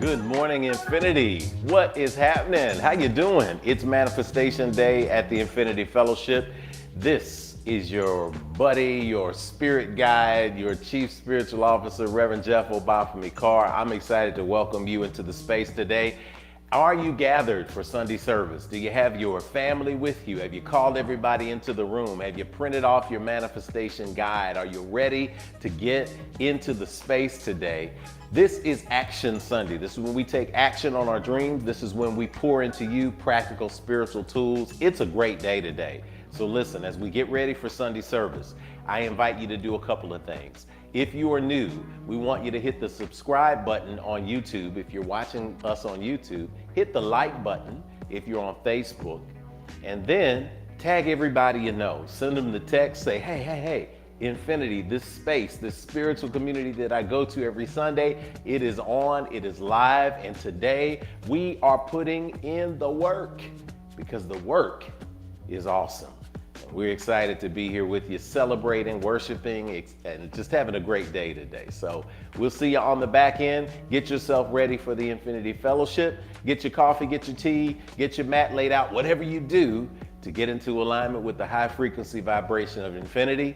Good morning, Infinity. What is happening? How you doing? It's Manifestation Day at the Infinity Fellowship. This is your buddy, your spirit guide, your chief spiritual officer, Reverend Jeff Obafemi Carr. I'm excited to welcome you into the space today. Are you gathered for Sunday service? Do you have your family with you? Have you called everybody into the room? Have you printed off your manifestation guide? Are you ready to get into the space today? This is Action Sunday. This is when we take action on our dreams. This is when we pour into you practical spiritual tools. It's a great day today. So listen, as we get ready for Sunday service, I invite you to do a couple of things. If you are new, we want you to hit the subscribe button on YouTube. If you're watching us on YouTube, hit the like button if you're on Facebook, and then tag everybody you know. Send them the text, say, hey, Infinity, this space, this spiritual community that I go to every Sunday, it is on, it is live, and today we are putting in the work because the work is awesome. We're excited to be here with you, celebrating, worshiping, and just having a great day today. So we'll see you on the back end. Get yourself ready for the Infinity Fellowship. Get your coffee, get your tea, get your mat laid out, whatever you do to get into alignment with the high frequency vibration of infinity.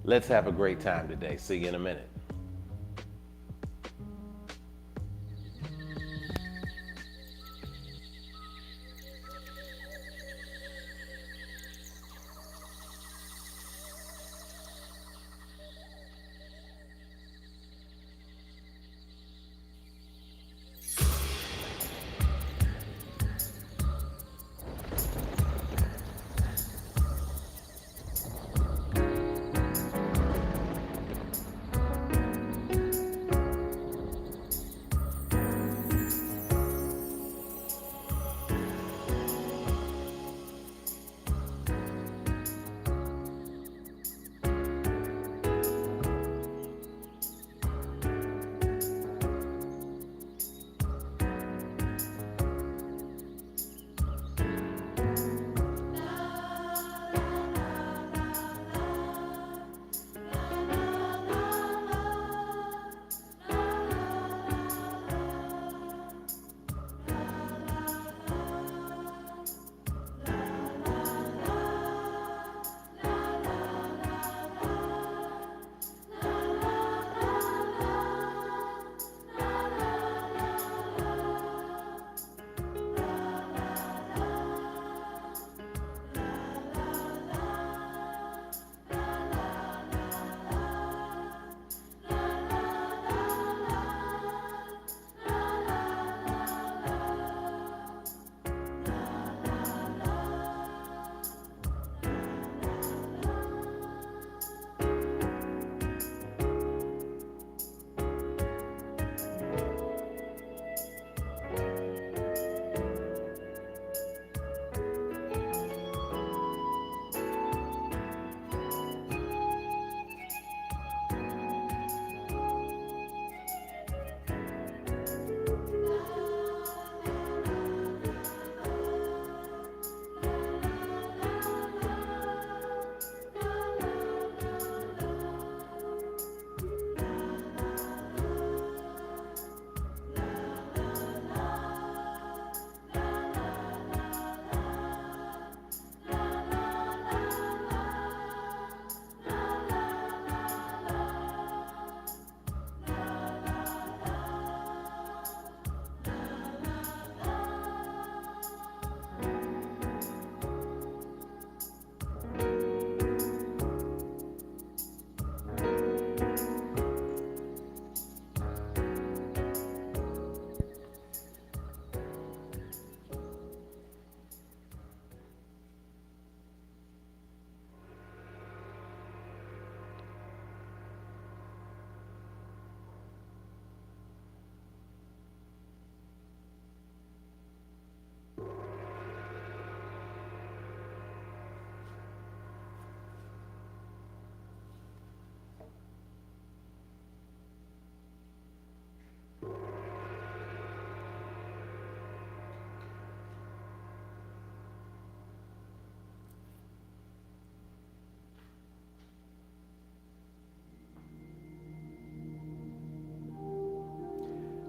Let's have a great time today. See you in a minute.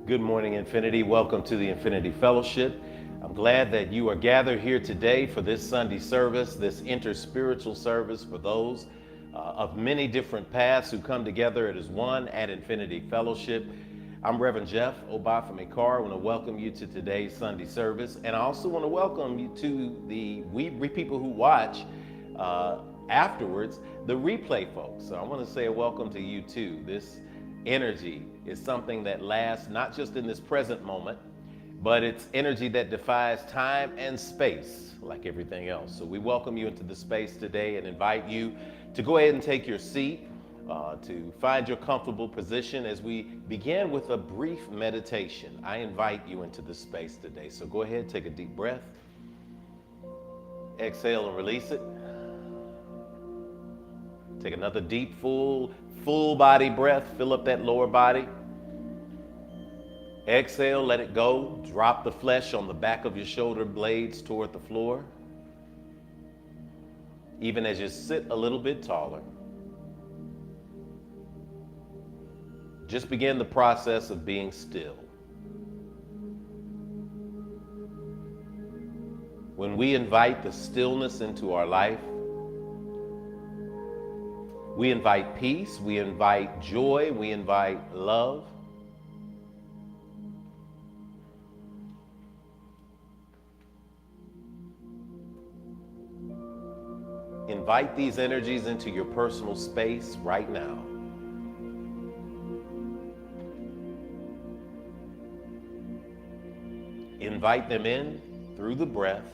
Good morning, Infinity. Welcome to the Infinity Fellowship. I'm glad that you are gathered here today for this Sunday service, this interspiritual service for those of many different paths who come together as one at Infinity Fellowship. I'm Reverend Jeff Obafemi-Carr. I want to welcome you to today's Sunday service, and I also want to welcome you to the people who watch afterwards, the replay folks. So I want to say a welcome to you too. This energy is something that lasts not just in this present moment, but it's energy that defies time and space like everything else. So we welcome you into the space today and invite you to go ahead and take your seat, to find your comfortable position as we begin with a brief meditation. I invite you into the space today. So go ahead, take a deep breath, exhale and release it. Take another deep, full body breath. Fill up that lower body. Exhale, let it go. Drop the flesh on the back of your shoulder blades toward the floor. Even as you sit a little bit taller. Just begin the process of being still. When we invite the stillness into our life, we invite peace, we invite joy, we invite love. Invite these energies into your personal space right now. Invite them in through the breath.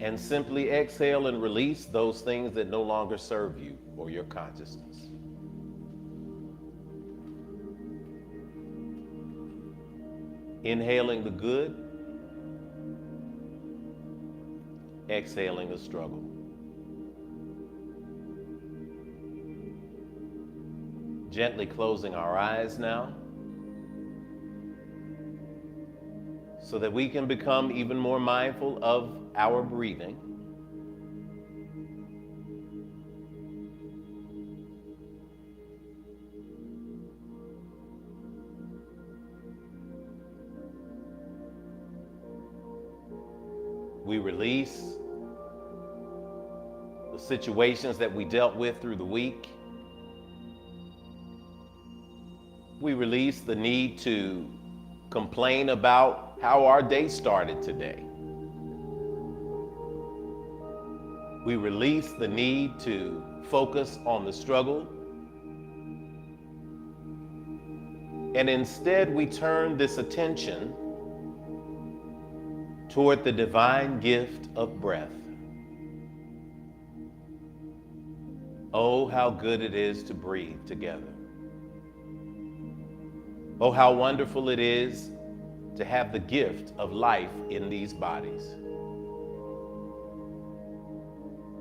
And simply exhale and release those things that no longer serve you or your consciousness. Inhaling the good, exhaling the struggle. Gently closing our eyes now, so that we can become even more mindful of our breathing. We release the situations that we dealt with through the week. We release the need to complain about how our day started today. We release the need to focus on the struggle. And instead, we turn this attention toward the divine gift of breath. Oh, how good it is to breathe together. Oh, how wonderful it is to have the gift of life in these bodies.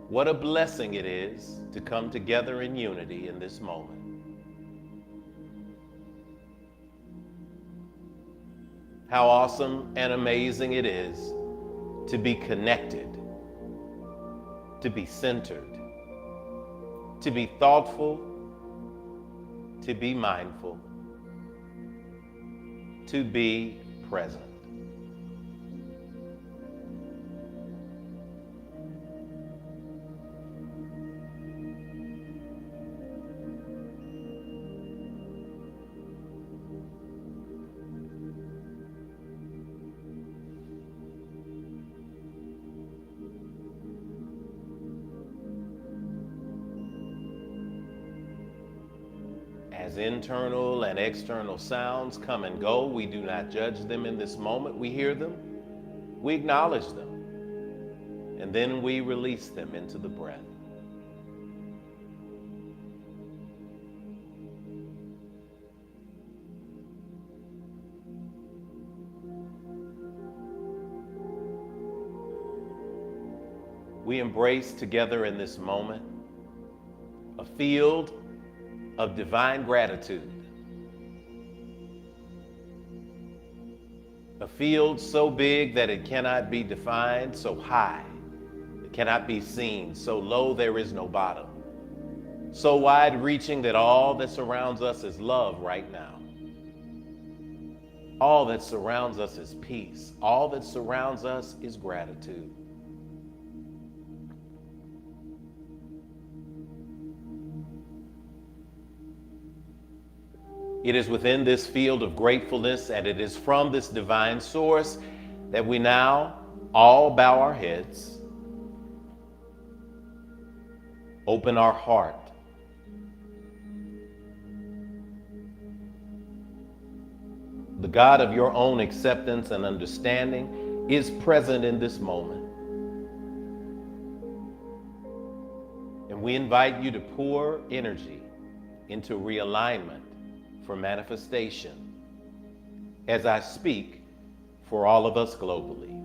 What a blessing it is to come together in unity in this moment. How awesome and amazing it is to be connected, to be centered, to be thoughtful, to be mindful, to be present. As internal and external sounds come and go, we do not judge them in this moment. We hear them, we acknowledge them, and then we release them into the breath. We embrace together in this moment a field of divine gratitude. A field so big that it cannot be defined, so high it cannot be seen, so low there is no bottom. so wide reaching that all that surrounds us is love right now. All that surrounds us is peace. All that surrounds us is gratitude. It is within this field of gratefulness, and it is from this divine source that we now all bow our heads, open our heart, the God of your own acceptance and understanding is present in this moment. And we invite you to pour energy into realignment for manifestation as I speak for all of us globally.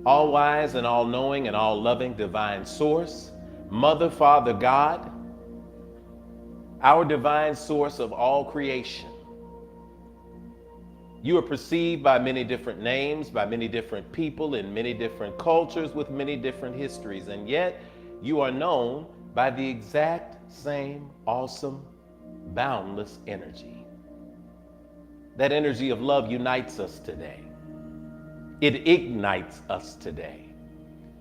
All wise and all knowing and all loving divine source, Mother, Father, God, our divine source of all creation. You are perceived by many different names, by many different people in many different cultures with many different histories, and yet you are known by the exact same awesome, boundless energy. That energy of love unites us today. It ignites us today.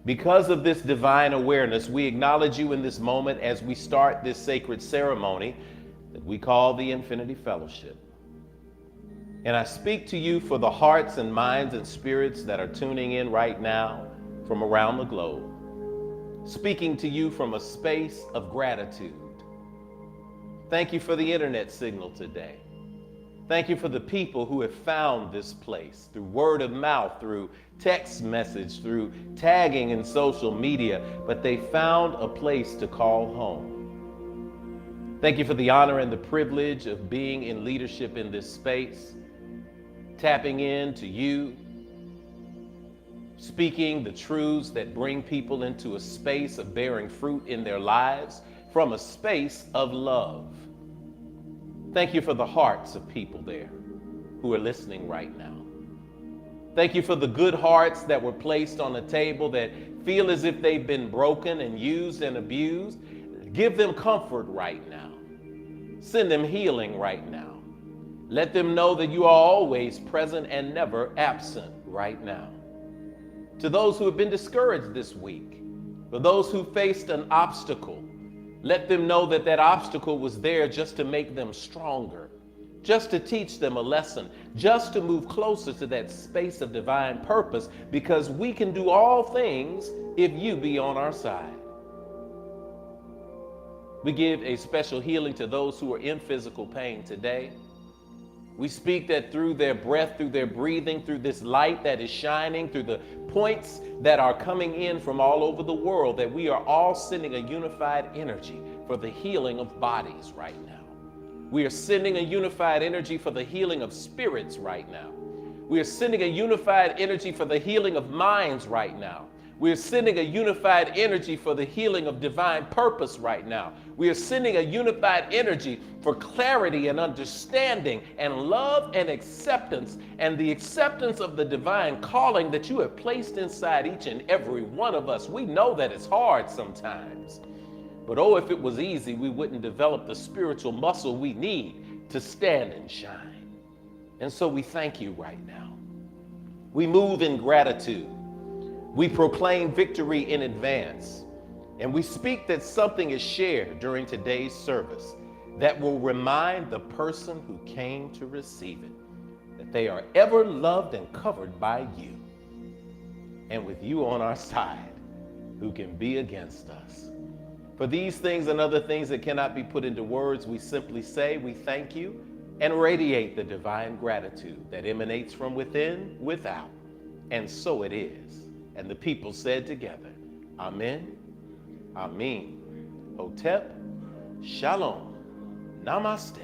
Because of this divine awareness, we acknowledge you in this moment as we start this sacred ceremony that we call the Infinity Fellowship. And I speak to you for the hearts and minds and spirits that are tuning in right now from around the globe. Speaking to you from a space of gratitude. Thank you for the internet signal today. Thank you for the people who have found this place through word of mouth, through text message, through tagging in social media, but they found a place to call home. Thank you for the honor and the privilege of being in leadership in this space, tapping into you, speaking the truths that bring people into a space of bearing fruit in their lives from a space of love. Thank you for the hearts of people there who are listening right now. Thank you for the good hearts that were placed on the table that feel as if they've been broken and used and abused. Give them comfort right now. Send them healing right now. Let them know that you are always present and never absent right now. To those who have been discouraged this week, for those who faced an obstacle, let them know that that obstacle was there just to make them stronger, just to teach them a lesson, just to move closer to that space of divine purpose, because we can do all things if you be on our side. We give a special healing to those who are in physical pain today. We speak that through their breath, through their breathing, through this light that is shining, through the points that are coming in from all over the world, that we are all sending a unified energy for the healing of bodies right now. We are sending a unified energy for the healing of spirits right now. We are sending a unified energy for the healing of minds right now. We are sending a unified energy for the healing of divine purpose right now. We are sending a unified energy for clarity and understanding and love and acceptance, and the acceptance of the divine calling that you have placed inside each and every one of us. We know that it's hard sometimes, but oh, if it was easy, we wouldn't develop the spiritual muscle we need to stand and shine. And so we thank you right now. We move in gratitude. We proclaim victory in advance, and we speak that something is shared during today's service that will remind the person who came to receive it that they are ever loved and covered by you. And with you on our side, who can be against us? For these things and other things that cannot be put into words, we simply say we thank you and radiate the divine gratitude that emanates from within, without, and so it is. And the people said together, Amen, Amen, Hotep, Shalom, Namaste,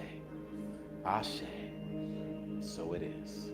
Ashe. So it is.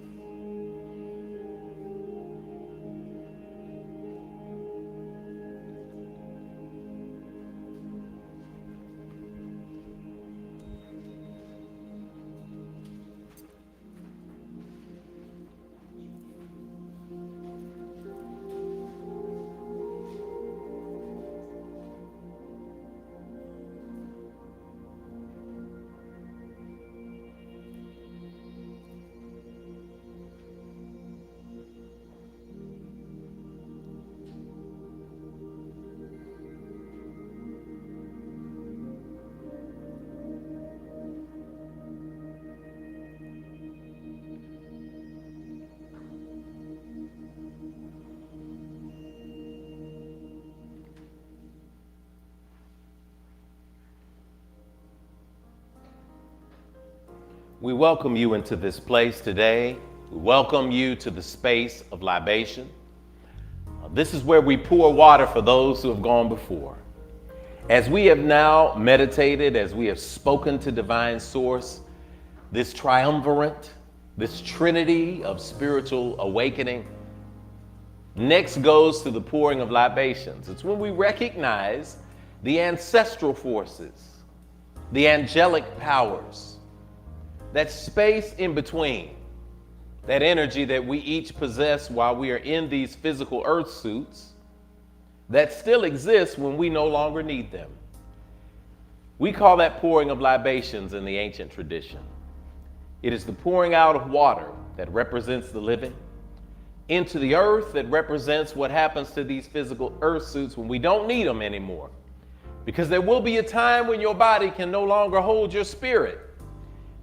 We welcome you into this place today. We welcome you to the space of libation. This is where we pour water for those who have gone before. As we have now meditated, as we have spoken to divine source, this triumvirate, this trinity of spiritual awakening, next goes to the pouring of libations. It's when we recognize the ancestral forces, the angelic powers, that space in between, that energy that we each possess while we are in these physical earth suits, that still exists when we no longer need them. We call that pouring of libations in the ancient tradition. It is the pouring out of water that represents the living into the earth that represents what happens to these physical earth suits when we don't need them anymore. Because there will be a time when your body can no longer hold your spirit.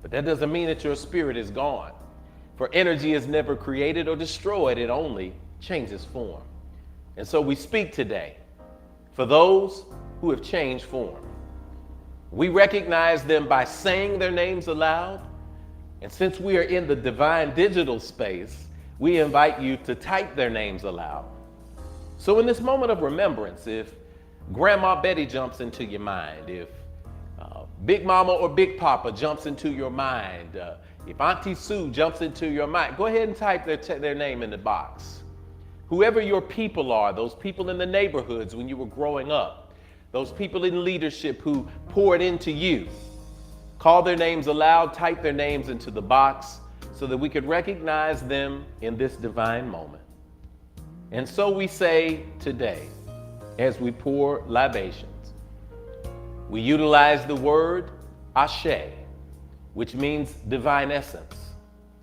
But that doesn't mean that your spirit is gone. For energy is never created or destroyed, it only changes form. And so we speak today for those who have changed form. We recognize them by saying their names aloud. And since we are in the divine digital space, we invite you to type their names aloud. So in this moment of remembrance, if Grandma Betty jumps into your mind, if Big Mama or Big Papa jumps into your mind, if Auntie Sue jumps into your mind, go ahead and type their name in the box. Whoever your people are, those people in the neighborhoods when you were growing up, those people in leadership who poured into you, call their names aloud, type their names into the box so that we could recognize them in this divine moment. And so we say today, as we pour libations, we utilize the word ashe, which means divine essence.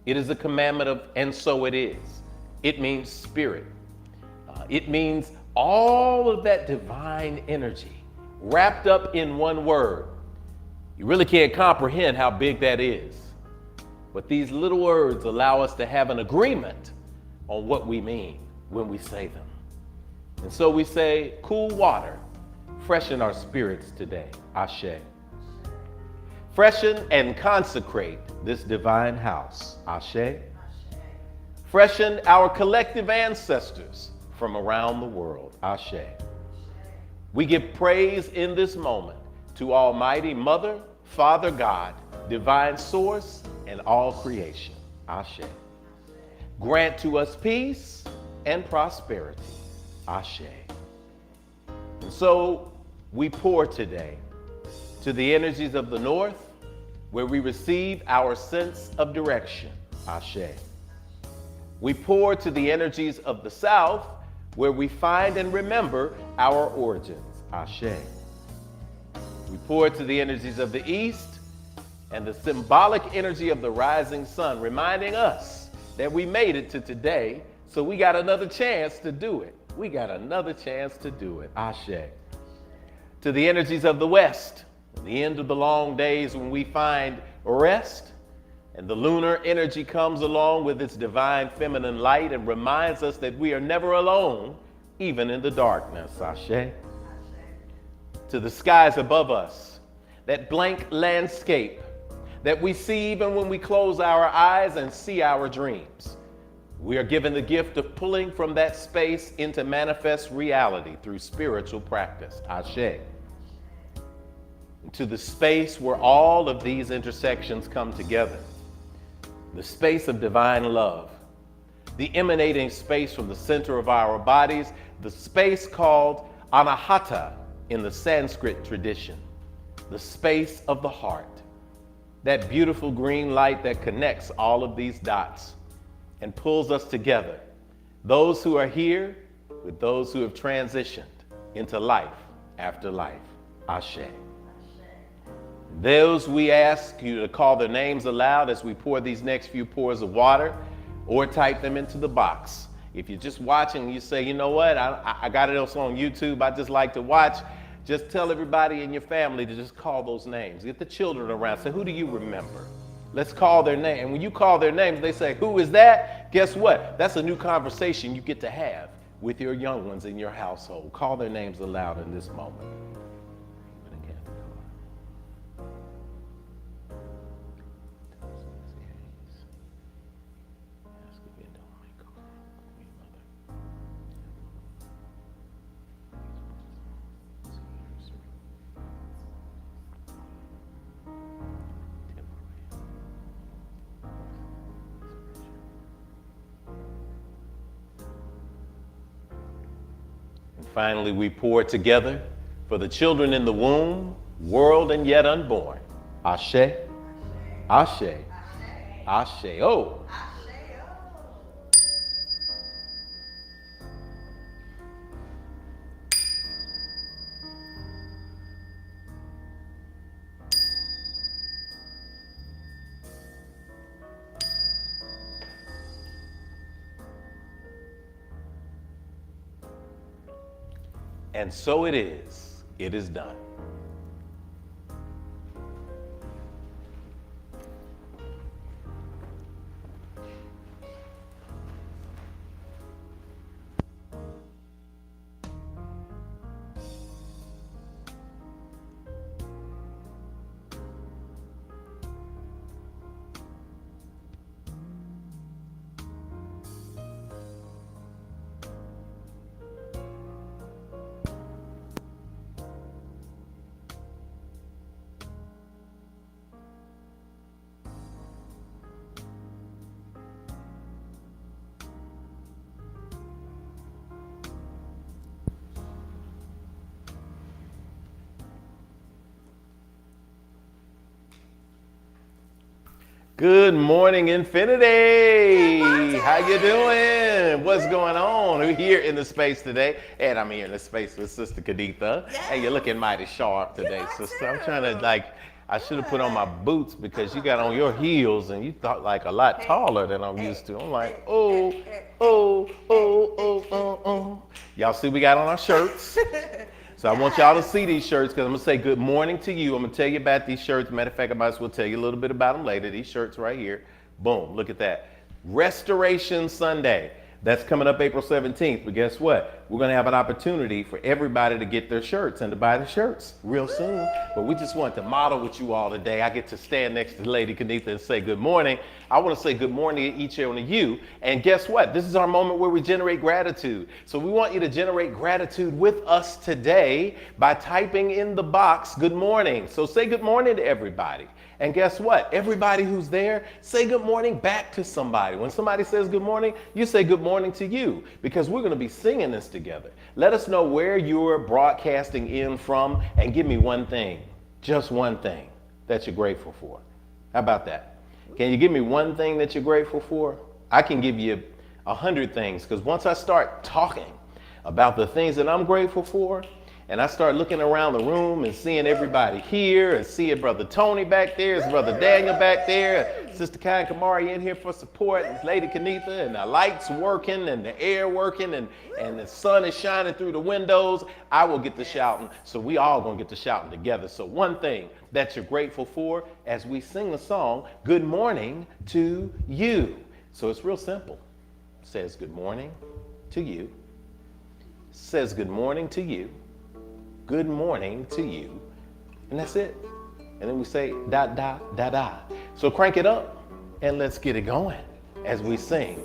It is a commandment of, and so it is. It means spirit. It means all of that divine energy wrapped up in one word. You really can't comprehend how big that is. But these little words allow us to have an agreement on what we mean when we say them. And so we say, cool water, freshen our spirits today, ashe. Freshen and consecrate this divine house, ashe. Freshen our collective ancestors from around the world, ashe. We give praise in this moment to Almighty Mother, Father God, divine source, and all creation, ashe. Grant to us peace and prosperity, ashe. And so we pour today to the energies of the north, where we receive our sense of direction, ashe. We pour to the energies of the south, where we find and remember our origins, ashe. We pour to the energies of the east and the symbolic energy of the rising sun, reminding us that we made it to today, so we got another chance to do it. We got another chance to do it, ashe. To the energies of the west, the end of the long days when we find rest, and the lunar energy comes along with its divine feminine light and reminds us that we are never alone, even in the darkness, ashe. To the skies above us, that blank landscape that we see even when we close our eyes and see our dreams. We are given the gift of pulling from that space into manifest reality through spiritual practice, ashe. To the space where all of these intersections come together, the space of divine love, the emanating space from the center of our bodies, the space called anahata in the Sanskrit tradition, the space of the heart, that beautiful green light that connects all of these dots and pulls us together, those who are here with those who have transitioned into life after life, ashe. Those we ask you to call their names aloud as we pour these next few pours of water, or type them into the box. If you're just watching and you say, you know what, I got it also on YouTube, I just like to watch, just tell everybody in your family to just call those names. Get the children around, say, who do you remember? Let's call their name. And when you call their names, they say, who is that? Guess what? That's a new conversation you get to have with your young ones in your household. Call their names aloud in this moment. Finally, we pour together for the children in the womb, world and yet unborn. Ashe, Ashe, Ashe. Oh. And so it is. It is done. Good morning, Infinity. How you doing? What's going on? We're here in the space today, and I'm here in the space with Sister Kaditha. Yeah. And you're looking mighty sharp today, sister. I'm trying to I should have put on my boots because you got on your heels and you thought like a lot taller than I'm used to. I'm like, oh. Y'all see we got on our shirts. So I want y'all to see these shirts because I'm going to say good morning to you. I'm going to tell you about these shirts. Matter of fact, I might as well tell you a little bit about them later. These shirts right here. Boom. Look at that. Restoration Sunday. That's coming up April 17th. But guess what? We're going to have an opportunity for everybody to get their shirts and to buy the shirts real soon. But we just want to model with you all today. I get to stand next to Lady Kanitha and say good morning. I want to say good morning to each one of you. And guess what? This is our moment where we generate gratitude. So we want you to generate gratitude with us today by typing in the box, good morning. So say good morning to everybody. And guess what? Everybody who's there, say good morning back to somebody. When somebody says good morning, you say good morning to you because we're going to be singing this together. Let us know where you're broadcasting in from and give me one thing, just one thing that you're grateful for. How about that? Can you give me one thing that you're grateful for? I can give you 100 things because once I start talking about the things that I'm grateful for, and I start looking around the room and seeing everybody here and seeing Brother Tony back there, his Brother Daniel back there, Sister Kai and Kamari in here for support, and Lady Kanitha, and the lights working and the air working and the sun is shining through the windows, I will get to shouting. So we all gonna get to shouting together. So one thing that you're grateful for as we sing the song, good morning to you. So it's real simple. It says good morning to you. It says good morning to you. Good morning to you, and that's it. And then we say da da da da. So crank it up and let's get it going as we sing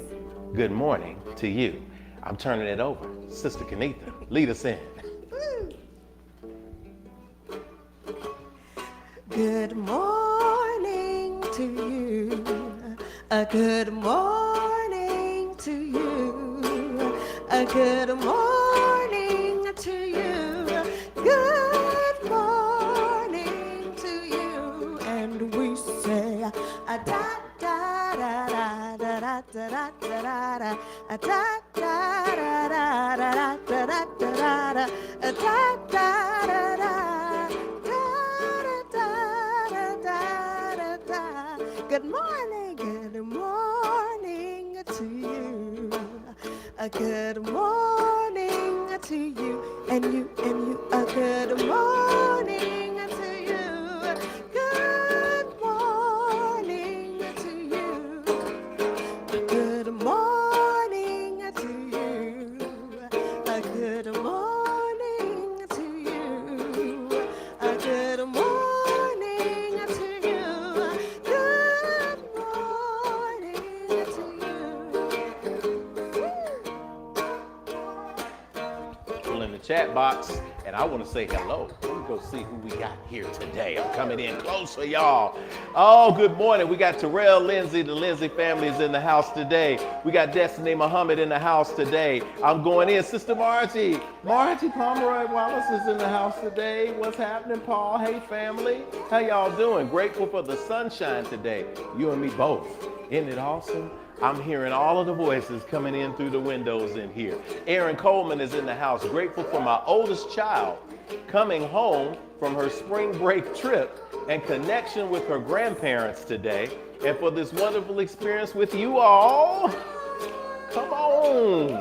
good morning to you. I'm turning it over. Sister Kanitha, lead us in. Good morning to you. A good morning to you. A good morning to you. Good morning to you, and we say a da da da da da da da da da a da da da da da da da da da a da da da da da da. Good morning to you. A good morning to you, and you, a good morning to you. Good morning to you. Good morning to you. A good morning to you. A good morning to you. Good morning to you. In the chat box, and And I want to say hello. Let me go see who we got here today. I'm coming in closer, y'all. Oh, good morning. We got Terrell Lindsay. The Lindsay family is in the house today. We got Destiny Muhammad in the house today. I'm going in. Sister Margie. Margie Pomeroy Wallace is in the house today. What's happening, Paul? Hey, family. How y'all doing? Grateful for the sunshine today. You and me both. Isn't it awesome? I'm hearing all of the voices coming in through the windows in here. Erin Coleman is in the house. Grateful for my oldest child coming home from her spring break trip and connection with her grandparents today. And for this wonderful experience with you all. Come on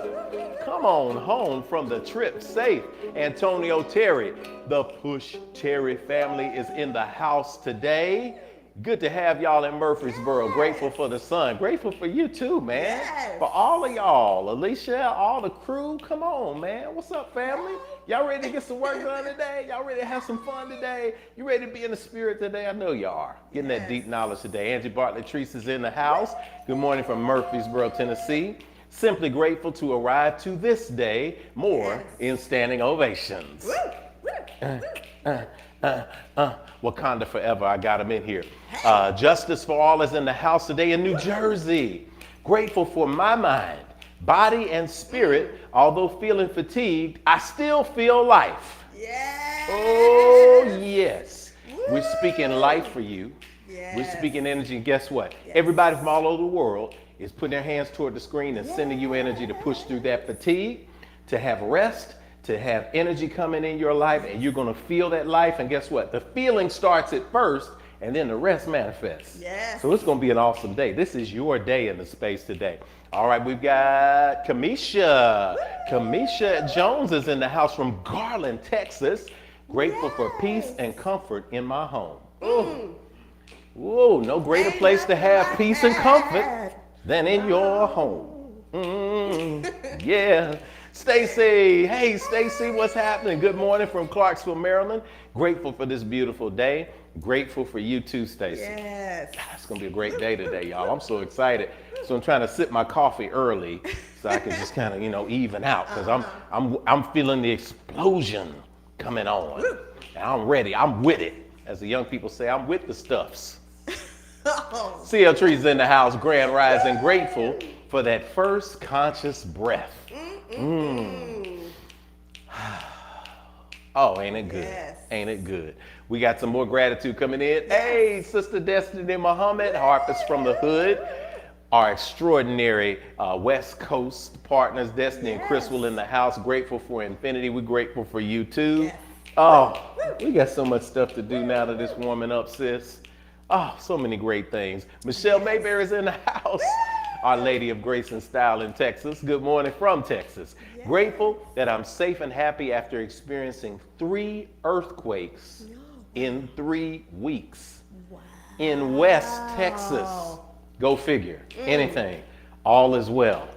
home from the trip safe. Antonio Terry, the Push Terry family is in the house today. Good to have y'all in Murfreesboro. Yes. Grateful for the sun. Grateful for you too, man. Yes. For all of y'all. Alicia, all the crew, come on, man. What's up, family? Y'all ready to get some work done today? Y'all ready to have some fun today? You ready to be in the spirit today? I know y'all are. Getting that deep knowledge today. Angie Bartlett-Treese is in the house. Good morning from Murfreesboro, Tennessee. Simply grateful to arrive to this day more in Standing Ovations. Wakanda forever. I got him in here. Justice for All is in the house today in New Jersey. Grateful for my mind, body, and spirit. Although feeling fatigued, I still feel life. Yes. Oh, yes. Woo. We're speaking life for you. Yes. We're speaking energy. And guess what? Yes. Everybody from all over the world is putting their hands toward the screen and sending you energy to push through that fatigue, to have rest, to have energy coming in your life, and you're going to feel that life. And guess what? The feeling starts at first, and then the rest manifests. Yes. So it's going to be an awesome day. This is your day in the space today. All right, we've got Kamisha. Kamisha Jones is in the house from Garland, Texas. Grateful for peace and comfort in my home. Whoa, no greater place to have peace and comfort than in your home. Yeah. Stacy, hey Stacy, what's happening? Good morning from Clarksville, Maryland. Grateful for this beautiful day. Grateful for you too, Stacy. Yes. It's gonna be a great day today, y'all. I'm so excited. So I'm trying to sip my coffee early so I can just kind of, even out because I'm feeling the explosion coming on. And I'm ready. I'm with it. As the young people say, I'm with the stuffs. CL Trees in the house, Grand Rising. Grateful for that first conscious breath. Oh, ain't it good? Yes. Ain't it good? We got some more gratitude coming in. Yes. Hey, Sister Destiny Muhammad, harpist from the hood. Our extraordinary West Coast partners, Destiny and Crystal in the house. Grateful for Infinity. We're grateful for you too. Yes. Oh, we got so much stuff to do now that it's warming up, sis. Oh, so many great things. Michelle Mayberry is in the house. Our Lady of Grace and Style in Texas. Good morning from Texas. Yeah. Grateful that I'm safe and happy after experiencing 3 earthquakes in 3 weeks in West Texas. Go figure. Anything. All is well.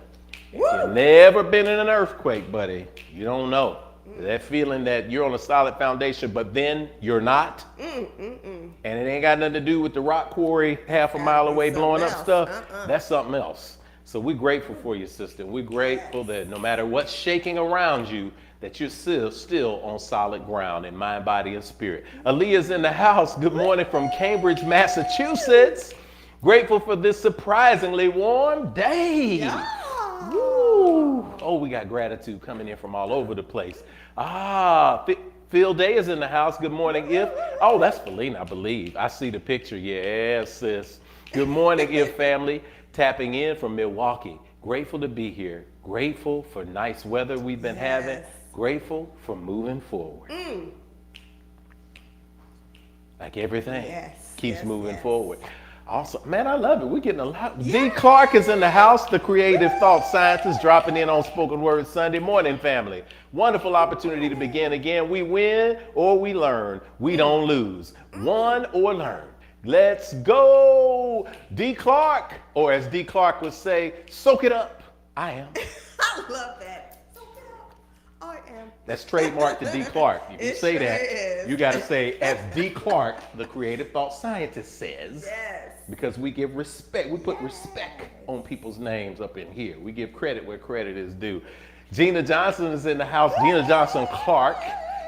If you've never been in an earthquake, buddy, you don't know. That feeling that you're on a solid foundation, but then you're not. And it ain't got nothing to do with the rock quarry half a mile away blowing up stuff. That's something else. So we're grateful for you, sister. We're grateful that no matter what's shaking around you, that you're still on solid ground in mind, body, and spirit. Aaliyah's in the house. Good morning from Cambridge, Massachusetts. Grateful for this surprisingly warm day. Yeah. Woo. Oh, we got gratitude coming in from all over the place. Phil Day is in the house. Good morning, If. Oh, that's Feline, I believe. I see the picture. Yeah, sis. Good morning, If family. Tapping in from Milwaukee. Grateful to be here. Grateful for nice weather we've been having. Grateful for moving forward. Like everything keeps moving forward. Awesome. Man, I love it. We're getting a lot. D. Clark is in the house, the creative thought scientist, dropping in on Spoken Word Sunday morning, family. Wonderful opportunity to begin again. We win or we learn. We don't lose. Won or learn. Let's go. D. Clark, or as D. Clark would say, soak it up. I am. I love that. Soak it up. I am. That's trademarked to D. Clark. If you say that, you got to say, as D. Clark, the creative thought scientist says. Yes. Because we give respect. We put respect on people's names up in here. We give credit where credit is due. Gina Johnson is in the house. Gina Johnson Clark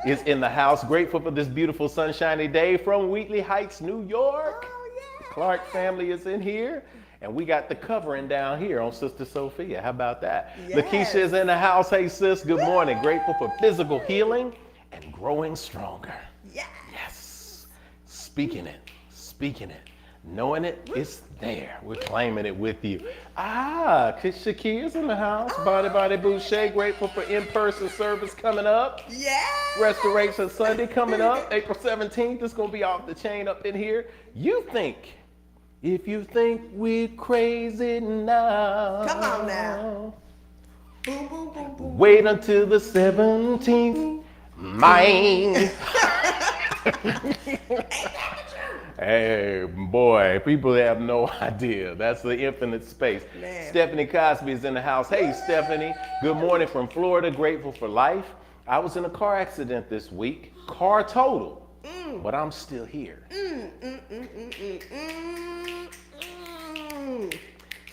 is in the house. Grateful for this beautiful sunshiny day from Wheatley Heights, New York. Oh, yeah. Clark family is in here. And we got the covering down here on Sister Sophia. How about that? Yes. Lakeisha is in the house. Hey, sis, good morning. Grateful for physical healing and growing stronger. Yes. Yes. Speaking it, knowing it, it's there. We're claiming it with you. Shakia's in the house. Body Boucher. Grateful for in-person service coming up. Yeah. Restoration Sunday coming up. April 17th. It's going to be off the chain up in here. If you think we're crazy now. Come on now. Boom, boom, boom, boom. Wait until the 17th. Mine. Hey, boy, people have no idea. That's the infinite space. Man. Stephanie Cosby is in the house. Hey, Stephanie. Good morning from Florida. Grateful for life. I was in a car accident this week. Car total. But I'm still here.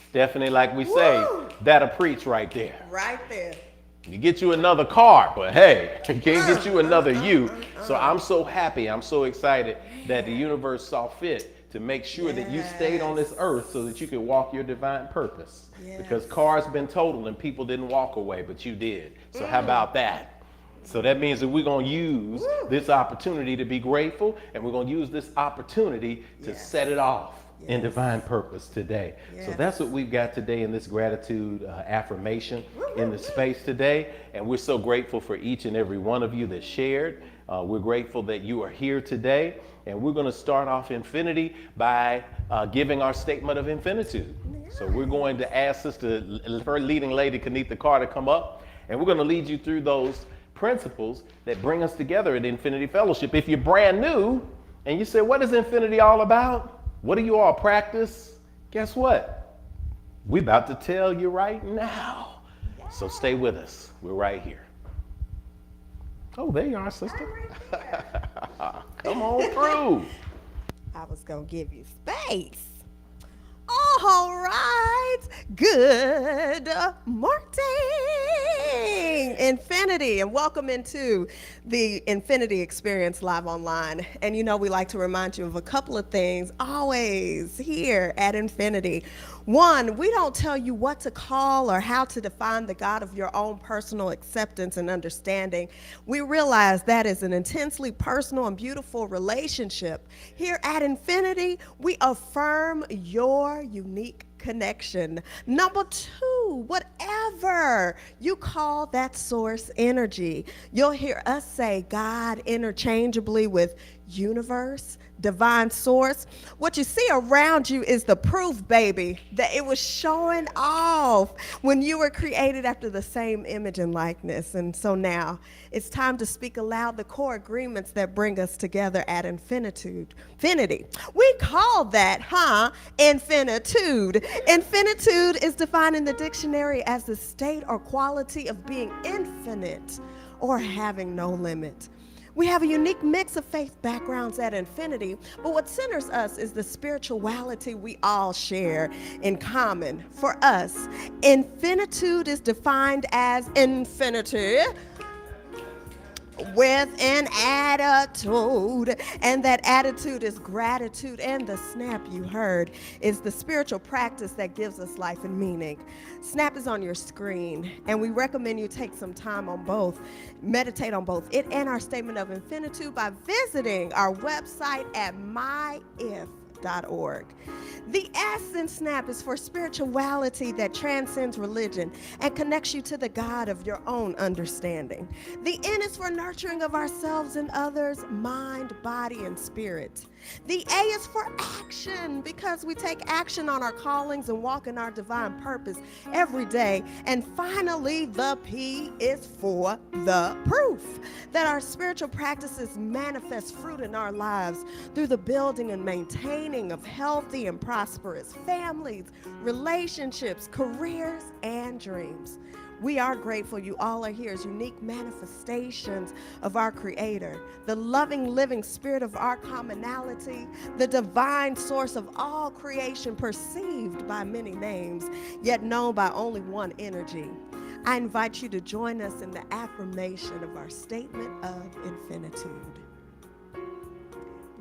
Stephanie, like we say, that'll preach right there. Right there. You get you another car, but hey, you can't get you another you. So I'm so happy, I'm so excited that the universe saw fit to make sure that you stayed on this earth so that you could walk your divine purpose. Yes. Because cars been totaled and people didn't walk away, but you did. So how about that? So that means that we're going to use this opportunity to be grateful, and we're going to use this opportunity to set it off in divine purpose today. So that's what we've got today in this gratitude affirmation in the space today. And we're so grateful for each and every one of you that shared. We're grateful that you are here today. And we're going to start off Infinity by giving our statement of infinitude. So we're going to ask Sister, her leading lady, Kanitha Carter, come up, and we're going to lead you through those principles that bring us together at Infinity Fellowship. If you're brand new and you say, what is Infinity all about? What do you all practice? Guess what? We're about to tell you right now. So stay with us. We're right here. Oh, there you are, sister. Come on through. I was going to give you space. All right. Good morning, Infinity, and welcome into the Infinity Experience live online. And you know, we like to remind you of a couple of things always here at Infinity. One, we don't tell you what to call or how to define the God of your own personal acceptance and understanding. We realize that is an intensely personal and beautiful relationship. Here at Infinity, we affirm your unique connection. Number two, whatever you call that source energy, you'll hear us say God interchangeably with universe, divine source. What you see around you is the proof, baby, that it was showing off when you were created after the same image and likeness. And so now it's time to speak aloud the core agreements that bring us together at infinity. We call that, infinitude. Infinitude is defined in the dictionary as the state or quality of being infinite or having no limit. We have a unique mix of faith backgrounds at Infinity, but what centers us is the spirituality we all share in common. For us, infinitude is defined as infinity with an attitude, and that attitude is gratitude, and the snap you heard is the spiritual practice that gives us life and meaning. Snap is on your screen, and we recommend you take some time on both, meditate on both it and our statement of infinitude by visiting our website at myif.org. The S in SNAP is for spirituality that transcends religion and connects you to the God of your own understanding. The N is for nurturing of ourselves and others, mind, body, and spirit. The A is for action, because we take action on our callings and walk in our divine purpose every day. And finally, the P is for the proof that our spiritual practices manifest fruit in our lives through the building and maintaining of healthy and prosperous families, relationships, careers, and dreams. We are grateful you all are here as unique manifestations of our Creator, the loving, living spirit of our commonality, the divine source of all creation perceived by many names, yet known by only one energy. I invite you to join us in the affirmation of our statement of infinitude.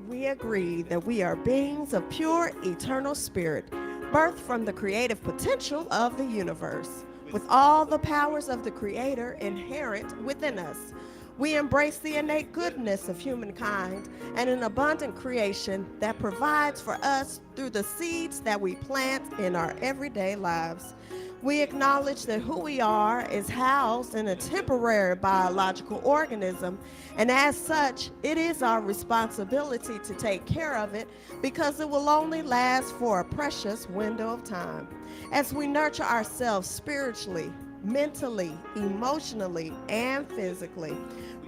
We agree that we are beings of pure, eternal spirit, birthed from the creative potential of the universe, with all the powers of the Creator inherent within us. We embrace the innate goodness of humankind and an abundant creation that provides for us through the seeds that we plant in our everyday lives. We acknowledge that who we are is housed in a temporary biological organism, and as such, it is our responsibility to take care of it because it will only last for a precious window of time. As we nurture ourselves spiritually, mentally, emotionally, and physically,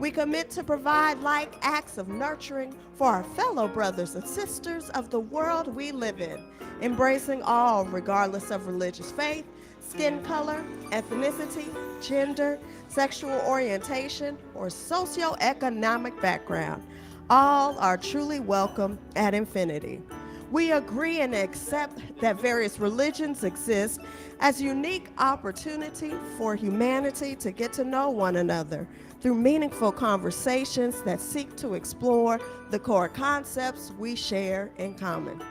we commit to provide like acts of nurturing for our fellow brothers and sisters of the world we live in, embracing all regardless of religious faith, skin color, ethnicity, gender, sexual orientation, or socioeconomic background. All are truly welcome at Infinity. We agree and accept that various religions exist as unique opportunity for humanity to get to know one another through meaningful conversations that seek to explore the core concepts we share in common.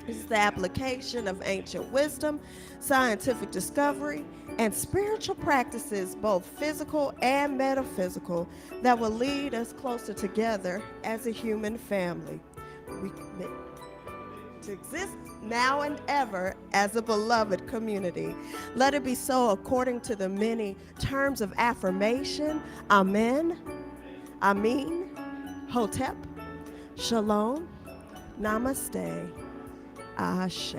This is the application of ancient wisdom, scientific discovery, and spiritual practices, both physical and metaphysical, that will lead us closer together as a human family. We commit to exist now and ever as a beloved community. Let it be so according to the many terms of affirmation. Amen, Amin, Hotep, Shalom, Namaste, Ashe.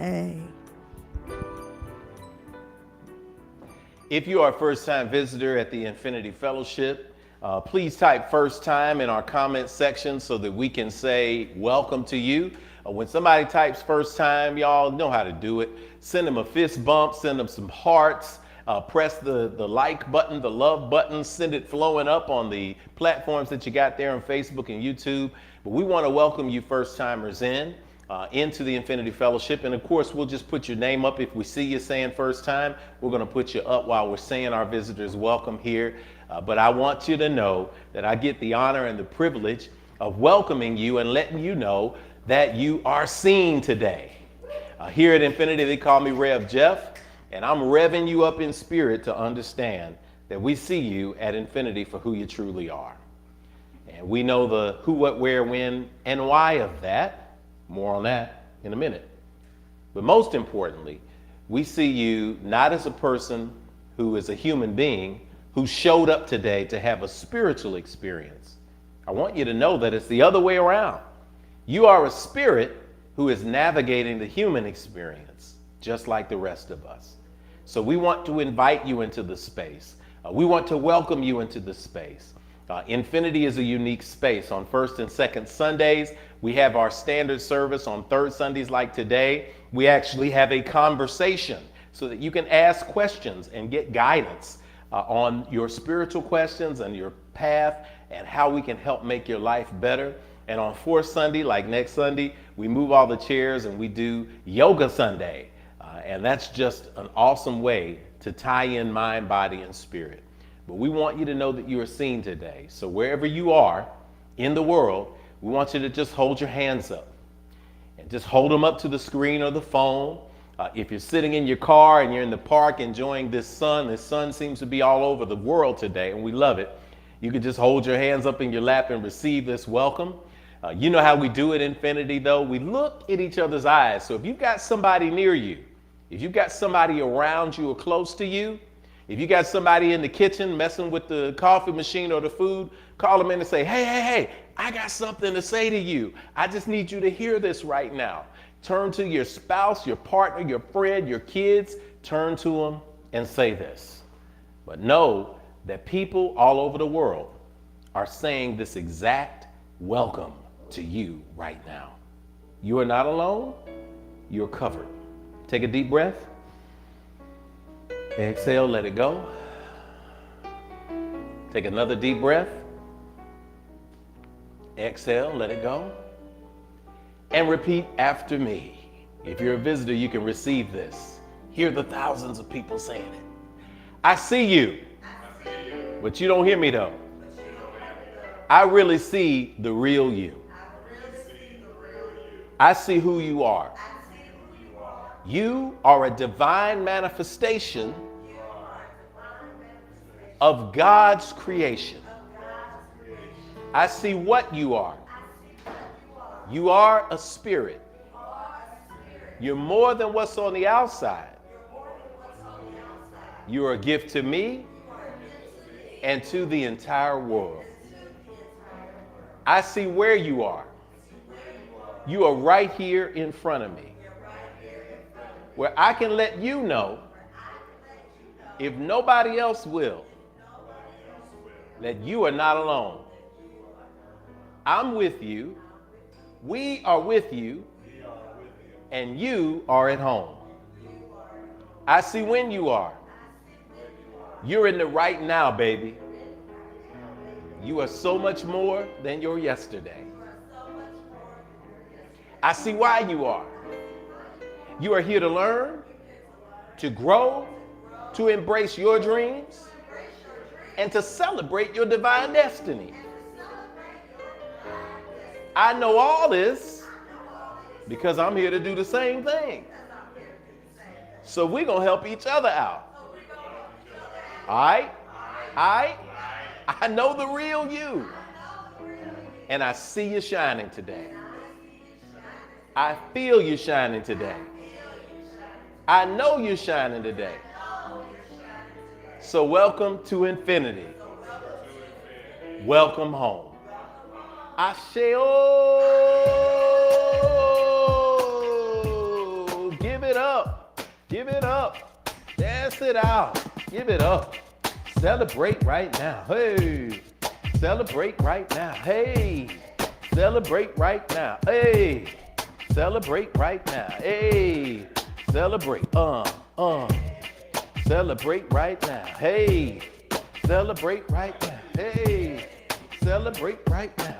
If you are a first-time visitor at the Infinity Fellowship, please type first time in our comment section so that we can say welcome to you. When somebody types first time, y'all know how to do it. Send them a fist bump, send them some hearts, press the like button, the love button, send it flowing up on the platforms that you got there on Facebook and YouTube. But we want to welcome you first timers into the Infinity Fellowship. And of course, we'll just put your name up. If we see you saying first time, we're going to put you up while we're saying our visitors welcome here. But I want you to know that I get the honor and the privilege of welcoming you and letting you know that you are seen today. Here at Infinity, they call me Rev Jeff, and I'm revving you up in spirit to understand that we see you at Infinity for who you truly are. And we know the who, what, where, when, and why of that. More on that in a minute. But most importantly, we see you not as a person who is a human being who showed up today to have a spiritual experience. I want you to know that it's the other way around. You are a spirit who is navigating the human experience, just like the rest of us. So we want to invite you into the space. We want to welcome you into the space. Infinity is a unique space. On first and second Sundays, we have our standard service. On third Sundays like today, we actually have a conversation so that you can ask questions and get guidance on your spiritual questions and your path and how we can help make your life better. And on fourth Sunday, like next Sunday, we move all the chairs and we do Yoga Sunday. And that's just an awesome way to tie in mind, body, and spirit. But we want you to know that you are seen today. So wherever you are in the world, we want you to just hold your hands up and just hold them up to the screen or the phone. If you're sitting in your car and you're in the park enjoying this sun seems to be all over the world today, and we love it. You can just hold your hands up in your lap and receive this welcome. You know how we do it, Infinity, though. We look at each other's eyes. So if you've got somebody near you, if you've got somebody around you or close to you, if you got somebody in the kitchen messing with the coffee machine or the food, call them in and say, hey, I got something to say to you. I just need you to hear this right now. Turn to your spouse, your partner, your friend, your kids. Turn to them and say this. But know that people all over the world are saying this exact welcome to you right now. You are not alone. You're covered. Take a deep breath. Exhale, let it go. Take another deep breath. Exhale, let it go. And repeat after me. If you're a visitor, you can receive this. Hear the thousands of people saying it. I see you, but you don't hear me though. I really see the real you. I see who you are. You are a divine manifestation of God's creation. I see what you are. You are a spirit. You're more than what's on the outside. You are a gift to me and to the entire world. I see where you are. You are right here in front of me, where I can let you know, if nobody else will, that you are not alone. I'm with you. We are with you. And you are at home. I see when you are. You're in the right now, baby. You are so much more than your yesterday. I see why you are. You are here to learn, to grow, to embrace your dreams, and to celebrate your divine destiny. I know all this because I'm here to do the same thing. So we're going to help each other out. All right? I know the real you. And I see you shining today. I feel you shining today. I know you're shining today. So welcome to infinity. Welcome home. Asheo. Give it up. Give it up. Dance it out. Give it up. Celebrate right now. Hey. Celebrate right now. Hey. Celebrate right now. Hey. Celebrate right now. Hey. Celebrate. Celebrate right now. Hey. Celebrate right now. Hey. Celebrate right now.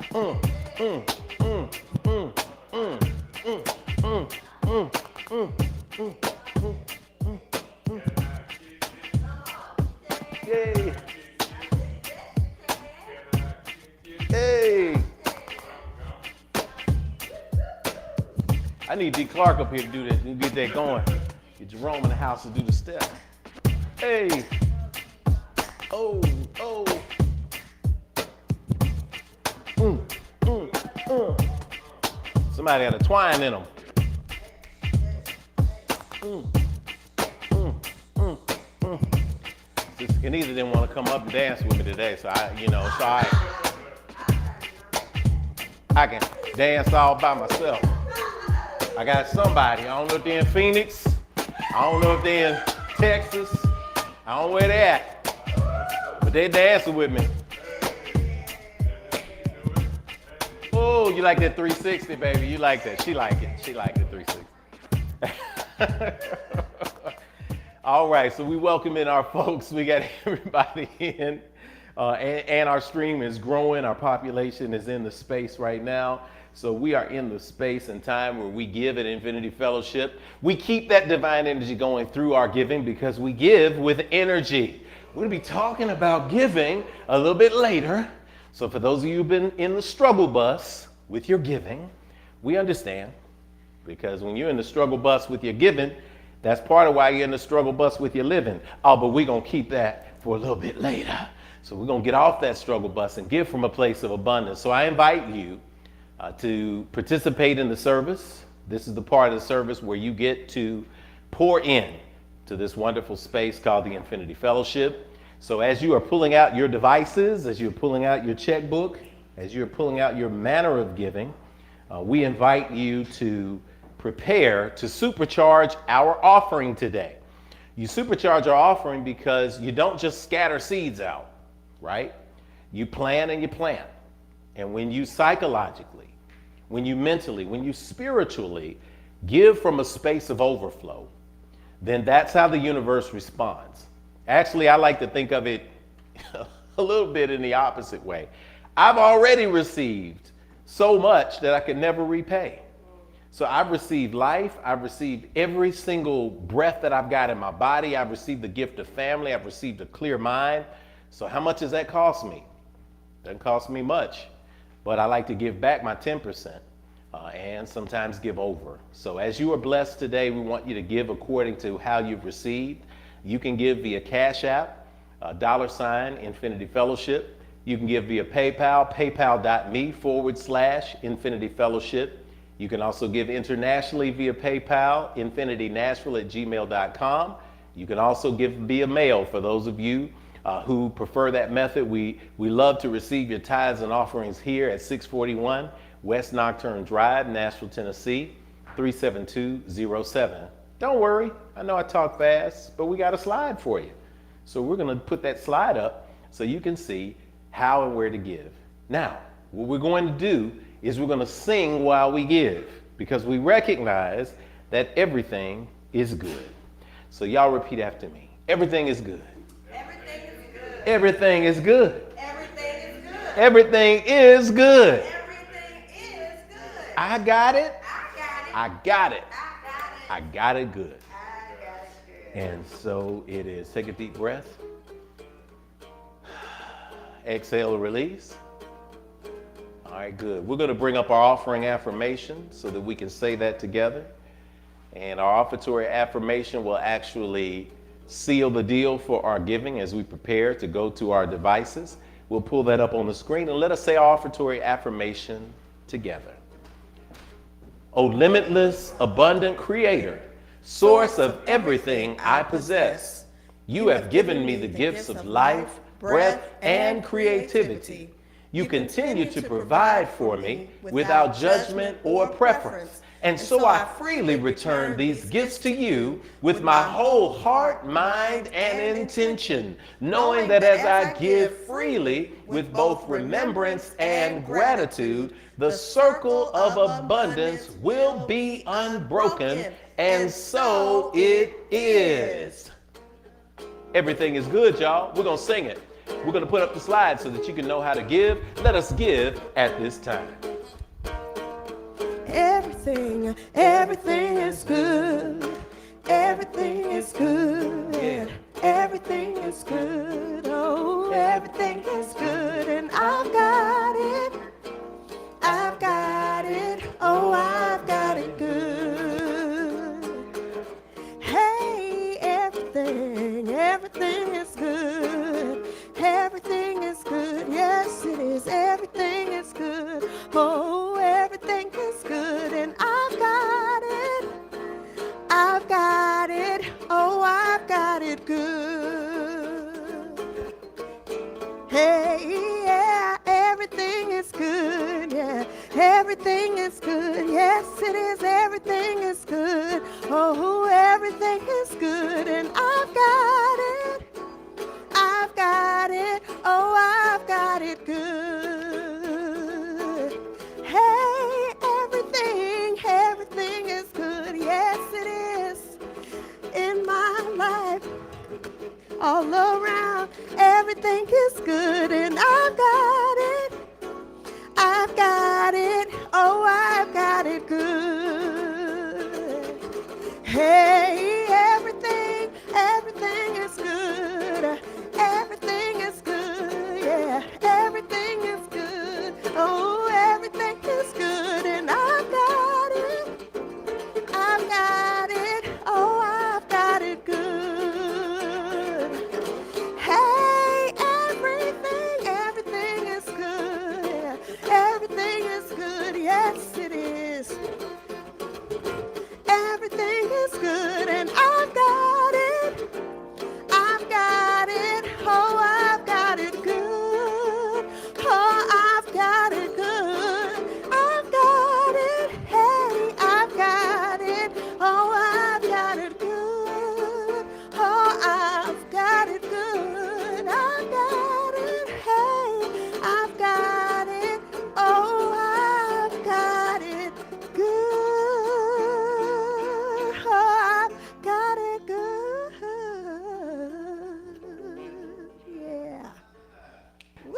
Yay. Hey. I need D. Clark up here to do that. Get that going. Get Jerome in the house to do the step. Hey. Oh. Somebody had a twine in them. And neither didn't want to come up and dance with me today, so I can dance all by myself. I got somebody. I don't know if they're in Phoenix. I don't know if they're in Texas. I don't know where they're at. But they're dancing with me. Oh, you like that 360, baby. You like that. She like it. She like the 360. All right, so we welcome in our folks. We got everybody in, and our stream is growing. Our population is in the space right now. So we are in the space and time where we give at Infinity Fellowship. We keep that divine energy going through our giving because we give with energy. We're going to be talking about giving a little bit later. So for those of you who've been in the struggle bus with your giving, we understand, because when you're in the struggle bus with your giving, that's part of why you're in the struggle bus with your living. Oh, but we're going to keep that for a little bit later. So we're going to get off that struggle bus and give from a place of abundance. So I invite you to participate in the service. This is the part of the service where you get to pour in to this wonderful space called the Infinity Fellowship. So as you are pulling out your devices, as you're pulling out your checkbook, as you're pulling out your manner of giving, we invite you to prepare to supercharge our offering today. You supercharge our offering because you don't just scatter seeds out, right? You plan and you plant. And when you psychologically, when you mentally, when you spiritually give from a space of overflow, then that's how the universe responds. Actually, I like to think of it a little bit in the opposite way. I've already received so much that I could never repay. So I've received life. I've received every single breath that I've got in my body. I've received the gift of family. I've received a clear mind. So how much does that cost me? Doesn't cost me much, but I like to give back my 10% and sometimes give over. So as you are blessed today, we want you to give according to how you've received. You can give via Cash App, $ Infinity Fellowship. You can give via PayPal, paypal.me/Infinity Fellowship. You can also give internationally via PayPal, infinitynashville@gmail.com. You can also give via mail for those of you who prefer that method. We love to receive your tithes and offerings here at 641 West Nocturne Drive, Nashville, Tennessee, 37207. Don't worry, I know I talk fast, but we got a slide for you. So we're gonna put that slide up so you can see how and where to give. Now, what we're going to do is we're gonna sing while we give because we recognize that everything is good. So y'all repeat after me. Everything is good. Everything is good. Everything is good. Everything is good. Everything is good. Everything is good. I got it. I got it. I got it good. I got it good. And so it is. Take a deep breath. Exhale, release. All right, good. We're going to bring up our offering affirmation so that we can say that together. And our offertory affirmation will actually seal the deal for our giving as we prepare to go to our devices. We'll pull that up on the screen and let us say our offertory affirmation together. O limitless, abundant Creator, source of everything I possess, you have given me the gifts of life, breath, and creativity. You continue to provide for me without judgment or preference. And so I freely return these gifts to you with my whole heart, mind, and intention, knowing that as I give freely with both remembrance and gratitude, the circle of abundance will be unbroken, and so it is. Everything is good, y'all. We're going to sing it. We're going to put up the slide so that you can know how to give. Let us give at this time. Everything is good. Everything is good. Yeah. Everything is good. Oh, everything is good. And I've got it. I've got it. Oh, I've got it good. Hey, everything is good. Everything is good. Yes, it is. Everything is good. Oh, everything is good. And I've got it. I've got it. Oh, I've got it good. Hey, yeah, everything is good. Yeah, everything is good. Yes, it is. Everything is good. Oh, everything is good. And I've got it. I've got it. Oh, I've got it good. Hey, everything is good. Yes, it is. In my life, all around, everything is good. And I've got it. I've got it. Oh, I've got it good. Hey, everything is good. Everything is good. Yeah, everything is good. Oh, everything is good. And I've got it. I've got it. Oh, I've got it good. Hey, everything is good. Yeah, everything is good. Yes, it is. Everything is good. And I've got it. I've got it. Oh, I've got it good. Oh, I've got it good. I've got it. Hey, I've got it. Oh, I've got it good. Oh, I've got it good. I've got it. Hey, I've got it. Oh, I've got it good. Oh, I've got it good. Yeah.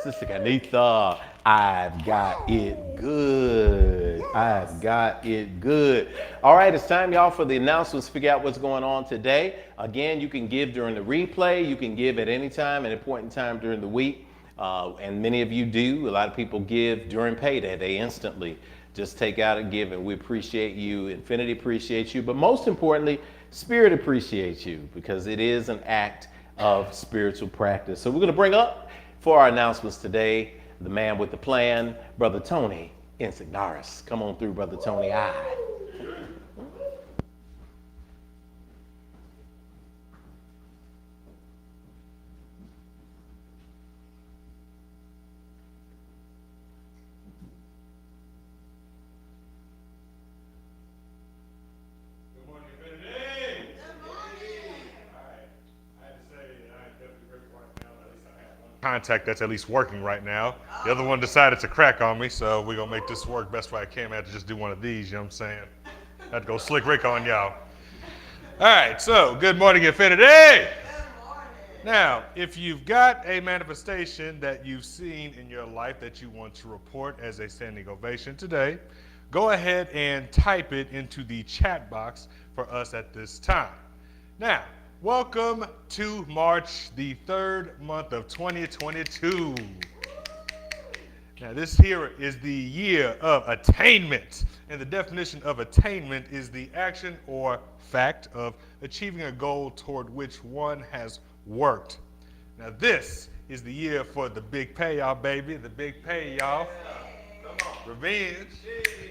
Sister Kanitha, I've got it good. I've got it good. All right, it's time, y'all, for the announcements. Figure out what's going on today. Again, you can give during the replay. You can give at any time, at a point in time during the week. And many of you do. A lot of people give during payday. They instantly just take out and give, and we appreciate you. Infinity appreciates you. But most importantly, Spirit appreciates you because it is an act of spiritual practice. So we're going to bring up for our announcements today the man with the plan, Brother Tony Insignaris. Come on through, Brother Tony. Contact that's at least working right now. The other one decided to crack on me, so we're gonna make this work best way I can. I have to just do one of these, you know what I'm saying? I had to go slick Rick on y'all. All right, so good morning, Infinity. Good morning. Now, if you've got a manifestation that you've seen in your life that you want to report as a standing ovation today, go ahead and type it into the chat box for us at this time. Now, welcome to March, the third month of 2022. Now, this here is the year of attainment. And the definition of attainment is the action or fact of achieving a goal toward which one has worked. Now, this is the year for the big payoff, baby. The big payoff. Revenge.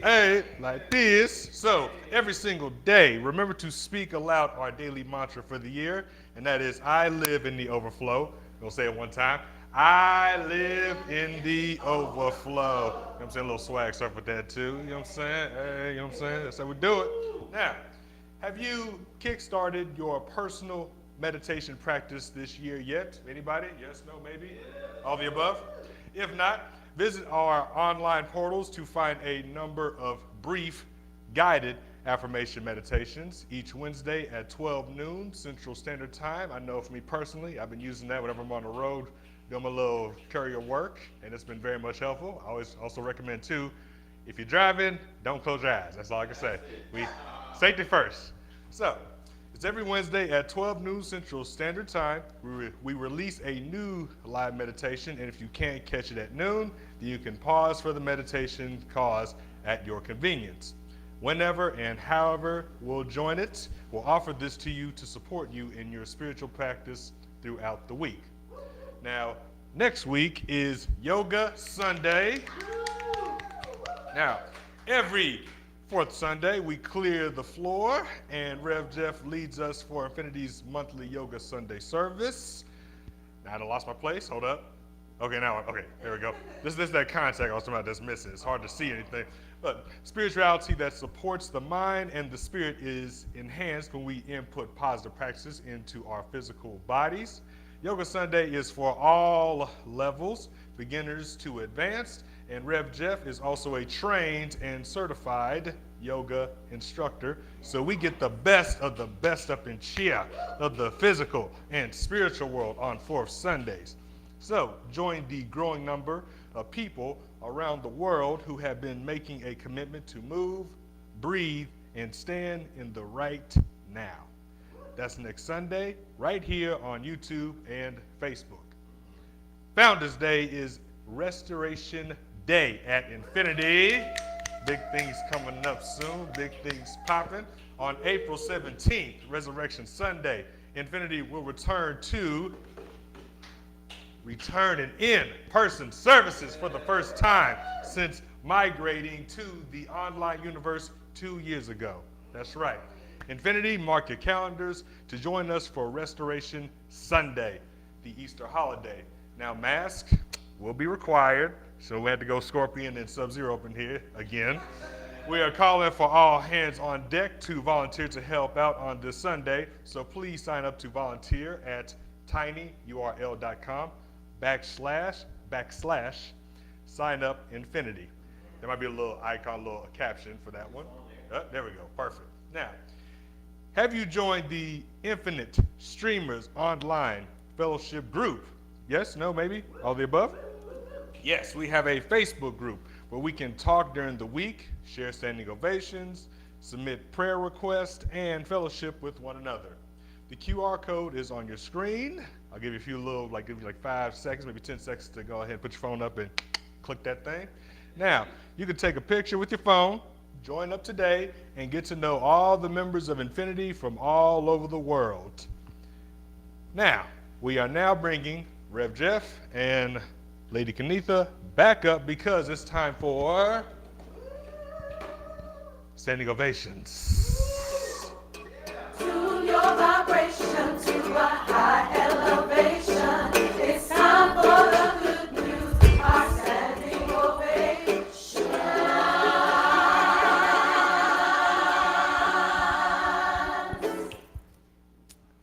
Hey, like this. So every single day, remember to speak aloud our daily mantra for the year, and that is, I live in the overflow. We'll say it one time. I live in the overflow. You know what I'm saying? A little swag stuff with that too. You know what I'm saying? Hey, you know what I'm saying? That's how we do it. Now, have you kick-started your personal meditation practice this year yet? Anybody? Yes, no, maybe? All the above? If not, visit our online portals to find a number of brief, guided affirmation meditations each Wednesday at 12 noon Central Standard Time. I know for me personally, I've been using that whenever I'm on the road doing my little courier work, and it's been very much helpful. I always also recommend, too, if you're driving, don't close your eyes. That's all I can say. Safety first. So, it's every Wednesday at 12 noon Central Standard Time. We release a new live meditation, and if you can't catch it at noon, then you can pause for the meditation cause at your convenience. Whenever and however we'll join it, we'll offer this to you to support you in your spiritual practice throughout the week. Now, next week is Yoga Sunday. Now, every fourth Sunday, we clear the floor, and Rev Jeff leads us for Infinity's monthly Yoga Sunday service. Now, I lost my place. Hold up. Okay, there we go. This is that contact I was talking about that's missing. It's hard to see anything. But spirituality that supports the mind and the spirit is enhanced when we input positive practices into our physical bodies. Yoga Sunday is for all levels, beginners to advanced, and Rev Jeff is also a trained and certified yoga instructor. So we get the best of the best up in chia of the physical and spiritual world on fourth Sundays. So join the growing number of people around the world who have been making a commitment to move, breathe, and stand in the right now. That's next Sunday, right here on YouTube and Facebook. Founders Day is Restoration Day at Infinity. Big things coming up soon, big things popping. On April 17th, Resurrection Sunday, Infinity will return and in-person services for the first time since migrating to the online universe 2 years ago. That's right. Infinity, mark your calendars to join us for Restoration Sunday, the Easter holiday. Now, masks will be required, so we had to go Scorpion and Sub-Zero up in here again. We are calling for all hands on deck to volunteer to help out on this Sunday, so please sign up to volunteer at tinyurl.com/sign up Infinity. There might be a little icon, a little caption for that one. There we go, perfect. Now, have you joined the Infinite Streamers Online Fellowship Group? Yes, no, maybe, all the above? Yes, we have a Facebook group where we can talk during the week, share standing ovations, submit prayer requests, and fellowship with one another. The QR code is on your screen. I'll give you a few little, give you 5 seconds, maybe 10 seconds to go ahead and put your phone up and click that thing. Now, you can take a picture with your phone, join up today, and get to know all the members of Infinity from all over the world. Now, we are now bringing Rev Jeff and Lady Kenitha back up because it's time for Standing Ovations. Tune your vibration to a high elevation. It's time for the good news, our standing ovation.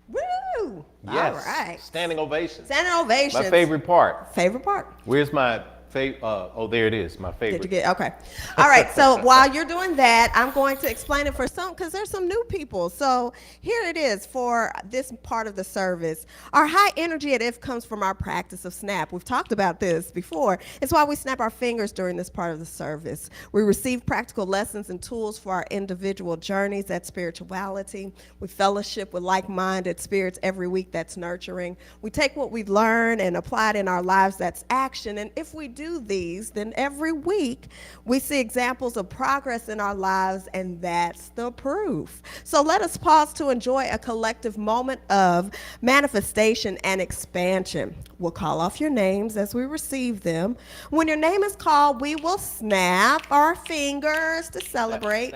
Woo! Yes. All right. Standing ovation. Standing ovations. My favorite part. Favorite part. Where's my favorite? Oh, there it is. My favorite. Did you get okay? All right. So while you're doing that, I'm going to explain it for some because there's some new people. So here it is for this part of the service. Our high energy at IF comes from our practice of snap. We've talked about this before. It's why we snap our fingers during this part of the service. We receive practical lessons and tools for our individual journeys at spirituality. We fellowship with like-minded spirits every week. That's nurturing. We take what we learn and apply it in our lives. That's action. And if we do these, then every week we see examples of progress in our lives, and that's the proof. So let us pause to enjoy a collective moment of manifestation and expansion. We'll call off your names as we receive them. When your name is called, we will snap our fingers to celebrate,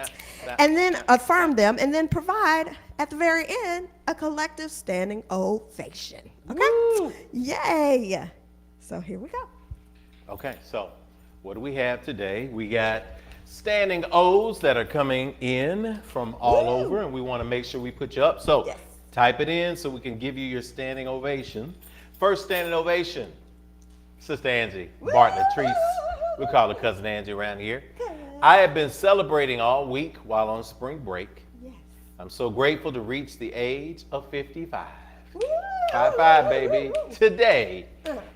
and then affirm them, and then provide at the very end a collective standing ovation. Okay? Woo! Yay! So here we go. Okay, so what do we have today? We got standing O's that are coming in from all over, and we want to make sure we put you up. So Yes. type it in so we can give you your standing ovation. First standing ovation, Sister Angie Bartlett Treese. We call her Cousin Angie around here. I have been celebrating all week while on spring break. Yes. I'm so grateful to reach the age of 55. High five, baby. Today,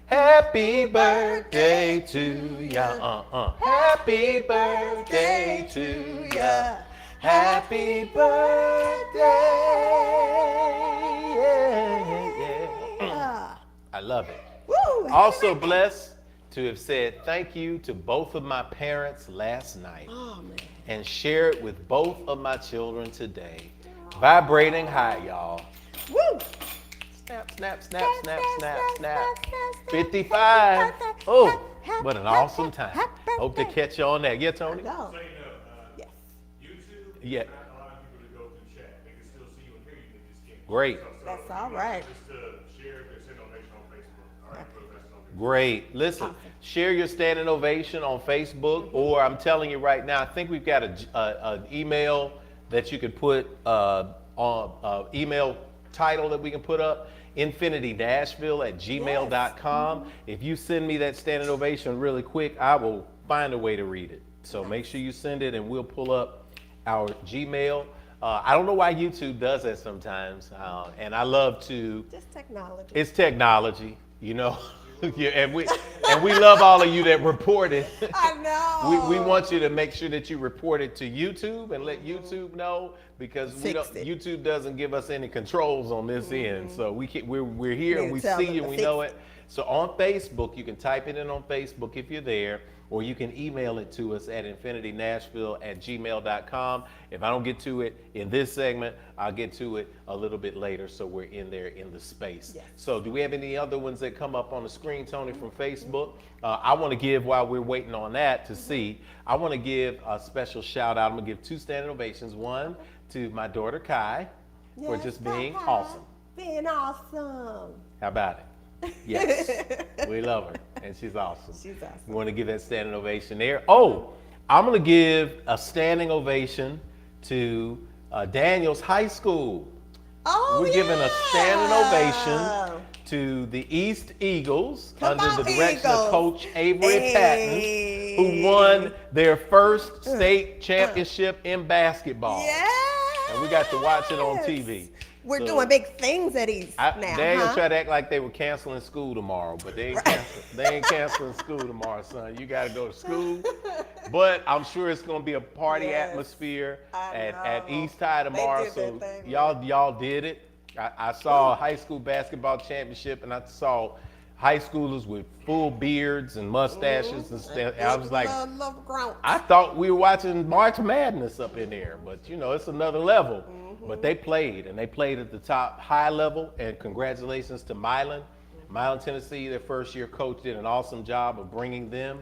happy birthday to ya. Happy birthday to ya. Happy birthday. Yeah. I love it. Woo. Also blessed to have said thank you to both of my parents last night Oh, man. and share it with both of my children today. Vibrating high, y'all. Woo. Snap, snap, snap, snap, snap, snap. 55. Oh, what an awesome time. Hope to catch you on that. Yeah, Tony? Go. Yes. YouTube, Yeah. not allowing people to go through chat. They can still see you and hear you, they just can't. Great. That's all right. Just to share their standing ovation on Facebook. All right, put that on Facebook. Great. Listen, share your standing ovation on Facebook, or I'm telling you right now, I think we've got an email that you could put on email title that we can put up. infinitynashville@gmail.com. If you send me that standing ovation really quick, I will find a way to read it. So make sure you send it and we'll pull up our Gmail. I don't know why YouTube does that sometimes. And I love to, Just technology. it's technology, you know. Yeah, and we love all of you that report it. I know. We want you to make sure that you report it to YouTube and let YouTube know, because YouTube doesn't give us any controls on this end. So we're here and we Tell see them you to and we fix know it. it. So on Facebook, you can type it in on Facebook if you're there, or you can email it to us at infinitynashville@gmail.com. If I don't get to it in this segment, I'll get to it a little bit later, so we're in there in the space. Yes. So do we have any other ones that come up on the screen, Tony, from Facebook? I want to give, while we're waiting on that to see, I want to give a special shout out. I'm going to give 2 standing ovations. One to my daughter, Kai, for Yes, just being Kai. awesome. Being awesome. How about it? Yes, we love her, and she's awesome. She's awesome. We want to give that standing ovation there. Oh, I'm going to give a standing ovation to Daniels High School. Oh, We're giving a standing ovation to the East Eagles Come under on, the direction Eagles. of Coach Avery Hey. Patton, who won their first state championship in basketball. Yeah. And we got to watch it on TV. We're So, doing big things at East now. They ain't huh? gonna try to act like they were canceling school tomorrow, but they ain't canceling school tomorrow, son. You gotta go to school. But I'm sure it's gonna be a party Yes, atmosphere I at know. East High They tomorrow. did So their thing, y'all did it. I saw a high school basketball championship, and I saw high schoolers with full beards and mustaches and stuff. I was like, love grown. I thought we were watching March Madness up in there, but you know, it's another level. But they played, and they played at the top high level, and congratulations to Milan. Milan, Tennessee, their first year coach did an awesome job of bringing them.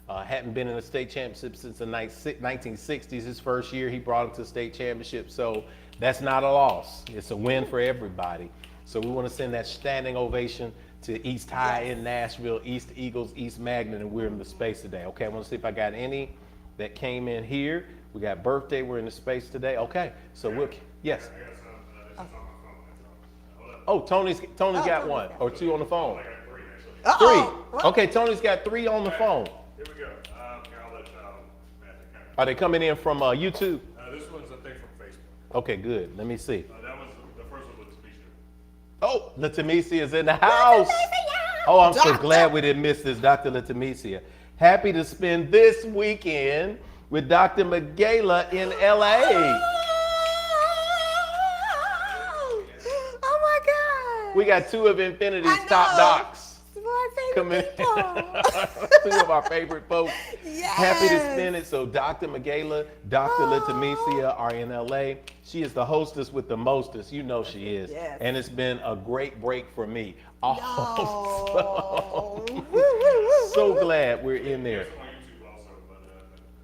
Hadn't been in a state championship since the 1960s. His first year, he brought them to the state championship. So that's not a loss. It's a win for everybody. So we want to send that standing ovation to East High in Nashville, East Eagles, East Magnet, and we're in the space today. Okay, I want to see if I got any that came in here. We got birthday, we're in the space today. Okay, so we'll, yes. Oh, Tony's got one or two on the phone. Three. Okay, Tony's got three on the phone. Here we go. I'll let Matt kind Are they coming in from YouTube? this one's, I think, from Facebook. Okay, good. Let me see. That was the first one was Libations. Oh, Latamisia is in the house. Oh, I'm so glad we didn't miss this, Dr. Latamisia. Happy to spend this weekend with Dr. Michaela in LA. Oh my God. We got two of Infinity's I top know. docs. My Come in. favorite people. Two of our favorite folks. Yes. Happy to spend it. So Dr. Michaela, Dr. Latamisia are in LA. She is the hostess with the mostest. You know she is. Yes. And it's been a great break for me. Oh. So glad we're in there.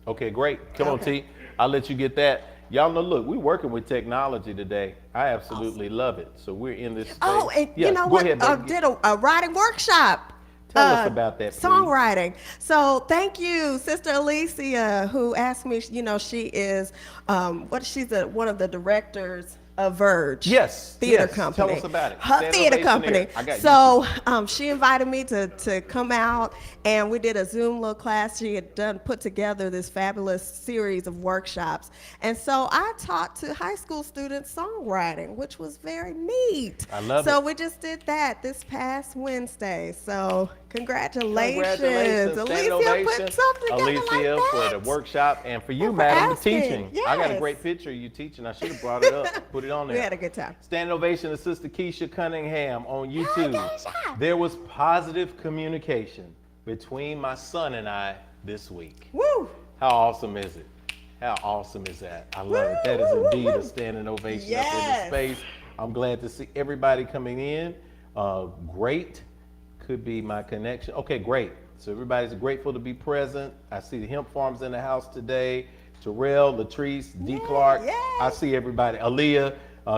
Okay, great. Come on, T. I'll let you get that. Y'all know, look, we're working with technology today. I absolutely love it. So we're in this space. Oh, and Yes, you know go what? ahead, baby. Did a writing workshop. Tell us about that, please. Songwriting. So thank you, Sister Alicia, who asked me. You know, she is she's one of the directors of Verge. Yes, Theater yes. company. Tell us about it. Her Stand theater ovation company. there. I got you. So she invited me to come out, and we did a Zoom little class. She had put together this fabulous series of workshops, and so I taught to high school students songwriting, which was very neat. I love So it. we just did that this past Wednesday. So congratulations. Congratulations. Standing Alicia ovation. put something together Alicia like for that. the workshop, and for you, And for madam, the asking. teaching. I got a Yes. great picture of you teaching. I should have brought it up, put it on there. We had a good time. Standing ovation to Sister Keisha Cunningham on YouTube. Keisha. There was positive communication between my son and I this week. Woo! How awesome is it? How awesome is that? I love it. That is indeed a standing ovation up in Yes. the space. I'm glad to see everybody coming in. Great. Could be my connection. Okay, great. So everybody's grateful to be present. I see the hemp farms in the house today. Terrell, Latrice, D. Clark. yes. I see everybody. Aaliyah.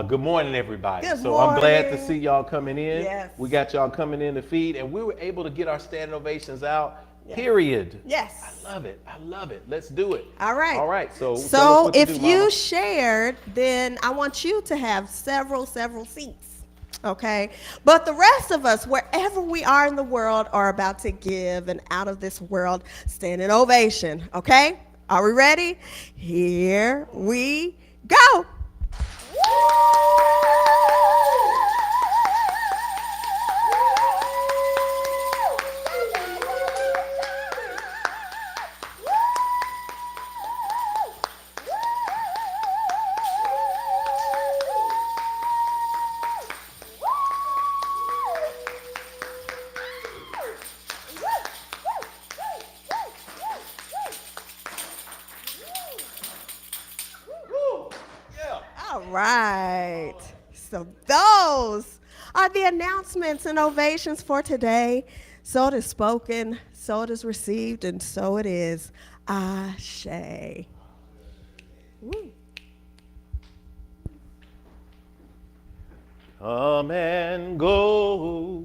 Good morning, everybody. Good So I'm glad to morning. see y'all coming in. Yes. We got y'all coming in to feed, and we were able to get our standing ovations out. Period. Yes. I love it. I love it. Let's do it. All right. All right. So tell us So what to if do, you Mama. shared, then I want you to have several seats. Okay. But the rest of us, wherever we are in the world, are about to give an out of this world standing ovation. Okay. Are we ready? Here we go. Yeah. All right. So those are the announcements and ovations for today. So it is spoken, so it is received, and so it is. Ashe. Woo. Come and go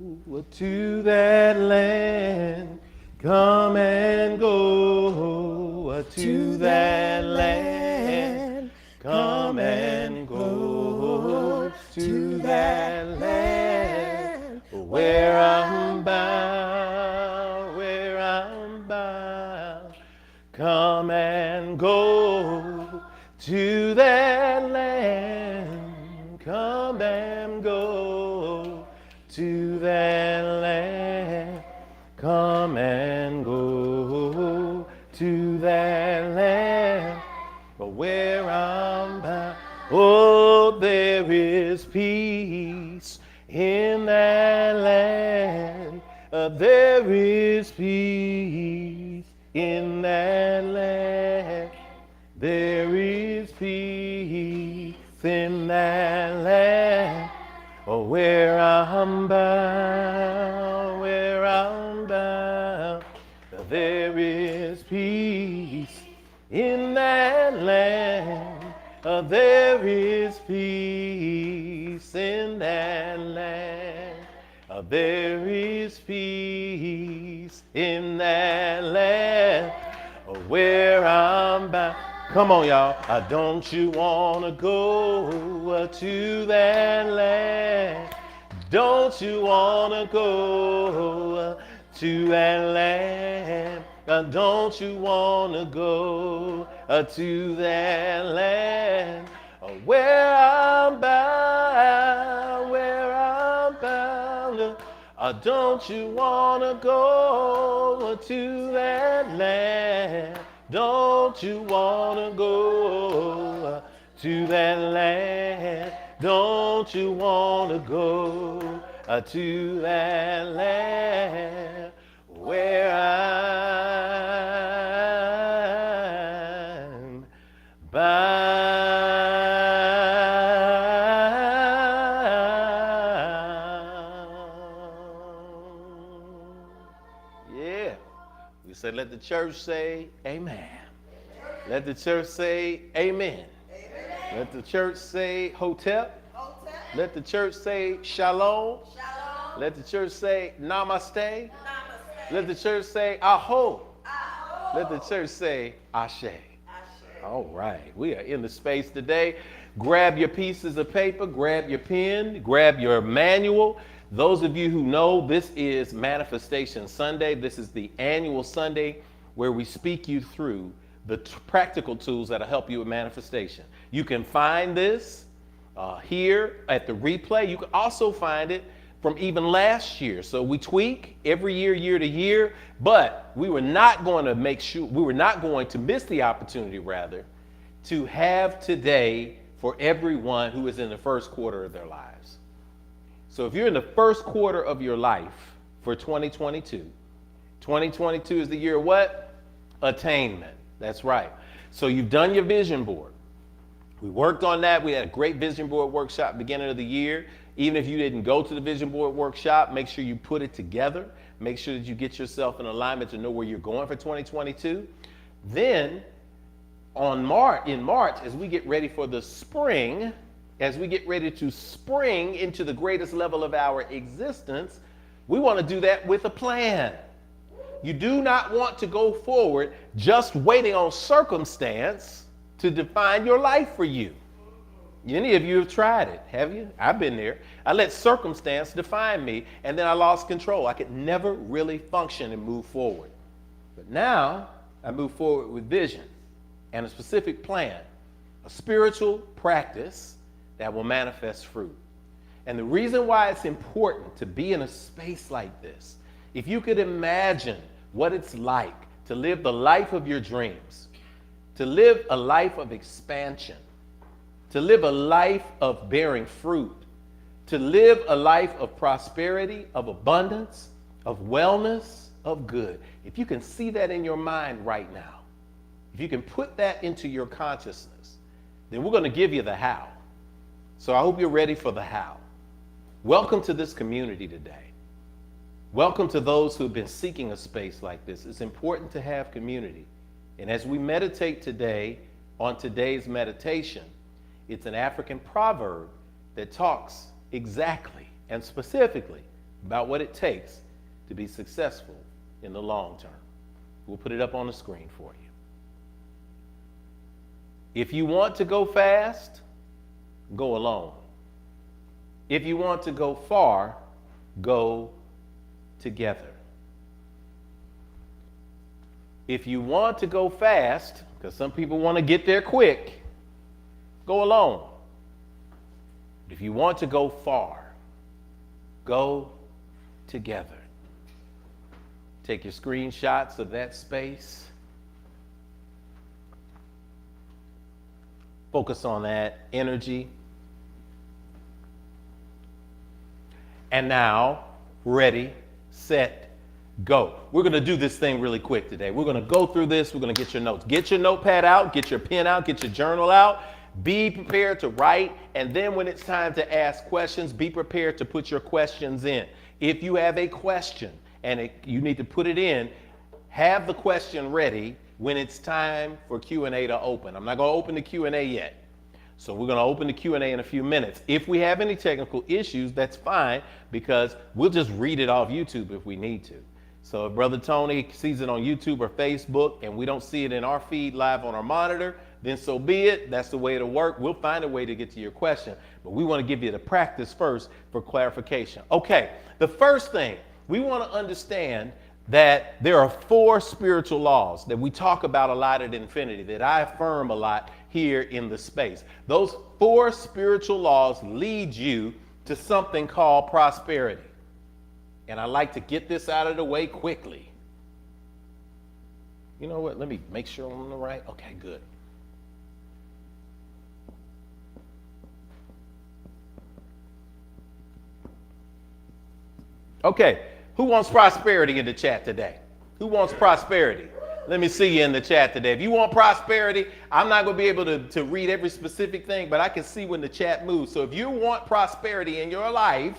to that land. Come and go to that land. Come and go to that land. Where I'm bound, where I'm bound. Come and go to that land. Come and go to that land. Come and go to that peace in that land. There is peace in that land. There is peace in that land. Oh, where I'm bound, where I'm bound. There is peace in that land. There is peace in that land. There is peace in that land. Where I'm bound. Come on, y'all. Don't you want to go to that land? Don't you want to go to that land? Don't you want to go to that land? Where I'm bound, where I'm bound. Don't you want to go to that land? Don't you want to go to that land? Don't you want to go to that land where I'm bound? Yeah. We said, let the church say amen. Let the church say amen. Amen. Let the church say hotep. Hotep. Let the church say shalom. Shalom. Let the church say namaste. Namaste. Let the church say aho. Aho. Let the church say ashe. Ashe. All right, we are in the space today. Grab your pieces of paper, grab your pen, grab your manual. Those of you who know, this is Manifestation Sunday. This is the annual Sunday where we speak you through the practical tools that'll help you with manifestation. You can find this here at the replay. You can also find it from even last year. So we tweak every year, year to year, but we were not going to miss the opportunity, rather, to have today for everyone who is in the first quarter of their lives. So if you're in the first quarter of your life for 2022, 2022 is the year of what? Attainment. That's right. So you've done your vision board. We worked on that. We had a great vision board workshop beginning of the year. Even if you didn't go to the vision board workshop, make sure you put it together. Make sure that you get yourself in alignment to know where you're going for 2022. Then in March, as we get ready for the spring, as we get ready to spring into the greatest level of our existence, we want to do that with a plan. You do not want to go forward just waiting on circumstance to define your life for you. Any of you have tried it, have you? I've been there. I let circumstance define me, and then I lost control. I could never really function and move forward. But now I move forward with vision and a specific plan, a spiritual practice that will manifest fruit. And the reason why it's important to be in a space like this, if you could imagine what it's like to live the life of your dreams, to live a life of expansion, to live a life of bearing fruit, to live a life of prosperity, of abundance, of wellness, of good. If you can see that in your mind right now, if you can put that into your consciousness, then we're going to give you the how. So I hope you're ready for the how. Welcome to this community today. Welcome to those who have been seeking a space like this. It's important to have community. And as we meditate today on today's meditation, it's an African proverb that talks exactly and specifically about what it takes to be successful in the long term. We'll put it up on the screen for you. If you want to go fast, go alone. If you want to go far, go together. If you want to go fast, because some people want to get there quick, go alone. If you want to go far, go together. Take your screenshots of that space. Focus on that energy. And now, ready, set, go. We're going to do this thing really quick today. We're going to go through this. We're going to get your notes. Get your notepad out, get your pen out, get your journal out. Be prepared to write. And then when it's time to ask questions, be prepared to put your questions in. If you have a question and you need to put it in, have the question ready when it's time for Q&A to open. I'm not going to open the Q&A yet. So we're going to open the Q&A in a few minutes. If we have any technical issues, that's fine, because we'll just read it off YouTube if we need to. So if Brother Tony sees it on YouTube or Facebook and we don't see it in our feed live on our monitor, then so be it. That's the way it'll work. We'll find a way to get to your question. But we want to give you the practice first for clarification. Okay, the first thing, we want to understand that there are 4 spiritual laws that we talk about a lot at Infinity, that I affirm a lot here in the space. Those 4 spiritual laws lead you to something called prosperity. And I like to get this out of the way quickly. You know what? Let me make sure I'm on the right. Okay, good. Okay, who wants prosperity in the chat today? Who wants prosperity? Let me see you in the chat today. If you want prosperity, I'm not going to be able to read every specific thing, but I can see when the chat moves. So if you want prosperity in your life,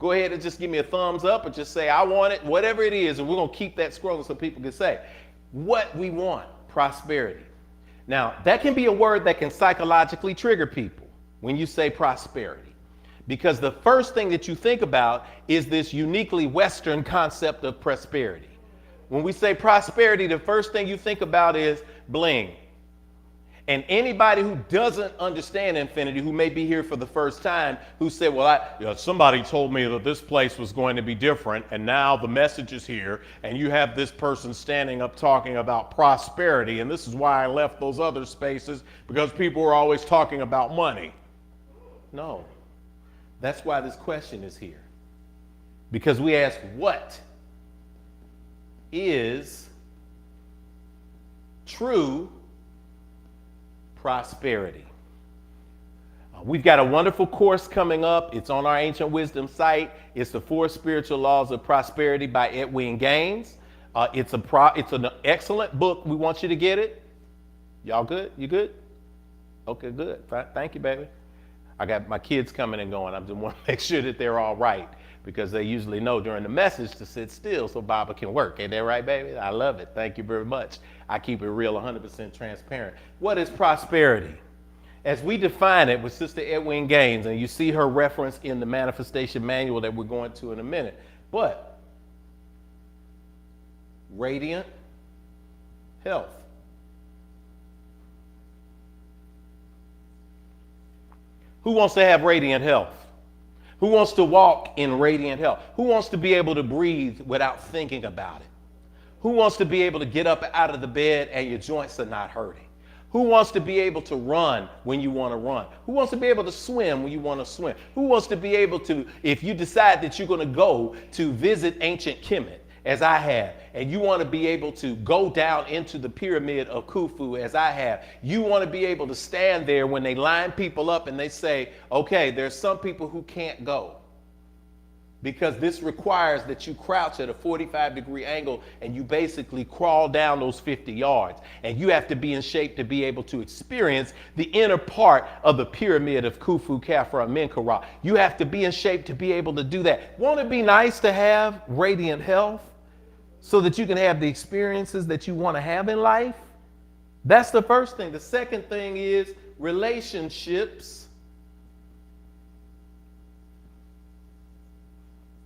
go ahead and just give me a thumbs up or just say, I want it, whatever it is, and we're going to keep that scrolling so people can say what we want, prosperity. Now, that can be a word that can psychologically trigger people when you say prosperity. Because the first thing that you think about is this uniquely Western concept of prosperity. When we say prosperity, the first thing you think about is bling. And anybody who doesn't understand infinity, who may be here for the first time, who said, well, somebody told me that this place was going to be different, and now the message is here, and you have this person standing up talking about prosperity, and this is why I left those other spaces, because people were always talking about money. No. That's why this question is here. Because we ask, what is true prosperity? We've got a wonderful course coming up. It's on our Ancient Wisdom site. It's the 4 Spiritual Laws of Prosperity by Edwin Gaines. It's an excellent book. We want you to get it. Y'all good? You good? Okay, good. Thank you, baby. I got my kids coming and going. I just want to make sure that they're all right, because they usually know during the message to sit still so Baba can work. Ain't that right, baby? I love it. Thank you very much. I keep it real, 100% transparent. What is prosperity? As we define it with Sister Edwin Gaines, and you see her reference in the manifestation manual that we're going to in a minute, but radiant health. Who wants to have radiant health? Who wants to walk in radiant health? Who wants to be able to breathe without thinking about it? Who wants to be able to get up out of the bed and your joints are not hurting? Who wants to be able to run when you want to run? Who wants to be able to swim when you want to swim? Who wants to be able to, if you decide that you're going to go to visit ancient Kemet, as I have, and you want to be able to go down into the pyramid of Khufu, as I have, you want to be able to stand there when they line people up and they say, okay, there's some people who can't go, because this requires that you crouch at a 45-degree angle and you basically crawl down those 50 yards. And you have to be in shape to be able to experience the inner part of the pyramid of Khufu, Khafra, and Menkaura. You have to be in shape to be able to do that. Won't it be nice to have radiant health so that you can have the experiences that you want to have in life? That's the first thing. The second thing is relationships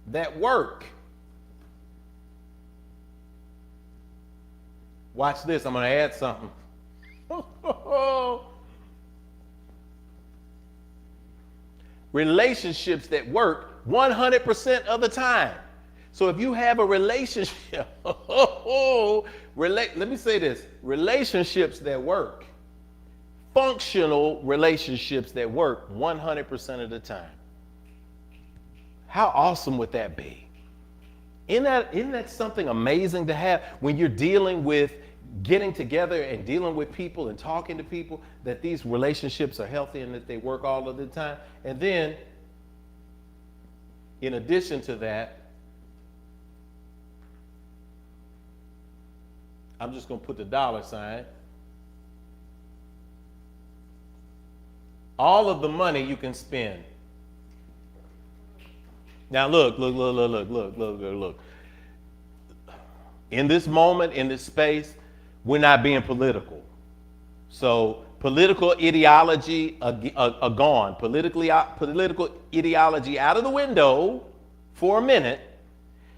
that work. Watch this. I'm going to add something. Relationships that work 100% of the time. So if you have a relationship, let me say this, relationships that work, functional relationships that work 100% of the time. How awesome would that be? Isn't that something amazing to have when you're dealing with getting together and dealing with people and talking to people, that these relationships are healthy and that they work all of the time? And then in addition to that, I'm just going to put the $sign. All of the money you can spend. Now look. In this moment, in this space, we're not being political. So political ideology are gone. Political ideology out of the window for a minute.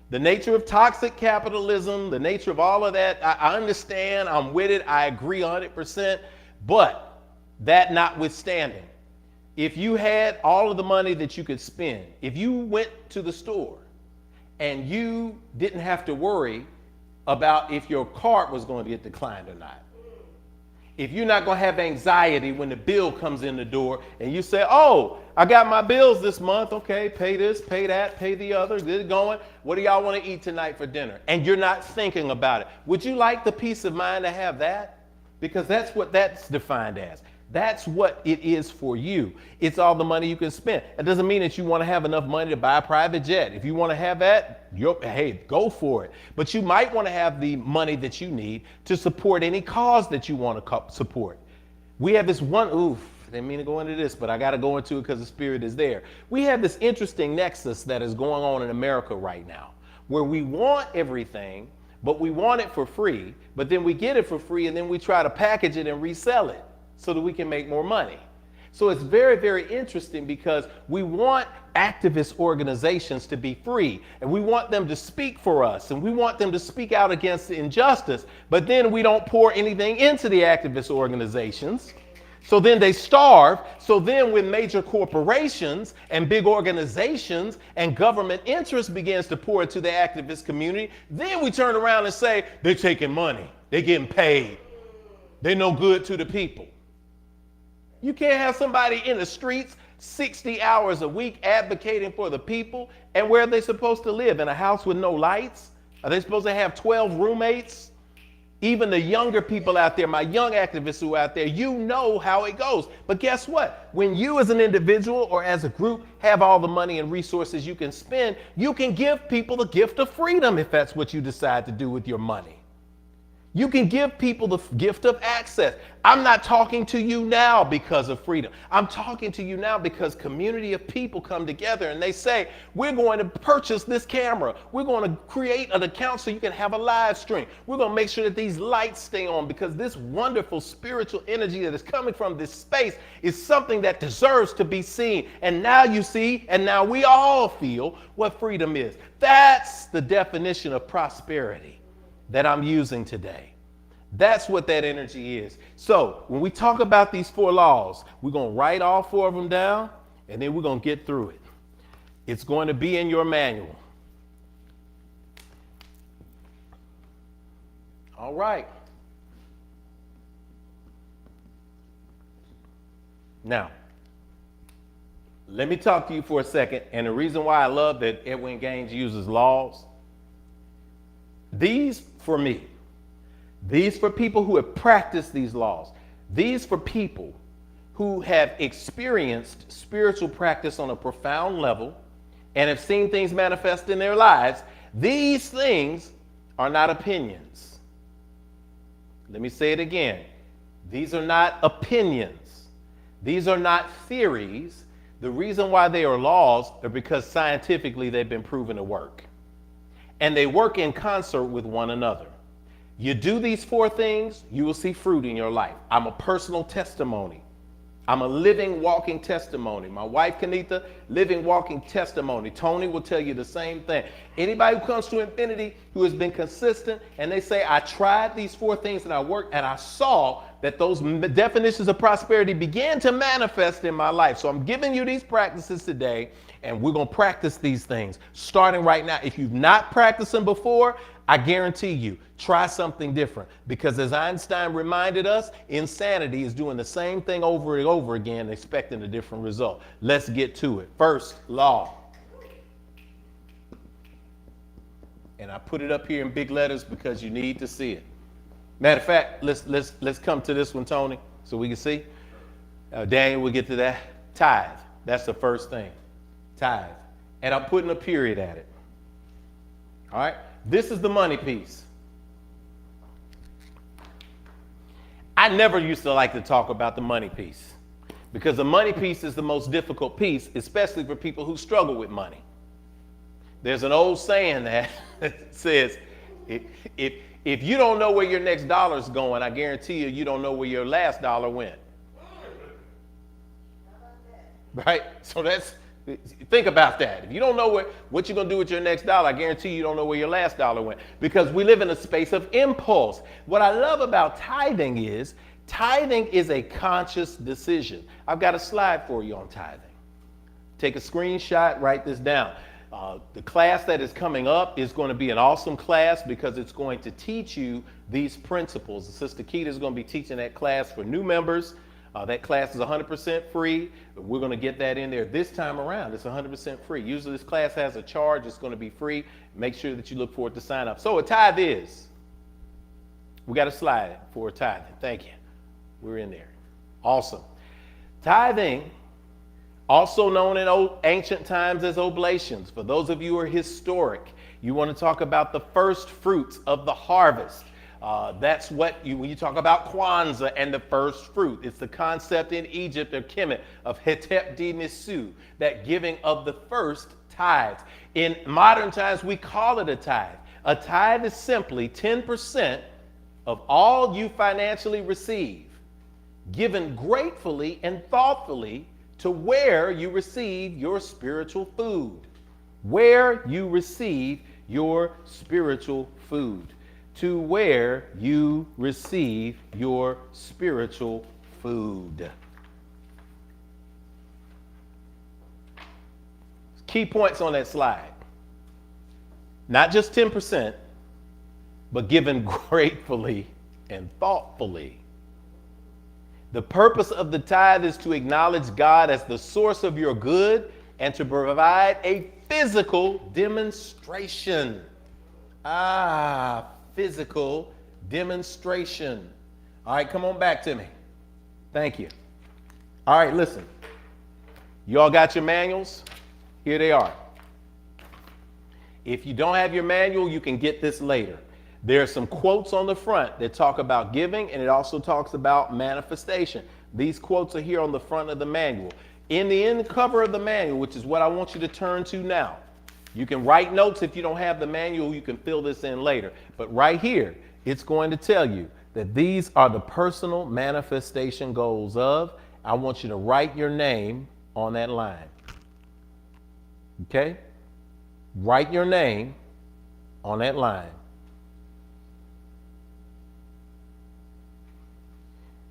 The nature of toxic capitalism, the nature of all of that, I understand, I'm with it, I agree 100%, but that notwithstanding, if you had all of the money that you could spend, if you went to the store and you didn't have to worry about if your card was going to get declined or not, if you're not going to have anxiety when the bill comes in the door and you say, oh, I got my bills this month. Okay, pay this, pay that, pay the other, get it going. What do y'all want to eat tonight for dinner? And you're not thinking about it. Would you like the peace of mind to have that? Because that's what that's defined as. That's what it is for you. It's all the money you can spend. It doesn't mean that you want to have enough money to buy a private jet. If you want to have that, hey, go for it. But you might want to have the money that you need to support any cause that you want to support. We have this one, I didn't mean to go into this, but I got to go into it because the spirit is there. We have this interesting nexus that is going on in America right now, where we want everything, but we want it for free, but then we get it for free and then we try to package it and resell it so that we can make more money. So it's very, very interesting because we want activist organizations to be free and we want them to speak for us and we want them to speak out against injustice, but then we don't pour anything into the activist organizations. So then they starve. So then when major corporations and big organizations and government interest begins to pour into the activist community, then we turn around and say, they're taking money, they're getting paid, they're no good to the people. You can't have somebody in the streets 60 hours a week advocating for the people. And where are they supposed to live? In a house with no lights? Are they supposed to have 12 roommates? Even the younger people out there, my young activists who are out there, you know how it goes. But guess what? When you as an individual or as a group have all the money and resources you can spend, you can give people the gift of freedom if that's what you decide to do with your money. You can give people the gift of access. I'm not talking to you now because of freedom. I'm talking to you now because community of people come together and they say, we're going to purchase this camera. We're going to create an account so you can have a live stream. We're going to make sure that these lights stay on because this wonderful spiritual energy that is coming from this space is something that deserves to be seen. And now you see, and now we all feel what freedom is. That's the definition of prosperity that I'm using today. That's what that energy is. So when we talk about these 4 laws, we're going to write all 4 of them down and then we're going to get through it. It's going to be in your manual. All right. Now, let me talk to you for a second. And the reason why I love that Edwin Gaines uses laws, these for me, these for people who have practiced these laws, these for people who have experienced spiritual practice on a profound level and have seen things manifest in their lives, these things are not opinions. Let me say it again. These are not opinions. These are not theories. The reason why they are laws are because scientifically they've been proven to work. And they work in concert with one another. You do these 4 things, you will see fruit in your life. I'm a personal testimony. I'm a living, walking testimony. My wife, Kenitha, living, walking testimony. Tony will tell you the same thing. Anybody who comes to Infinity who has been consistent and they say, I tried these 4 things and I worked and I saw that those definitions of prosperity began to manifest in my life. So I'm giving you these practices today and we're going to practice these things starting right now. If you've not practiced them before, I guarantee you, try something different. Because as Einstein reminded us, insanity is doing the same thing over and over again, expecting a different result. Let's get to it. First law. And I put it up here in big letters because you need to see it. Matter of fact, let's come to this one, Tony, so we can see. Daniel, we'll get to that. Tithe. That's the first thing. Tithe. and I'm putting a period at it. All right, this is the money piece. I never used to like to talk about the money piece because the money piece is the most difficult piece, especially for people who struggle with money. There's an old saying that says, if you don't know where your next dollar is going, I guarantee you, you don't know where your last dollar went. Right? So think about that. If you don't know what you're going to do with your next dollar, I guarantee you don't know where your last dollar went, because we live in a space of impulse. What I love about tithing is a conscious decision. I've got a slide for you on tithing. Take a screenshot, write this down. The class that is coming up is going to be an awesome class because it's going to teach you these principles. Sister Keita is going to be teaching that class for new members. That class is 100% free. We're going to get that in there this time around. It's 100% free. Usually this class has a charge. It's going to be free. Make sure that you look forward to sign up. So a tithe is, we got a slide for a tithing. Thank you. We're in there. Awesome. Tithing, also known in ancient times as oblations. For those of you who are historic, you want to talk about the first fruits of the harvest. That's what when you talk about Kwanzaa and the first fruit, it's the concept in Egypt or Kemet of hetep di nisu, that giving of the first tithes. In modern times, we call it a tithe. A tithe is simply 10% of all you financially receive, given gratefully and thoughtfully to where you receive your spiritual food. Where you receive your spiritual food. To where you receive your spiritual food. Key points on that slide. Not just 10%, but given gratefully and thoughtfully. The purpose of the tithe is to acknowledge God as the source of your good and to provide a physical demonstration. Physical demonstration. All right, come on back to me. Thank you. All right, listen. You all got your manuals? Here they are. If you don't have your manual, you can get this later. There are some quotes on the front that talk about giving, and it also talks about manifestation. These quotes are here on the front of the manual. In the end cover of the manual, which is what I want you to turn to now. You can write notes if you don't have the manual, you can fill this in later. But right here, it's going to tell you that these are the personal manifestation goals of. I want you to write your name on that line. Okay? Write your name on that line.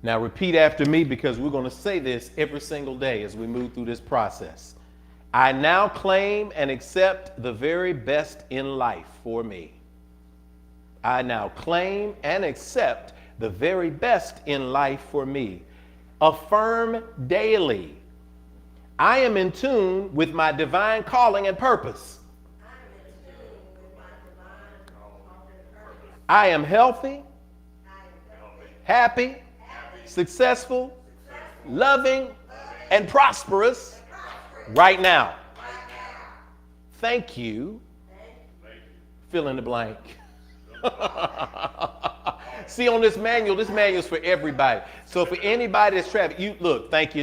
Now repeat after me, because we're going to say this every single day as we move through this process. I now claim and accept the very best in life for me. I now claim and accept the very best in life for me. Affirm daily. I am in tune with my divine calling and purpose. I am healthy, happy, successful, loving, and prosperous right now. Thank you. Fill in the blank. See, on this manual is for everybody. So for anybody that's traveling, thank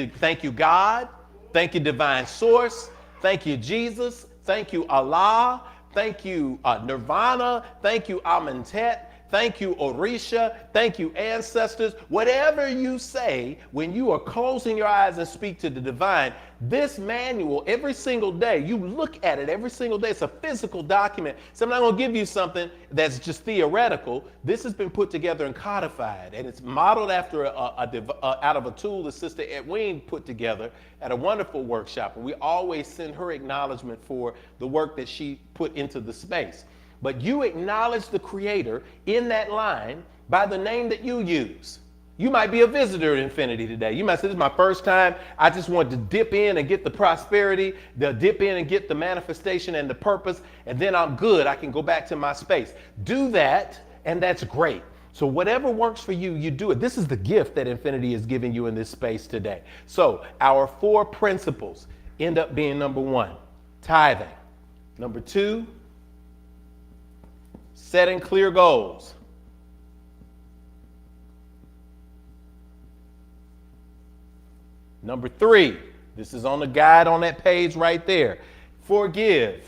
you God, thank you divine source, thank you Jesus, thank you Allah, thank you Nirvana, thank you Amentet, thank you Orisha, thank you ancestors. Whatever you say when you are closing your eyes and speak to the divine, this manual, every single day, you look at it every single day. It's a physical document. So I'm not going to give you something that's just theoretical. This has been put together and codified, and it's modeled after out of a tool that Sister Edwene put together at a wonderful workshop. And we always send her acknowledgement for the work that she put into the space. But you acknowledge the Creator in that line by the name that you use. You might be a visitor at Infinity today. You might say, this is my first time. I just wanted to dip in and get the prosperity, dip in and get the manifestation and the purpose, and then I'm good. I can go back to my space. Do that, and that's great. So whatever works for you, you do it. This is the gift that Infinity is giving you in this space today. So our 4 principles end up being number 1. tithing. Number 2, setting clear goals. Number 3, this is on the guide on that page right there. Forgive.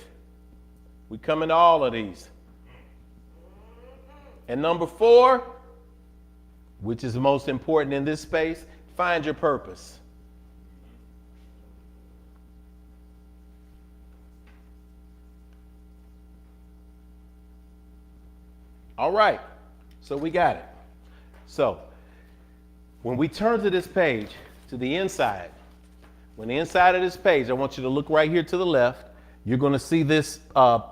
We come into all of these. And number 4, which is the most important in this space, find your purpose. All right, so we got it. So when we turn to this page, to the inside, when the inside of this page, I want you to look right here to the left. You're going to see this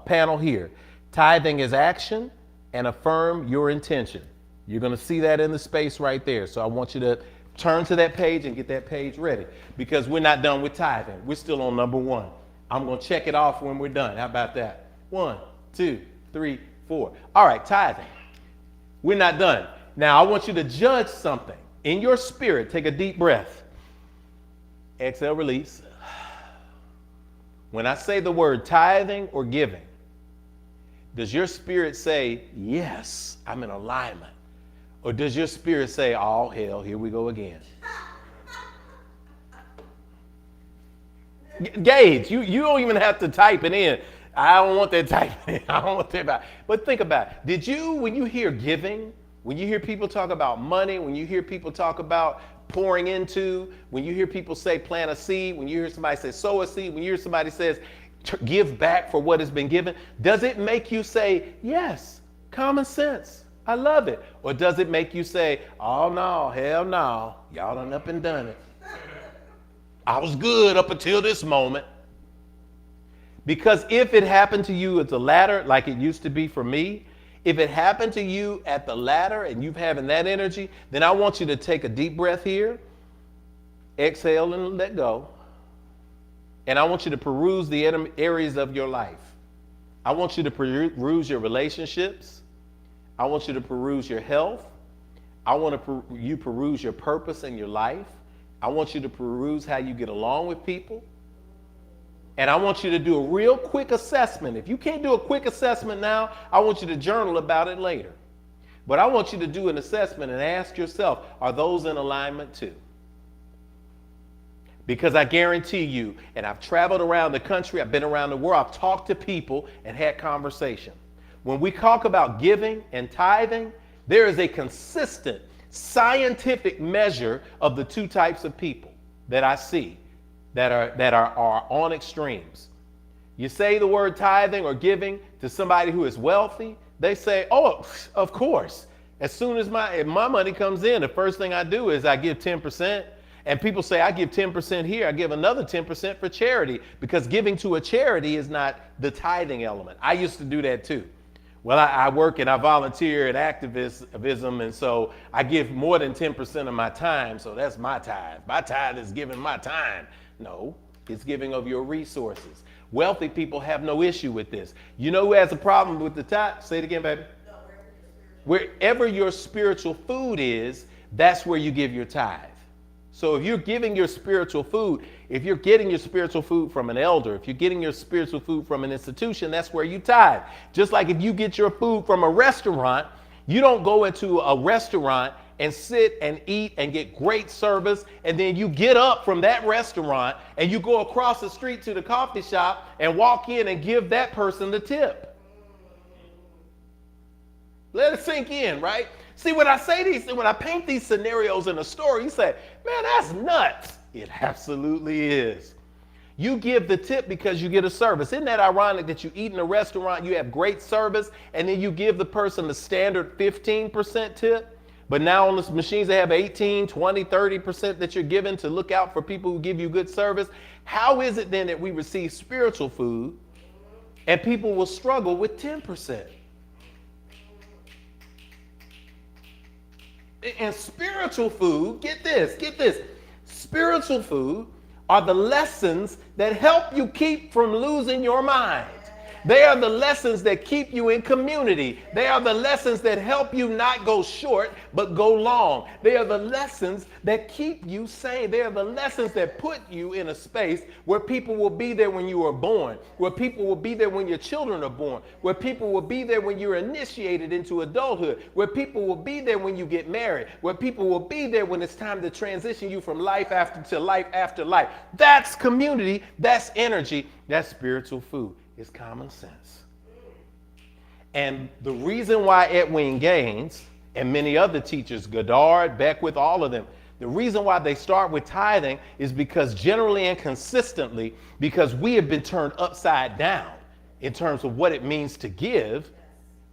panel here. Tithing is action and affirm your intention. You're going to see that in the space right there. So I want you to turn to that page and get that page ready, because we're not done with tithing. We're still on number 1. I'm going to check it off when we're done. How about that? 1, 2, 3, 4. All right, tithing. We're not done. Now I want you to judge something in your spirit. Take a deep breath. Exhale, release. When I say the word tithing or giving, does your spirit say, yes, I'm in alignment? Or does your spirit say, oh, hell, here we go again? Gage, you don't even have to type it in. I don't want that typing in. I don't want that. But think about it. Did you, when you hear giving, when you hear people talk about money, when you hear people talk about pouring into, when you hear people say plant a seed, when you hear somebody say sow a seed, when you hear somebody says give back for what has been given, does it make you say, yes, common sense, I love it? Or does it make you say, oh no, hell no, y'all done up and done it. I was good up until this moment. Because if it happened to you at the latter, like it used to be for me, if it happened to you at the latter and you're having that energy, then I want you to take a deep breath here, exhale and let go. And I want you to peruse the areas of your life. I want you to peruse your relationships. I want you to peruse your health. I want you peruse your purpose in your life. I want you to peruse how you get along with people. And I want you to do a real quick assessment. If you can't do a quick assessment now, I want you to journal about it later. But I want you to do an assessment and ask yourself, are those in alignment too? Because I guarantee you, and I've traveled around the country, I've been around the world, I've talked to people and had conversation. When we talk about giving and tithing, there is a consistent scientific measure of the 2 types of people that I see that are on extremes. You say the word tithing or giving to somebody who is wealthy, they say, oh, of course. As soon as my money comes in, the first thing I do is I give 10%. And people say, I give 10% here, I give another 10% for charity, because giving to a charity is not the tithing element. I used to do that too. Well, I work and I volunteer in activism, and so I give more than 10% of my time, so that's my tithe. My tithe is giving my time. No, it's giving of your resources. Wealthy people have no issue with this. You know who has a problem with the tithe? Say it again, baby. Wherever your spiritual food is, that's where you give your tithe. So if you're giving your spiritual food, if you're getting your spiritual food from an elder, if you're getting your spiritual food from an institution, that's where you tithe. Just like if you get your food from a restaurant, you don't go into a restaurant and sit and eat and get great service, and then you get up from that restaurant and you go across the street to the coffee shop and walk in and give that person the tip. Let it sink in, right? See, when I paint these scenarios in a story, you say, man, that's nuts. It absolutely is. You give the tip because you get a service. Isn't that ironic that you eat in a restaurant, you have great service, and then you give the person the standard 15% tip? But now on the machines, they have 18, 20, 30% that you're given to look out for people who give you good service. How is it then that we receive spiritual food and people will struggle with 10%? And spiritual food, get this. Spiritual food are the lessons that help you keep from losing your mind. They are the lessons that keep you in community. They are the lessons that help you not go short, but go long. They are the lessons that keep you sane. They are the lessons that put you in a space where people will be there when you are born, where people will be there when your children are born, where people will be there when you're initiated into adulthood, where people will be there when you get married, where people will be there when it's time to transition you from life after life. That's community. That's energy. That's spiritual food. It's common sense. And the reason why Edwin Gaines and many other teachers, Goddard, Beckwith, all of them, the reason why they start with tithing is because generally and consistently, because we have been turned upside down in terms of what it means to give.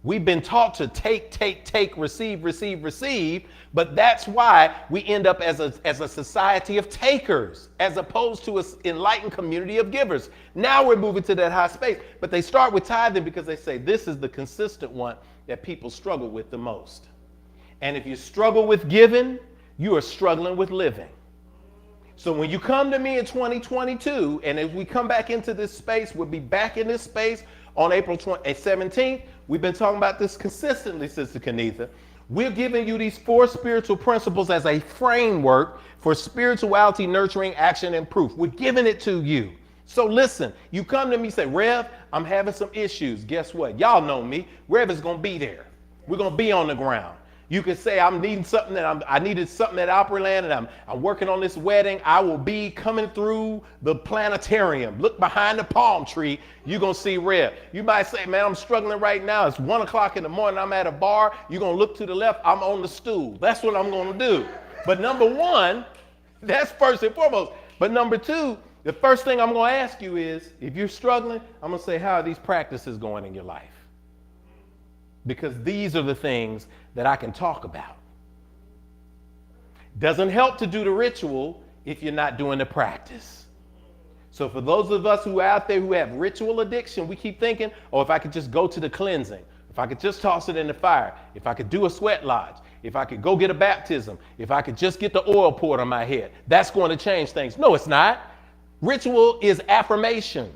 We've been taught to take, receive, but that's why we end up as a society of takers as opposed to an enlightened community of givers. Now we're moving to that high space, but they start with tithing because they say this is the consistent one that people struggle with the most. And if you struggle with giving, you are struggling with living. So when you come to me in 2022, and as we come back into this space, we'll be back in this space on April 17th. We've been talking about this consistently, Sister Kenitha. We're giving you these 4 spiritual principles as a framework for spirituality, nurturing, action, and proof. We're giving it to you. So listen, you come to me and say, Rev, I'm having some issues. Guess what? Y'all know me. Rev is going to be there. We're going to be on the ground. You can say I'm needing something I needed something at Opryland and I'm working on this wedding. I will be coming through the planetarium. Look behind the palm tree. You're going to see Rev. You might say, man, I'm struggling right now. It's 1 o'clock in the morning. I'm at a bar. You're going to look to the left. I'm on the stool. That's what I'm going to do. But number one, that's first and foremost. But number two, the first thing I'm going to ask you is, if you're struggling, I'm going to say, how are these practices going in your life? Because these are the things that I can talk about. Doesn't help to do the ritual if you're not doing the practice. So for those of us who are out there who have ritual addiction, we keep thinking, oh, if I could just go to the cleansing, if I could just toss it in the fire, if I could do a sweat lodge, if I could go get a baptism, if I could just get the oil poured on my head, that's going to change things. No, it's not. Ritual is affirmation.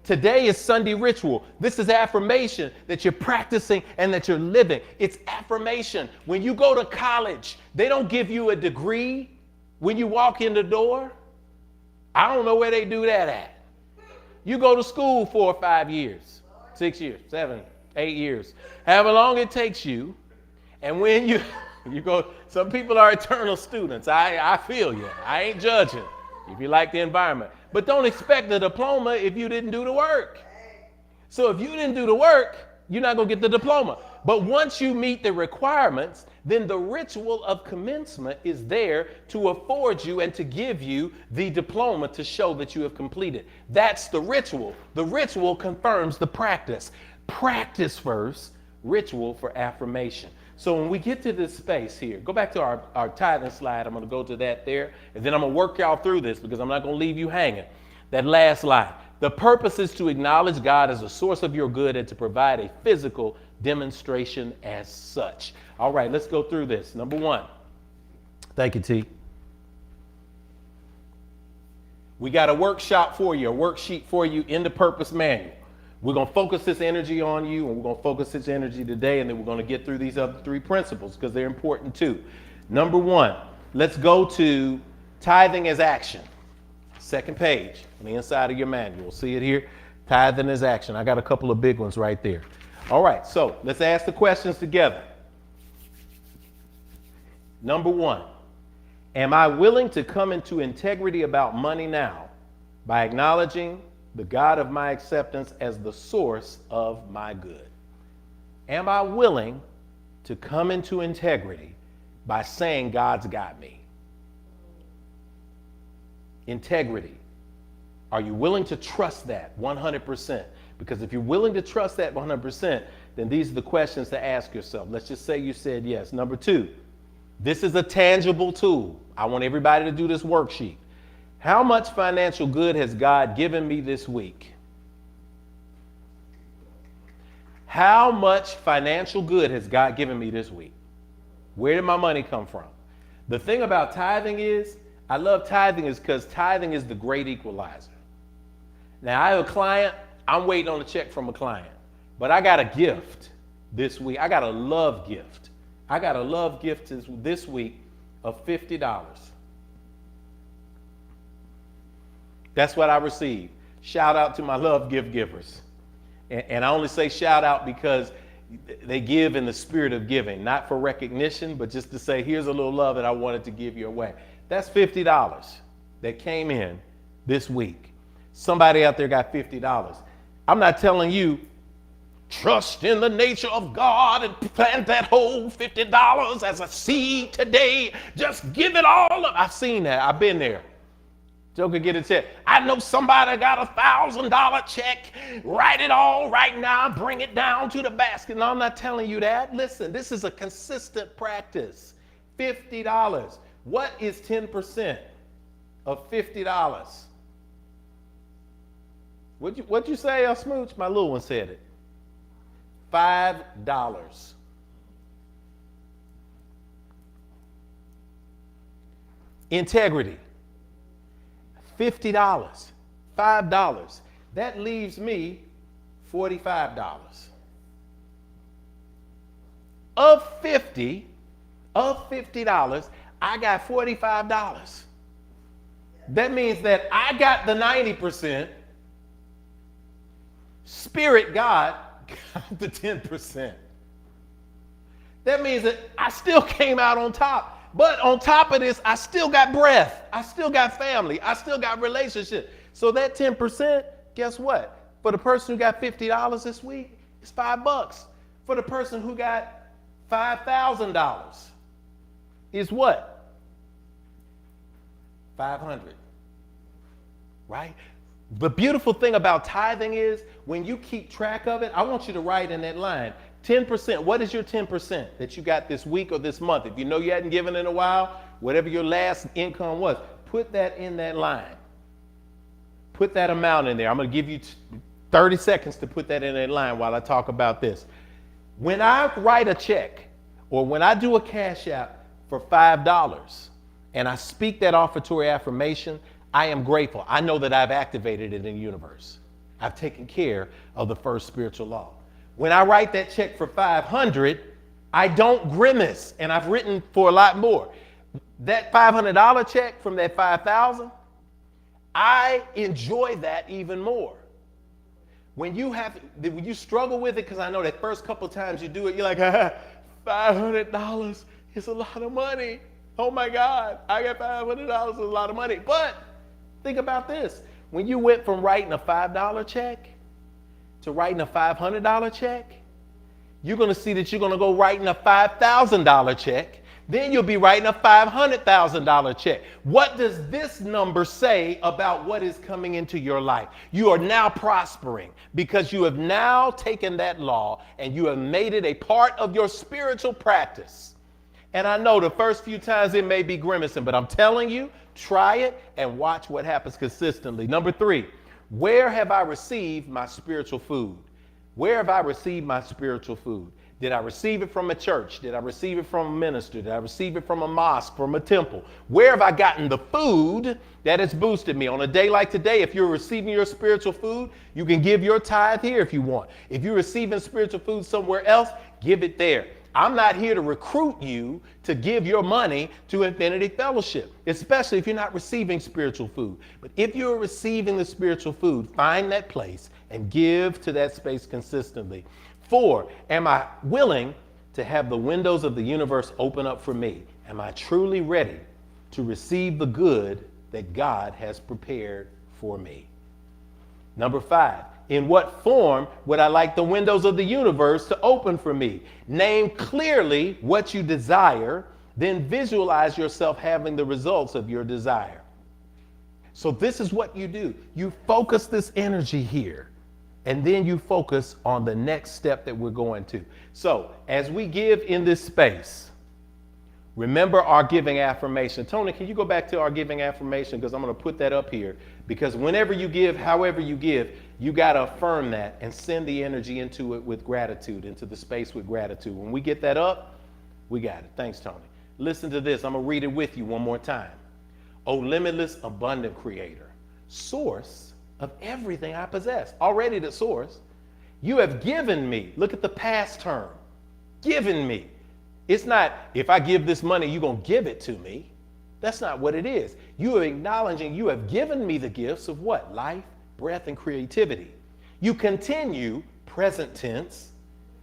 Today is Sunday ritual. This is affirmation that you're practicing and that you're living. It's affirmation. When you go to college, they don't give you a degree when you walk in the door. I don't know where they do that at. You go to school 4 or 5 years, 6 years, 7, 8 years, however long it takes you. And when you go, some people are eternal students. I feel you. I ain't judging if you like the environment. But don't expect a diploma if you didn't do the work. So if you didn't do the work, you're not going to get the diploma. But once you meet the requirements, then the ritual of commencement is there to afford you and to give you the diploma to show that you have completed. That's the ritual. The ritual confirms the practice. Practice first, ritual for affirmation. So when we get to this space here, go back to our tithing slide. I'm going to go to that there, and then I'm going to work y'all through this because I'm not going to leave you hanging. That last line. The purpose is to acknowledge God as a source of your good and to provide a physical demonstration as such. All right, let's go through this. Number one. Thank you, T. We got a workshop for you, a worksheet for you in the purpose manual. We're going to focus this energy on you, and we're going to focus this energy today, and then we're going to get through these other 3 principles because they're important too. Number one, let's go to tithing as action. Second page on the inside of your manual. See it here? Tithing as action. I got a couple of big ones right there. All right, so let's ask the questions together. Number one, am I willing to come into integrity about money now by acknowledging the God of my acceptance as the source of my good? Am I willing to come into integrity by saying God's got me? Integrity. Are you willing to trust that 100%? Because if you're willing to trust that 100%, then these are the questions to ask yourself. Let's just say you said yes. Number two, this is a tangible tool. I want everybody to do this worksheet. How much financial good has God given me this week? How much financial good has God given me this week? Where did my money come from? The thing about tithing is, I love tithing is because tithing is the great equalizer. Now, I have a client I'm waiting on a check from a client, but I got a gift this week. I got a love gift. I got a love gift this week of $50. That's what I received. Shout out to my love gift givers. And I only say shout out because they give in the spirit of giving, not for recognition, but just to say, here's a little love that I wanted to give you away. That's $50 that came in this week. Somebody out there got $50. I'm not telling you, trust in the nature of God and plant that whole $50 as a seed today. Just give it all up. I've seen that. I've been there. Joker, get a check. I know somebody got a $1,000 check. Write it all right now. Bring it down to the basket. No, I'm not telling you that. Listen, this is a consistent practice. $50. What is 10% of $50? What'd you say, Smooch? My little one said it. $5. Integrity. $50. $5. That leaves me $45. Of $50, I got $45. That means that I got the 90%. Spirit God got the 10%. That means that I still came out on top. But on top of this, I still got breath. I still got family. I still got relationship. So that 10%, guess what? For the person who got $50 this week, it's $5. For the person who got $5,000, is what? 500. Right? The beautiful thing about tithing is when you keep track of it, I want you to write in that line, 10%. What is your 10% that you got this week or this month? If you know you hadn't given in a while, whatever your last income was, put that in that line. Put that amount in there. I'm going to give you 30 seconds to put that in that line while I talk about this. When I write a check or when I do a cash app for $5 and I speak that offertory affirmation, I am grateful. I know that I've activated it in the universe. I've taken care of the first spiritual law. When I write that check for $500, I don't grimace, and I've written for a lot more. That $500 check from that $5,000, I enjoy that even more. When you struggle with it, because I know that first couple times you do it, you're like, $500 is a lot of money. Oh my God, I got $500 is a lot of money. But think about this. When you went from writing a $5 check to writing a $500 check, you're going to see that you're going to go writing a $5,000 check. Then you'll be writing a $500,000 check. What does this number say about what is coming into your life? You are now prospering because you have now taken that law and you have made it a part of your spiritual practice. And I know the first few times it may be grimacing, but I'm telling you, try it and watch what happens consistently. Number 3, where have I received my spiritual food? Where have I received my spiritual food? Did I receive it from a church? Did I receive it from a minister? Did I receive it from a mosque, from a temple? Where have I gotten the food that has boosted me? On a day like today, if you're receiving your spiritual food, you can give your tithe here if you want. If you're receiving spiritual food somewhere else, give it there. I'm not here to recruit you to give your money to Infinity Fellowship, especially if you're not receiving spiritual food. But if you're receiving the spiritual food, find that place and give to that space consistently. 4, am I willing to have the windows of the universe open up for me? Am I truly ready to receive the good that God has prepared for me? Number 5, in what form would I like the windows of the universe to open for me? Name clearly what you desire, then visualize yourself having the results of your desire. So this is what you do. You focus this energy here, and then you focus on the next step that we're going to. So as we give in this space, remember our giving affirmation. Tony, can you go back to our giving affirmation? Because I'm going to put that up here. Because whenever you give, however you give, you got to affirm that and send the energy into it with gratitude, into the space with gratitude. When we get that up, we got it. Thanks, Tony. Listen to this. I'm going to read it with you one more time. O limitless, abundant creator, source of everything I possess. Already the source. You have given me. Look at the past term. Given me. It's not, if I give this money, you're going to give it to me. That's not what it is. You are acknowledging you have given me the gifts of what? Life, breath, and creativity. You continue, present tense,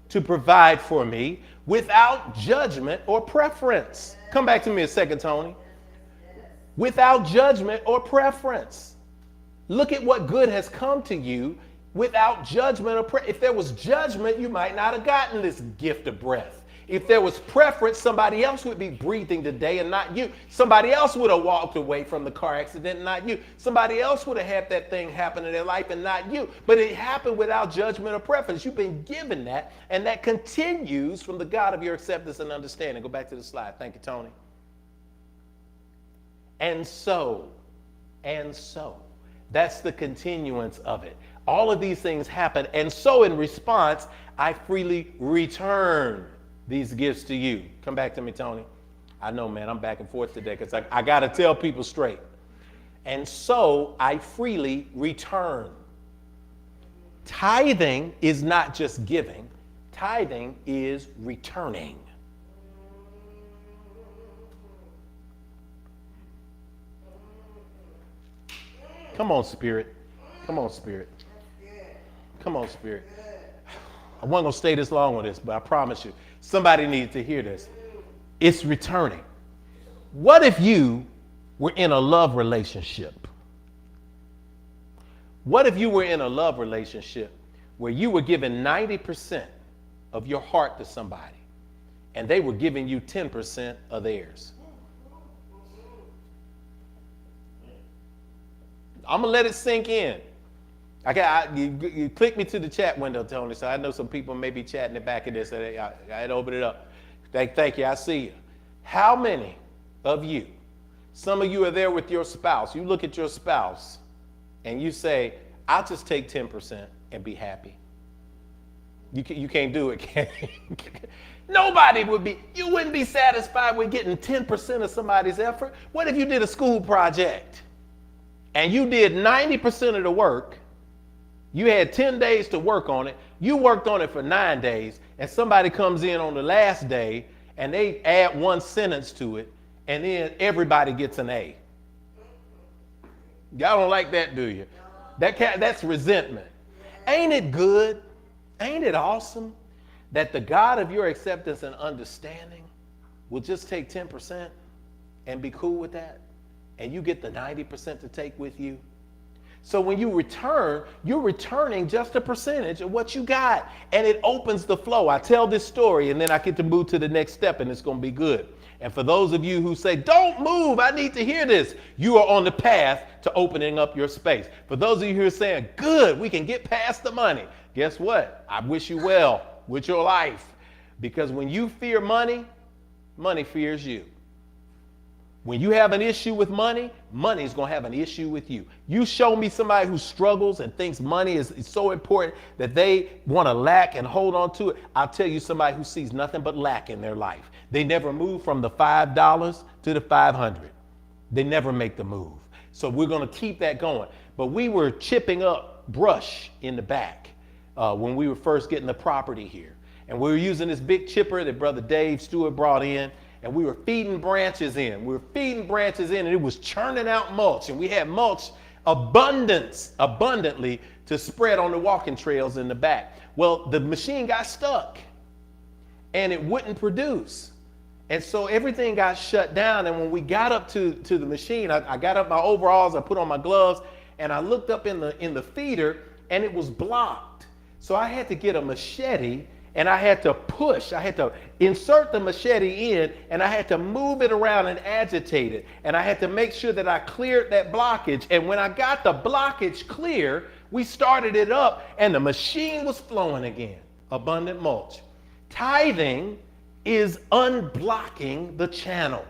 to provide for me without judgment or preference. Come back to me a second, Tony. Without judgment or preference. Look at what good has come to you without judgment or preference. If there was judgment, you might not have gotten this gift of breath. If there was preference, somebody else would be breathing today and not you. Somebody else would have walked away from the car accident and not you. Somebody else would have had that thing happen in their life and not you. But it happened without judgment or preference. You've been given that, and that continues from the God of your acceptance and understanding. Go back to the slide. Thank you, Tony. And so, that's the continuance of it. All of these things happen. And so in response, I freely return these gifts to you. Come back to me, Tony. I know, man, I'm back and forth today because I got to tell people straight. And so I freely return. Tithing is not just giving. Tithing is returning. Come on, Spirit. Come on, Spirit. Come on, Spirit. I wasn't going to stay this long on this, but I promise you, somebody needs to hear this. It's returning. What if you were in a love relationship? What if you were in a love relationship where you were giving 90% of your heart to somebody and they were giving you 10% of theirs? I'm going to let it sink in. You click me to the chat window, Tony, so I know some people may be chatting the back of this. So I had to open it up. Thank you. I see you. How many of you, some of you are there with your spouse. You look at your spouse and you say, I'll just take 10% and be happy. You can't do it, can you? Nobody would be, you wouldn't be satisfied with getting 10% of somebody's effort. What if you did a school project and you did 90% of the work? You had 10 days to work on it. You worked on it for 9 days, and somebody comes in on the last day and they add one sentence to it, and then everybody gets an A. Y'all don't like that, do you? That's resentment. Ain't it good? Ain't it awesome that the God of your acceptance and understanding will just take 10% and be cool with that, and you get the 90% to take with you? So when you return, you're returning just a percentage of what you got, and it opens the flow. I tell this story, and then I get to move to the next step, and it's going to be good. And for those of you who say, don't move, I need to hear this, you are on the path to opening up your space. For those of you who are saying, good, we can get past the money, guess what? I wish you well with your life, because when you fear money, money fears you. When you have an issue with money, money is going to have an issue with you. You show me somebody who struggles and thinks money is so important that they want to lack and hold on to it. I'll tell you somebody who sees nothing but lack in their life. They never move from the $5 to the 500. They never make the move. So we're going to keep that going. But we were chipping up brush in the back when we were first getting the property here. And we were using this big chipper that Brother Dave Stewart brought in. And we were feeding branches in. And it was churning out mulch. And we had mulch abundantly to spread on the walking trails in the back. Well, the machine got stuck and it wouldn't produce. And so everything got shut down. And when we got up to the machine, I got up my overalls, I put on my gloves, and I looked up in the feeder, and it was blocked. So I had to get a machete, and I had to insert the machete in, and I had to move it around and agitate it. And I had to make sure that I cleared that blockage. And when I got the blockage clear, we started it up, and the machine was flowing again. Abundant mulch. Tithing is unblocking the channel.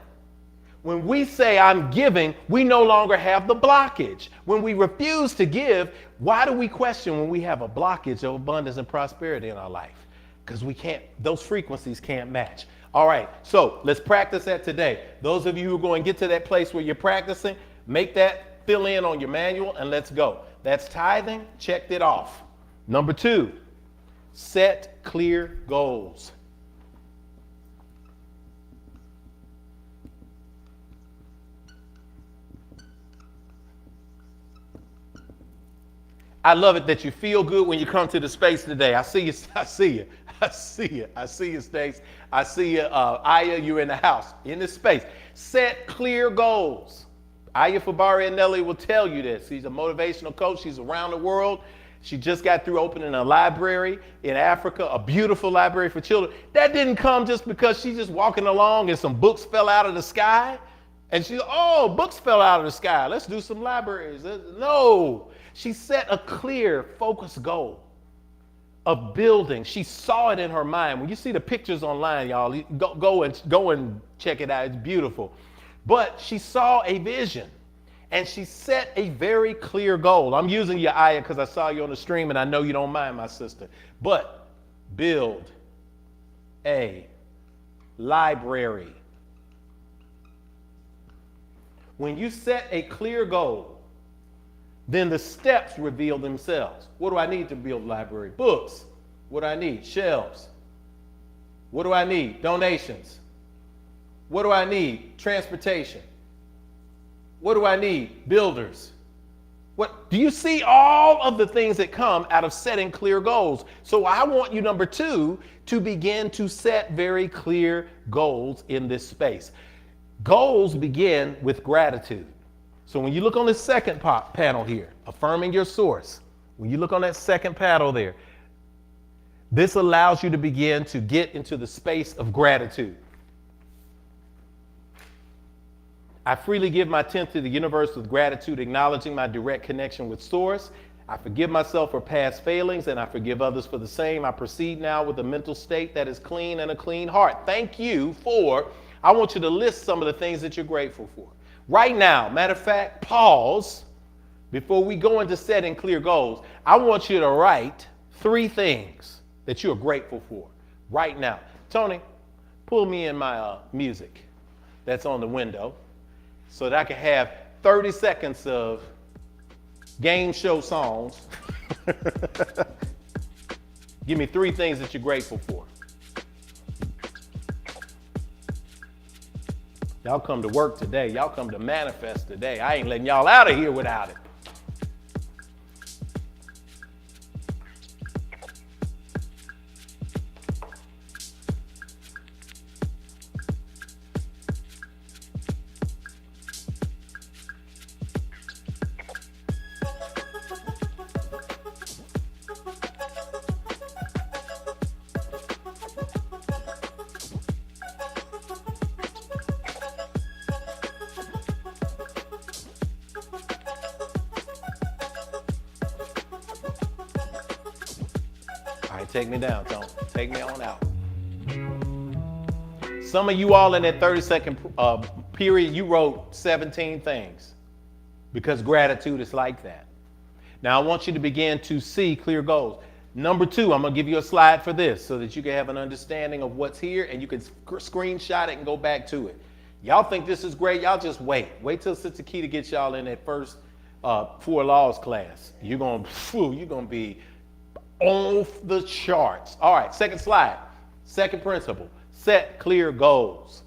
When we say I'm giving, we no longer have the blockage. When we refuse to give, why do we question when we have a blockage of abundance and prosperity in our life? Because those frequencies can't match. All right, so let's practice that today. Those of you who are going to get to that place where you're practicing, make that fill in on your manual and let's go. That's tithing, checked it off. Number 2, set clear goals. I love it that you feel good when you come to the space today. I see you, I see you, I see you, I see you, Stace. I see you, Aya, you're in the house, in this space. Set clear goals. Aya Fabari and Nelly will tell you this. She's a motivational coach. She's around the world. She just got through opening a library in Africa, a beautiful library for children. That didn't come just because she's just walking along and some books fell out of the sky. And she, oh, books fell out of the sky. Let's do some libraries. No, she set a clear, focused goal of building. She saw it in her mind. When you see the pictures online, y'all, go and check it out. It's beautiful. But she saw a vision and she set a very clear goal. I'm using your Aya because I saw you on the stream and I know you don't mind, my sister. But build a library. When you set a clear goal, then the steps reveal themselves. What do I need to build a library? Books. What do I need? Shelves. What do I need? Donations. What do I need? Transportation. What do I need? Builders. What do you see? All of the things that come out of setting clear goals. So I want you, number 2, to begin to set very clear goals in this space. Goals begin with gratitude. So when you look on the second panel here, affirming your source, when you look on that second panel there, this allows you to begin to get into the space of gratitude. I freely give my tenth to the universe with gratitude, acknowledging my direct connection with source. I forgive myself for past failings and I forgive others for the same. I proceed now with a mental state that is clean and a clean heart. Thank you for, I want you to list some of the things that you're grateful for. Right now, matter of fact, pause before we go into setting clear goals. I want you to write 3 things that you're grateful for right now. Tony, pull me in my music that's on the window so that I can have 30 seconds of game show songs. Give me 3 things that you're grateful for. Y'all come to work today. Y'all come to manifest today. I ain't letting y'all out of here without it. Take me down, Tone. Take me on out. Some of you all in that 30-second period, you wrote 17 things because gratitude is like that. Now, I want you to begin to see clear goals. Number 2, I'm going to give you a slide for this so that you can have an understanding of what's here and you can screenshot it and go back to it. Y'all think this is great? Y'all just wait. Wait till Sister Keita gets y'all in that first 4 laws class. You're going to be off the charts. All right, second slide. Second principle, set clear goals.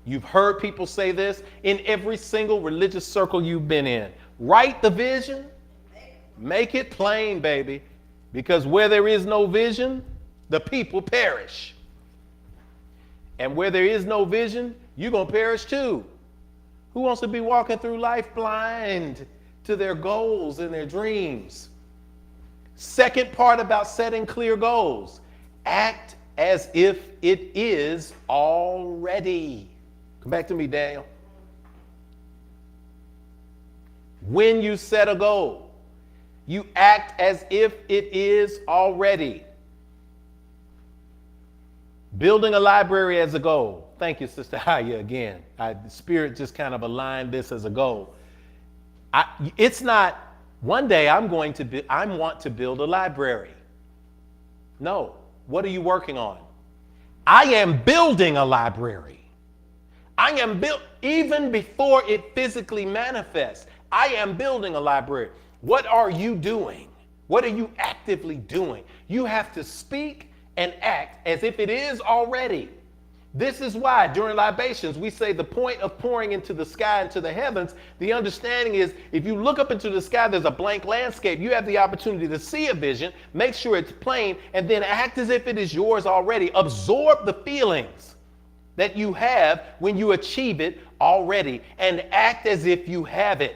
You've heard people say this in every single religious circle you've been in. Write the vision, make it plain, baby, because where there is no vision, the people perish. And where there is no vision, you're going to perish too. Who wants to be walking through life blind to their goals and their dreams? Second part about setting clear goals, act as if it is already. Come back to me, Daniel. When you set a goal, you act as if it is already. Building a library as a goal. Thank you, Sister Haya, again. The Spirit just kind of aligned this as a goal. It's not, one day I want to build a library. No. What are you working on? I am building a library. I am even before it physically manifests. I am building a library. What are you doing? What are you actively doing? You have to speak and act as if it is already. This is why during libations, we say the point of pouring into the sky, into the heavens, the understanding is if you look up into the sky, there's a blank landscape. You have the opportunity to see a vision, make sure it's plain, and then act as if it is yours already. Absorb the feelings that you have when you achieve it already and act as if you have it.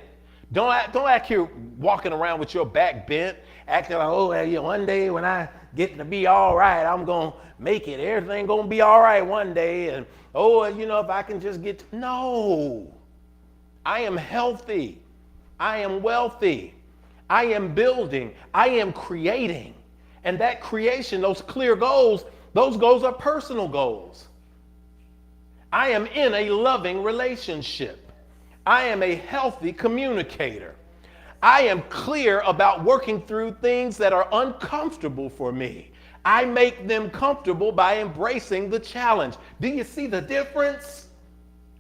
Don't act here walking around with your back bent, acting like, oh, yeah, one day when I get to be all right, I'm going to make it. Everything going to be all right one day. And, oh, if I can just get no. I am healthy. I am wealthy. I am building. I am creating. And that creation, those clear goals, those goals are personal goals. I am in a loving relationship. I am a healthy communicator. I am clear about working through things that are uncomfortable for me. I make them comfortable by embracing the challenge. Do you see the difference?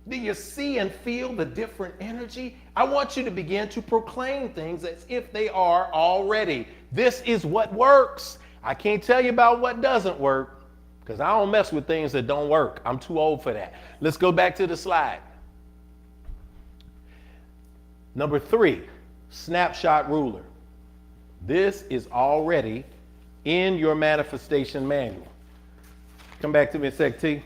Do you see and feel the different energy? I want you to begin to proclaim things as if they are already. This is what works. I can't tell you about what doesn't work because I don't mess with things that don't work. I'm too old for that. Let's go back to the slide. Number 3, snapshot ruler. This is already in your manifestation manual. Come back to me a sec, T.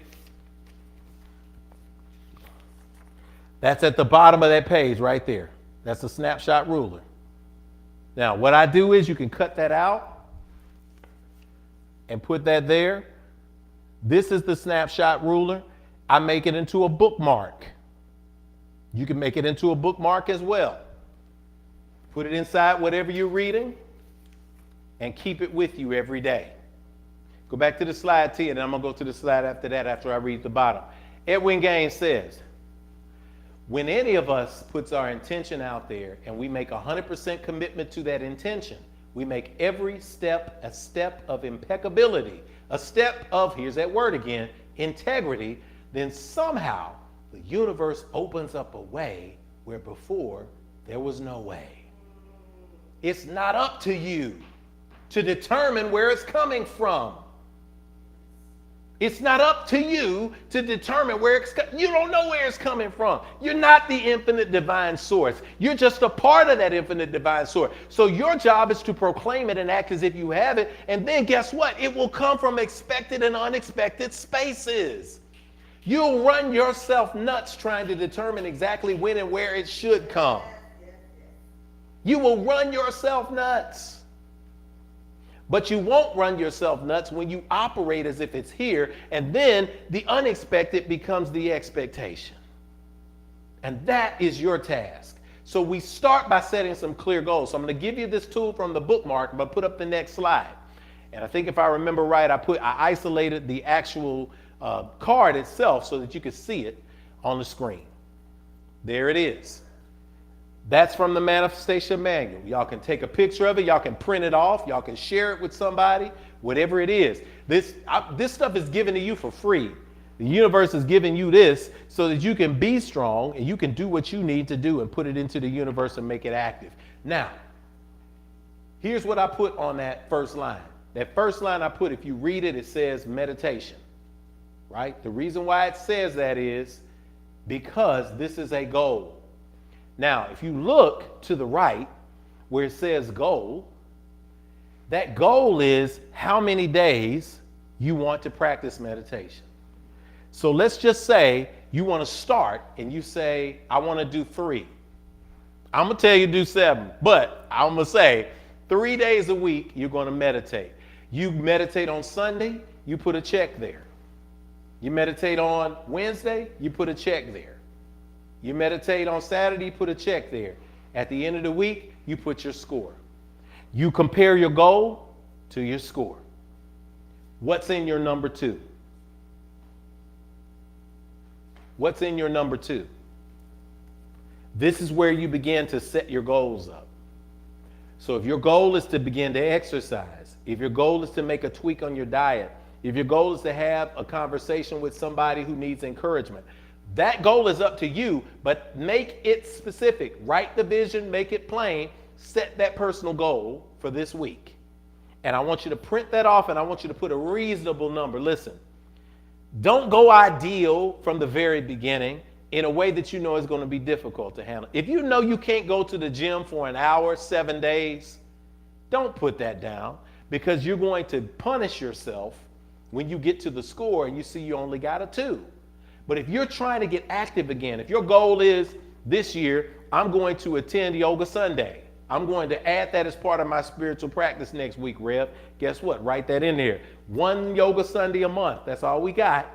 That's at the bottom of that page right there. That's a snapshot ruler. Now, what I do is you can cut that out and put that there. This is the snapshot ruler. I make it into a bookmark. You can make it into a bookmark as well. Put it inside whatever you're reading and keep it with you every day. Go back to the slide, T, and then I'm going to go to the slide after that after I read the bottom. Edwin Gaines says, when any of us puts our intention out there and we make 100% commitment to that intention, we make every step a step of impeccability, a step of, here's that word again, integrity, then somehow the universe opens up a way where before there was no way. It's not up to you to determine where it's coming from. It's not up to you to determine where it's coming. You don't know where it's coming from. You're not the infinite divine source. You're just a part of that infinite divine source. So your job is to proclaim it and act as if you have it. And then guess what? It will come from expected and unexpected spaces. You'll run yourself nuts trying to determine exactly when and where it should come. You will run yourself nuts. But you won't run yourself nuts when you operate as if it's here, and then the unexpected becomes the expectation. And that is your task. So we start by setting some clear goals. So I'm going to give you this tool from the bookmark, but put up the next slide. And I think if I remember right, I isolated the actual card itself so that you could see it on the screen. There it is. That's from the manifestation manual. Y'all can take a picture of it. Y'all can print it off. Y'all can share it with somebody, whatever it is. This stuff is given to you for free. The universe is giving you this so that you can be strong and you can do what you need to do and put it into the universe and make it active. Now, here's what I put on that first line. That first line I put, if you read it, it says meditation, right? The reason why it says that is because this is a goal. Now, if you look to the right where it says goal, that goal is how many days you want to practice meditation. So let's just say you want to start and you say, I want to do 3. I'm going to tell you to do 7, but I'm going to say 3 days a week you're going to meditate. You meditate on Sunday, you put a check there. You meditate on Wednesday, you put a check there. You meditate on Saturday, put a check there. At the end of the week, you put your score. You compare your goal to your score. What's in your number 2? What's in your number 2? This is where you begin to set your goals up. So if your goal is to begin to exercise, if your goal is to make a tweak on your diet, if your goal is to have a conversation with somebody who needs encouragement, that goal is up to you, but make it specific. Write the vision, make it plain, set that personal goal for this week. And I want you to print that off and I want you to put a reasonable number. Listen, don't go ideal from the very beginning in a way that you know is going to be difficult to handle. If you know you can't go to the gym for an hour, 7 days, don't put that down, because you're going to punish yourself when you get to the score and you see you only got a 2. But if you're trying to get active again, if your goal is this year, I'm going to attend Yoga Sunday, I'm going to add that as part of my spiritual practice next week, Rev. Guess what? Write that in there. 1 Yoga Sunday a month. That's all we got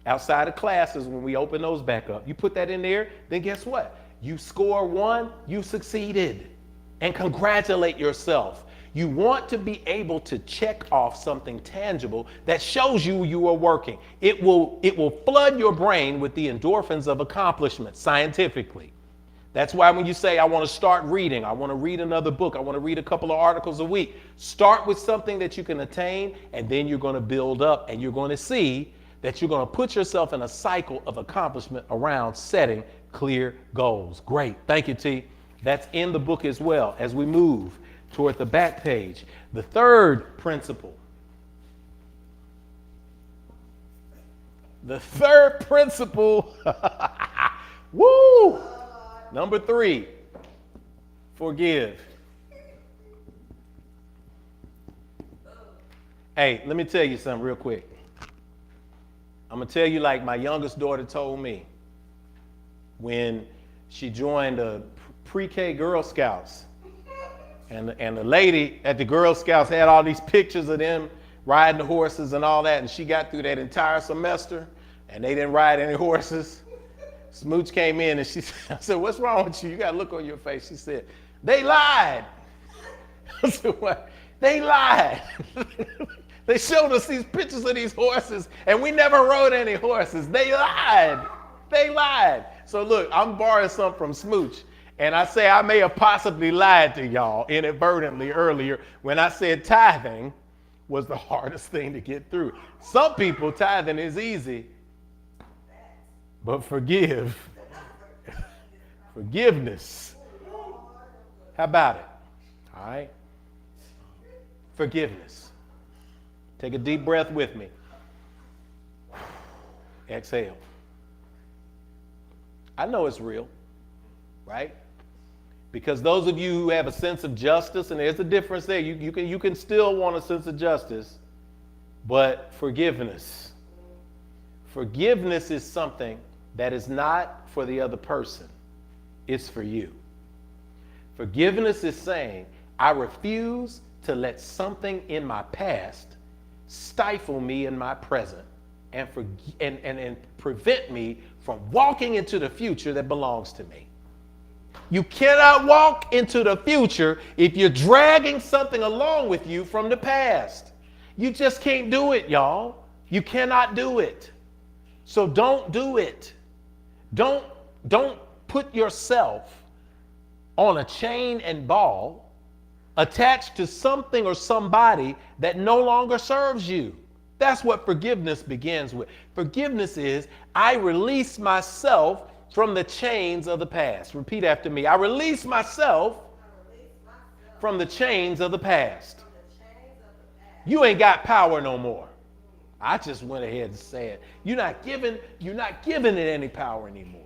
outside of classes when we open those back up. You put that in there, then guess what? You score 1, you succeeded. And congratulate yourself. You want to be able to check off something tangible that shows you are working. It will flood your brain with the endorphins of accomplishment scientifically. That's why when you say, I want to start reading, I want to read another book, I want to read a couple of articles a week, start with something that you can attain, and then you're going to build up, and you're going to see that you're going to put yourself in a cycle of accomplishment around setting clear goals. Great. Thank you, T. That's in the book as well as we move toward the back page. The third principle. Woo! Number 3, forgive. Hey, let me tell you something real quick. I'm going to tell you like my youngest daughter told me when she joined the pre-K Girl Scouts. And the lady at the Girl Scouts had all these pictures of them riding the horses and all that. And she got through that entire semester and they didn't ride any horses. Smooch came in and I said, what's wrong with you? You got a look on your face. She said, they lied. I said, what? They lied. They showed us these pictures of these horses and we never rode any horses. They lied. They lied. So look, I'm borrowing something from Smooch. And I say I may have possibly lied to y'all inadvertently earlier when I said tithing was the hardest thing to get through. Some people, tithing is easy, but forgiveness. How about it? All right. Forgiveness. Take a deep breath with me. Exhale. I know it's real, right? Because those of you who have a sense of justice, and there's a difference there, you can still want a sense of justice, but forgiveness. Forgiveness is something that is not for the other person, it's for you. Forgiveness is saying, I refuse to let something in my past stifle me in my present and prevent me from walking into the future that belongs to me. You cannot walk into the future if you're dragging something along with you from the past. You just can't do it, y'all. You cannot do it. So don't do it. Don't put yourself on a chain and ball attached to something or somebody that no longer serves you. That's what forgiveness begins with. Forgiveness is, I release myself from the chains of the past. Repeat after me. I release myself from the chains of the past. You ain't got power no more. I just went ahead and said, you're not giving it any power anymore.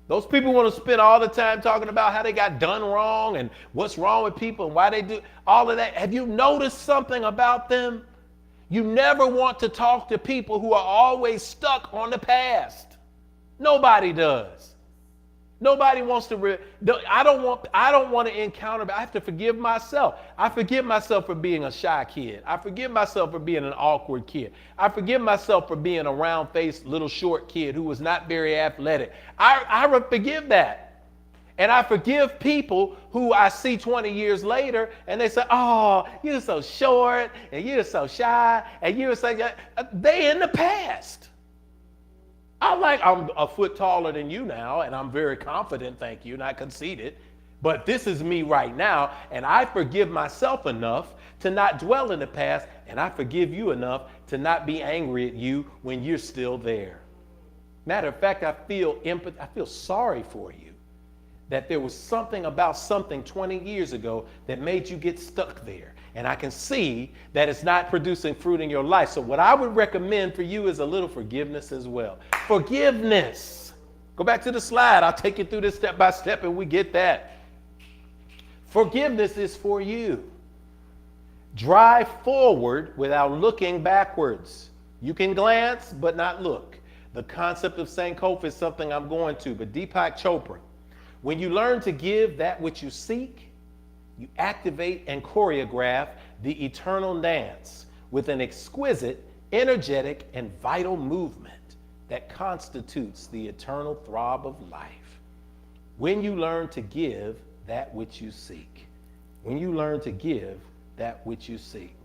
Those people want to spend all the time talking about how they got done wrong and what's wrong with people and why they do all of that. Have you noticed something about them? You never want to talk to people who are always stuck on the past. Nobody does. Nobody wants to. I don't want to encounter. I have to forgive myself. I forgive myself for being a shy kid. I forgive myself for being an awkward kid. I forgive myself for being a round-faced little short kid who was not very athletic. I forgive that. And I forgive people who I see 20 years later and they say, oh, you're so short and you're so shy and you're so, they in the past. I'm a foot taller than you now, and I'm very confident, thank you, not conceited. But this is me right now, and I forgive myself enough to not dwell in the past, and I forgive you enough to not be angry at you when you're still there. Matter of fact, I feel sorry for you that there was something about something 20 years ago that made you get stuck there. And I can see that it's not producing fruit in your life. So what I would recommend for you is a little forgiveness as well. Forgiveness. Go back to the slide. I'll take you through this step by step and we get that. Forgiveness is for you. Drive forward without looking backwards. You can glance, but not look. The concept of Sankofa is something I'm going to, but Deepak Chopra, when you learn to give that which you seek, you activate and choreograph the eternal dance with an exquisite, energetic, and vital movement that constitutes the eternal throb of life. When you learn to give that which you seek. When you learn to give that which you seek.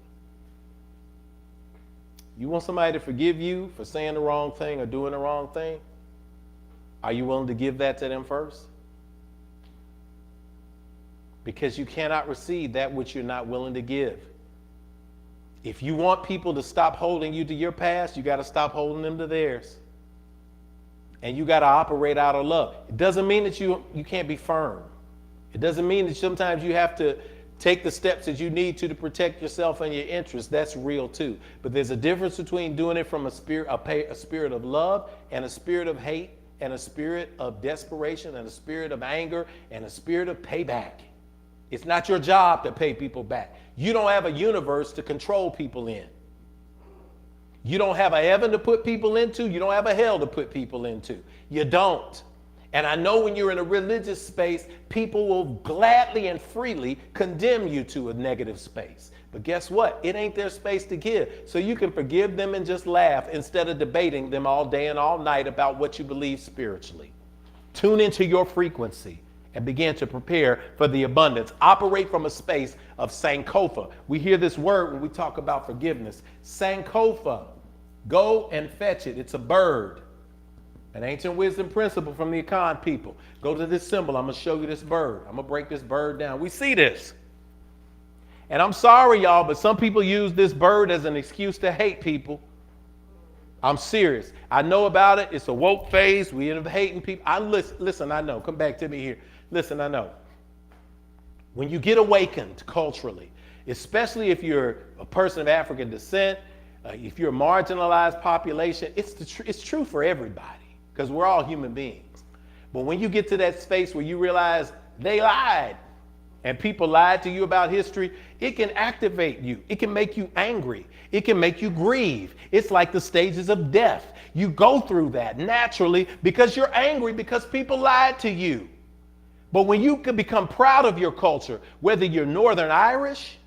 You want somebody to forgive you for saying the wrong thing or doing the wrong thing? Are you willing to give that to them first? Because you cannot receive that which you're not willing to give. If you want people to stop holding you to your past, you got to stop holding them to theirs. And you got to operate out of love. It doesn't mean that you can't be firm. It doesn't mean that sometimes you have to take the steps that you need to protect yourself and your interests. That's real too. But there's a difference between doing it from a spirit of love and a spirit of hate and a spirit of desperation and a spirit of anger and a spirit of payback. It's not your job to pay people back. You don't have a universe to control people in. You don't have a heaven to put people into. You don't have a hell to put people into. You don't. And I know when you're in a religious space, people will gladly and freely condemn you to a negative space. But guess what? It ain't their space to give. So you can forgive them and just laugh instead of debating them all day and all night about what you believe spiritually. Tune into your frequency and begin to prepare for the abundance. Operate from a space of Sankofa. We hear this word when we talk about forgiveness. Sankofa. Go and fetch it. It's a bird. An ancient wisdom principle from the Akan people. Go to this symbol. I'm going to show you this bird. I'm going to break this bird down. We see this. And I'm sorry, y'all, but some people use this bird as an excuse to hate people. I'm serious. I know about it. It's a woke phase. We end up hating people. Listen, I know. Come back to me here. Listen, I know. When you get awakened culturally, especially if you're a person of African descent, if you're a marginalized population, it's true for everybody because we're all human beings. But when you get to that space where you realize they lied and people lied to you about history, it can activate you. It can make you angry. It can make you grieve. It's like the stages of death. You go through that naturally because you're angry because people lied to you. But when you can become proud of your culture, whether you're Northern Irish,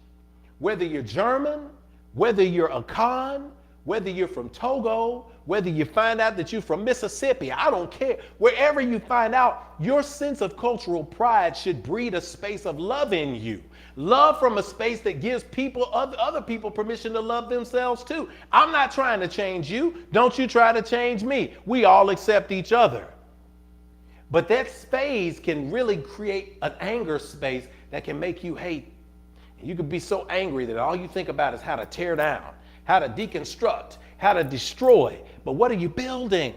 whether you're German, whether you're Akan, whether you're from Togo, whether you find out that you're from Mississippi, I don't care. Wherever you find out, your sense of cultural pride should breed a space of love in you. Love from a space that gives other people permission to love themselves too. I'm not trying to change you. Don't you try to change me. We all accept each other. But that space can really create an anger space that can make you hate. You could be so angry that all you think about is how to tear down, how to deconstruct, how to destroy. But what are you building?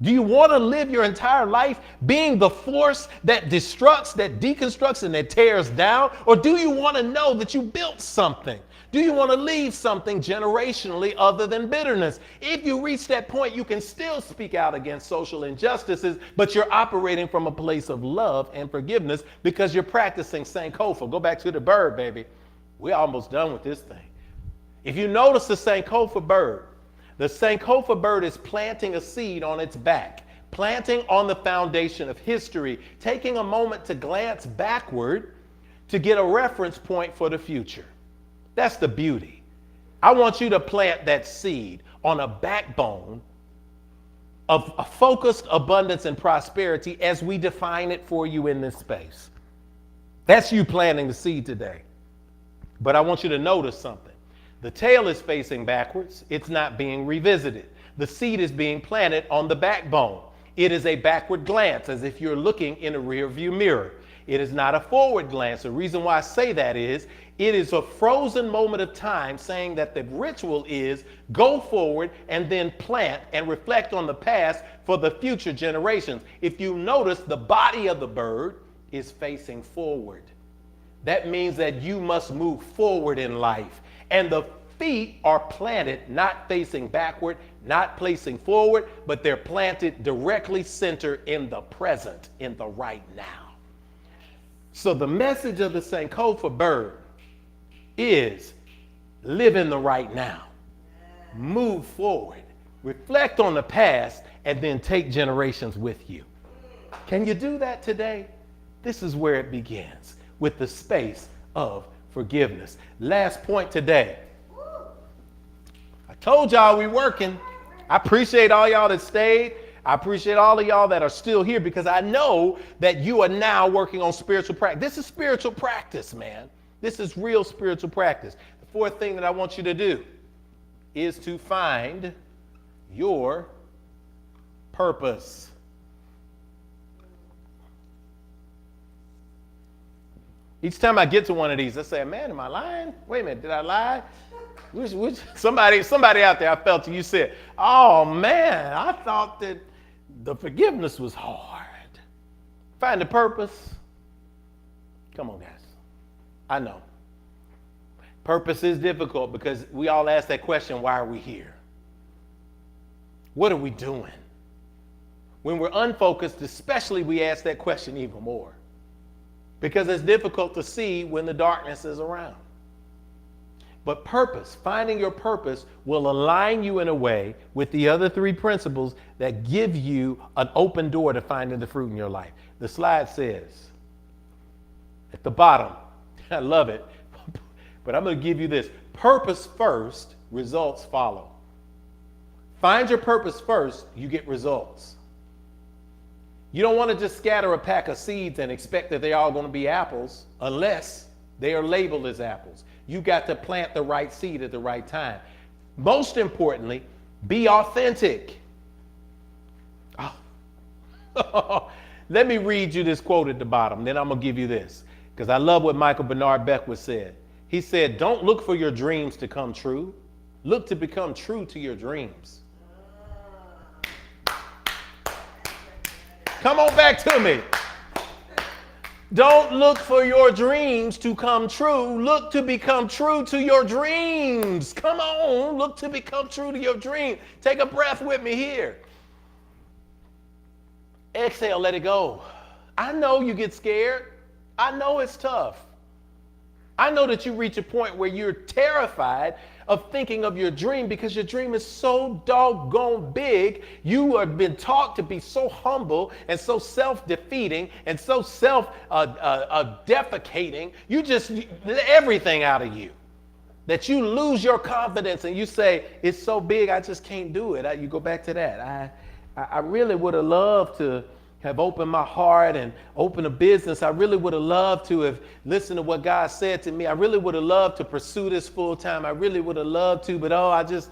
Do you want to live your entire life being the force that destructs, that deconstructs, and that tears down? Or do you want to know that you built something? Do you want to leave something generationally other than bitterness? If you reach that point, you can still speak out against social injustices, but you're operating from a place of love and forgiveness because you're practicing Sankofa. Go back to the bird, baby. We're almost done with this thing. If you notice the Sankofa bird is planting a seed on its back, planting on the foundation of history, taking a moment to glance backward to get a reference point for the future. That's the beauty. I want you to plant that seed on a backbone of a focused abundance and prosperity as we define it for you in this space. That's you planting the seed today. But I want you to notice something. The tail is facing backwards. It's not being revisited. The seed is being planted on the backbone. It is a backward glance, as if you're looking in a rear view mirror. It is not a forward glance. The reason why I say that is, it is a frozen moment of time saying that the ritual is go forward and then plant and reflect on the past for the future generations. If you notice, the body of the bird is facing forward. That means that you must move forward in life. And the feet are planted, not facing backward, not placing forward, but they're planted directly centered in the present, in the right now. So the message of the Sankofa bird is live in the right now. Move forward. Reflect on the past and then take generations with you. Can you do that today? This is where it begins, with the space of forgiveness. Last point today. I told y'all we working. I appreciate all y'all that stayed. I appreciate all of y'all that are still here, because I know that you are now working on spiritual practice. This is spiritual practice, man. This is real spiritual practice. The fourth thing that I want you to do is to find your purpose. Each time I get to one of these, I say, man, am I lying? Wait a minute, did I lie? Somebody out there, I felt you said, oh man, I thought that the forgiveness was hard. Find the purpose. Come on, guys. I know. Purpose is difficult because we all ask that question, why are we here? What are we doing? When we're unfocused, especially, we ask that question even more, because it's difficult to see when the darkness is around. But purpose, finding your purpose, will align you in a way with the other three principles that give you an open door to finding the fruit in your life. The slide says at the bottom, I love it, but I'm going to give you this. Purpose first, results follow. Find your purpose first, you get results. You don't want to just scatter a pack of seeds and expect that they're all going to be apples unless they are labeled as apples. You got to plant the right seed at the right time. Most importantly, be authentic. Oh. Let me read you this quote at the bottom, then I'm going to give you this, because I love what Michael Bernard Beckwith said. He said, don't look for your dreams to come true. Look to become true to your dreams. Come on back to me. Don't look for your dreams to come true. Look to become true to your dreams. Come on, look to become true to your dream. Take a breath with me here. Exhale, let it go. I know you get scared. I know it's tough. I know that you reach a point where you're terrified of thinking of your dream because your dream is so doggone big. You have been taught to be so humble and so self-defeating and so self-defecating. You just let everything out of you, that you lose your confidence and you say, it's so big, I just can't do it. You go back to that. I really would have loved to have opened my heart and opened a business. I really would have loved to have listened to what God said to me. I really would have loved to pursue this full time. I really would have loved to, but I just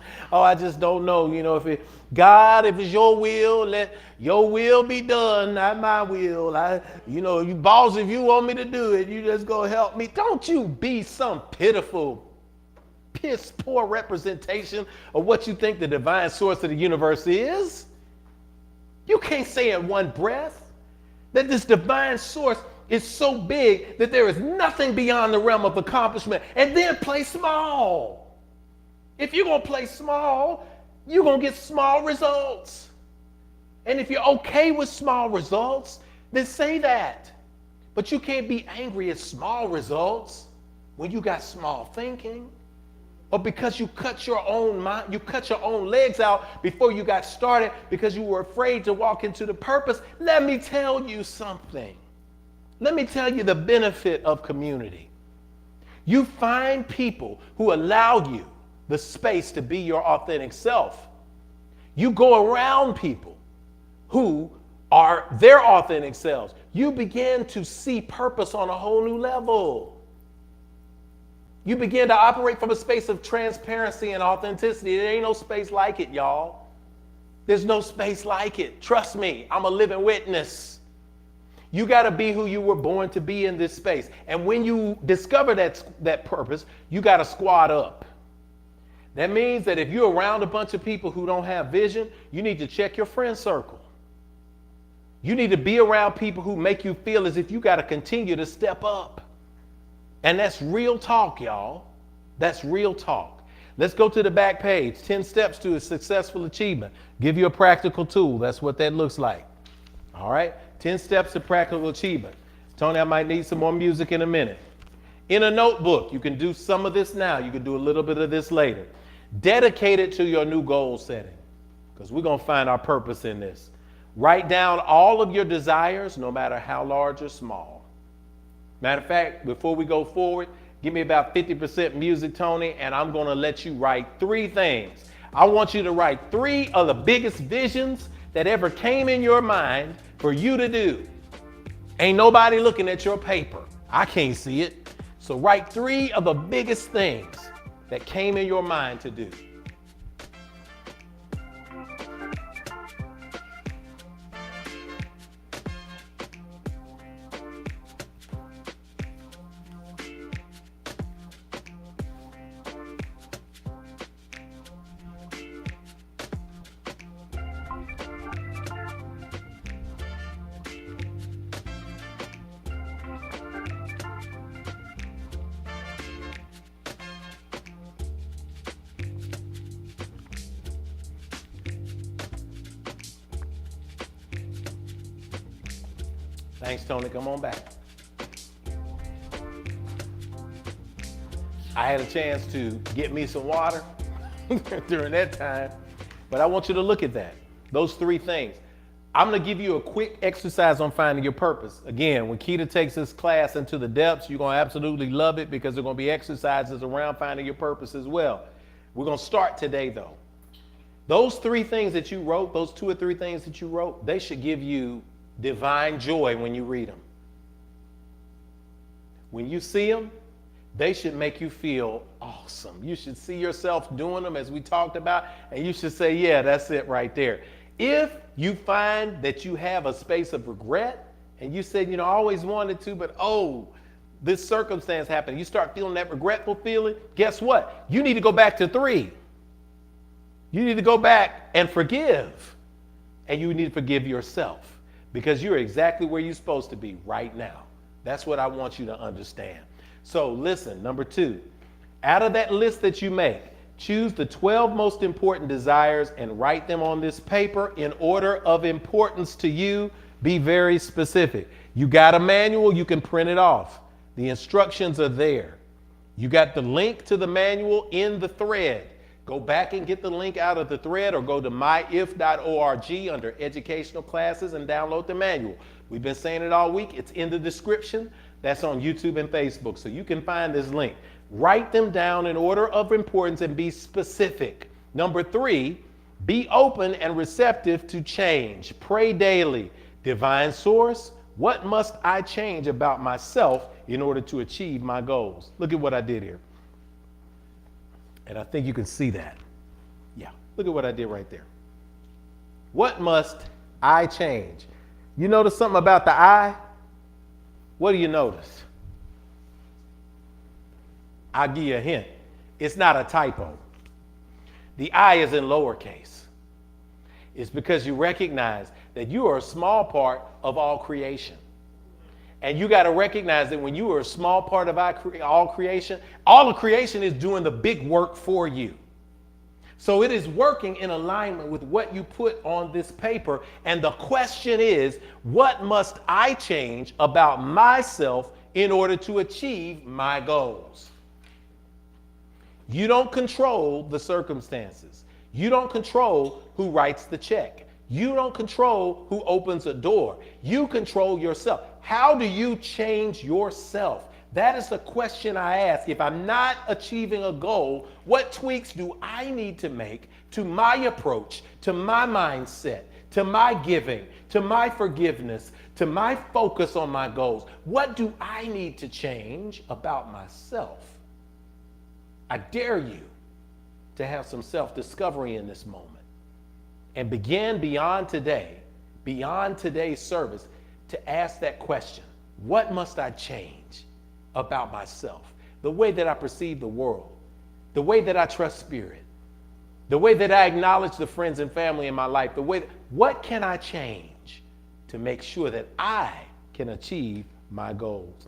don't know. You know, if it's your will, let your will be done, not my will. You boss, if you want me to do it, you just go help me. Don't you be some pitiful, piss poor representation of what you think the divine source of the universe is. You can't say in one breath that this divine source is so big that there is nothing beyond the realm of accomplishment, and then play small. If you're going to play small, you're going to get small results. And if you're okay with small results, then say that. But you can't be angry at small results when you got small thinking. Or because you cut your own mind, you cut your own legs out before you got started because you were afraid to walk into the purpose. Let me tell you something. Let me tell you the benefit of community. You find people who allow you the space to be your authentic self. You go around people who are their authentic selves. You begin to see purpose on a whole new level. You begin to operate from a space of transparency and authenticity. There ain't no space like it, y'all. There's no space like it. Trust me, I'm a living witness. You got to be who you were born to be in this space. And when you discover that purpose, you got to squad up. That means that if you're around a bunch of people who don't have vision, you need to check your friend circle. You need to be around people who make you feel as if you got to continue to step up. And that's real talk, y'all. That's real talk. Let's go to the back page. 10 steps to a successful achievement. Give you a practical tool. That's what that looks like. All right. 10 steps to practical achievement. Tony, I might need some more music in a minute. In a notebook, you can do some of this now. You can do a little bit of this later. Dedicate it to your new goal setting, because we're going to find our purpose in this. Write down all of your desires, no matter how large or small. Matter of fact, before we go forward, give me about 50% music, Tony, and I'm going to let you write 3 things. I want you to write 3 of the biggest visions that ever came in your mind for you to do. Ain't nobody looking at your paper. I can't see it. So write 3 of the biggest things that came in your mind to do. Thanks, Tony. Come on back. I had a chance to get me some water during that time, but I want you to look at that. Those 3 things. I'm going to give you a quick exercise on finding your purpose. Again, when Keita takes this class into the depths, you're going to absolutely love it, because there are going to be exercises around finding your purpose as well. We're going to start today, though. Those 3 things that you wrote, those 2 or 3 things that you wrote, they should give you divine joy when you read them. When you see them, they should make you feel awesome. You should see yourself doing them, as we talked about, and you should say, yeah, that's it right there. If you find that you have a space of regret and you said, I always wanted to, but this circumstance happened, you start feeling that regretful feeling, guess what? You need to go back to 3. You need to go back and forgive. And you need to forgive yourself, because you're exactly where you're supposed to be right now. That's what I want you to understand. So listen, number 2, out of that list that you make, choose the 12 most important desires and write them on this paper in order of importance to you. Be very specific. You got a manual, you can print it off. The instructions are there. You got the link to the manual in the thread. Go back and get the link out of the thread, or go to myif.org under educational classes and download the manual. We've been saying it all week. It's in the description. That's on YouTube and Facebook, so you can find this link. Write them down in order of importance and be specific. Number 3, be open and receptive to change. Pray daily. Divine source, what must I change about myself in order to achieve my goals? Look at what I did here. And I think you can see that. Yeah, look at what I did right there. What must I change? You notice something about the I? What do you notice? I'll give you a hint. It's not a typo. The I is in lowercase. It's because you recognize that you are a small part of all creation. And you got to recognize that when you are a small part of all creation, all of creation is doing the big work for you. So it is working in alignment with what you put on this paper. And the question is, what must I change about myself in order to achieve my goals? You don't control the circumstances. You don't control who writes the check. You don't control who opens a door. You control yourself. How do you change yourself? That is the question I ask. If I'm not achieving a goal, what tweaks do I need to make to my approach, to my mindset, to my giving, to my forgiveness, to my focus on my goals? What do I need to change about myself? I dare you to have some self-discovery in this moment and begin beyond today's service, to ask that question. What must I change about myself? The way that I perceive the world, the way that I trust spirit, the way that I acknowledge the friends and family in my life, what can I change to make sure that I can achieve my goals.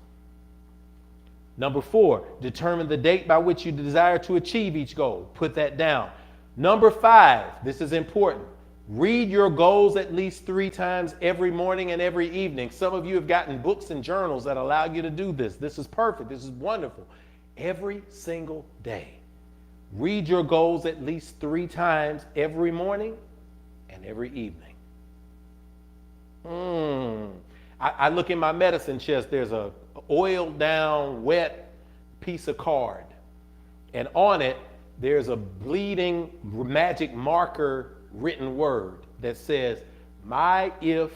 Number 4, determine the date by which you desire to achieve each goal. Put that down. Number 5, this is important. Read your goals at least 3 times every morning and every evening. Some of you have gotten books and journals that allow you to do this. This is perfect. This is wonderful. Every single day. Read your goals at least 3 times every morning and every evening. I look in my medicine chest, there's a oiled down, wet piece of card. And on it, there's a bleeding magic marker written word that says myif.org.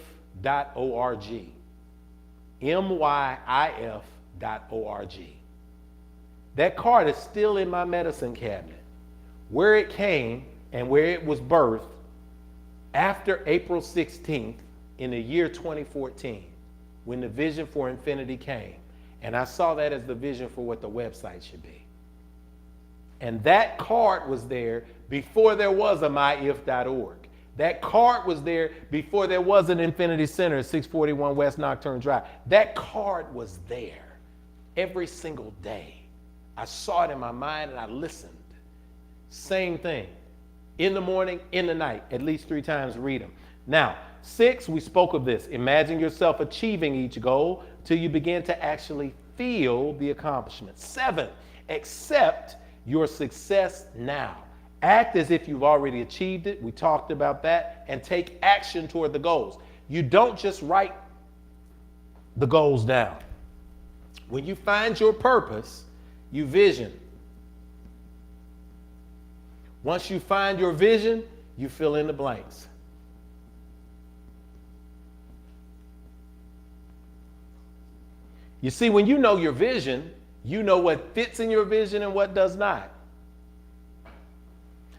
myif.org. That card is still in my medicine cabinet. Where it came and where it was birthed after April 16th in the year 2014, when the vision for infinity came. And I saw that as the vision for what the website should be. And that card was there before there was a myif.org. That card was there before there was an Infinity Center at 641 West Nocturne Drive. That card was there every single day. I saw it in my mind and I listened. Same thing. In the morning, in the night, at least 3 times, read them. Now, 6, we spoke of this. Imagine yourself achieving each goal till you begin to actually feel the accomplishment. 7, accept your success now. Act as if you've already achieved it. We talked about that. And take action toward the goals. You don't just write the goals down. When you find your purpose, you vision. Once you find your vision, you fill in the blanks. You see, when you know your vision, you know what fits in your vision and what does not.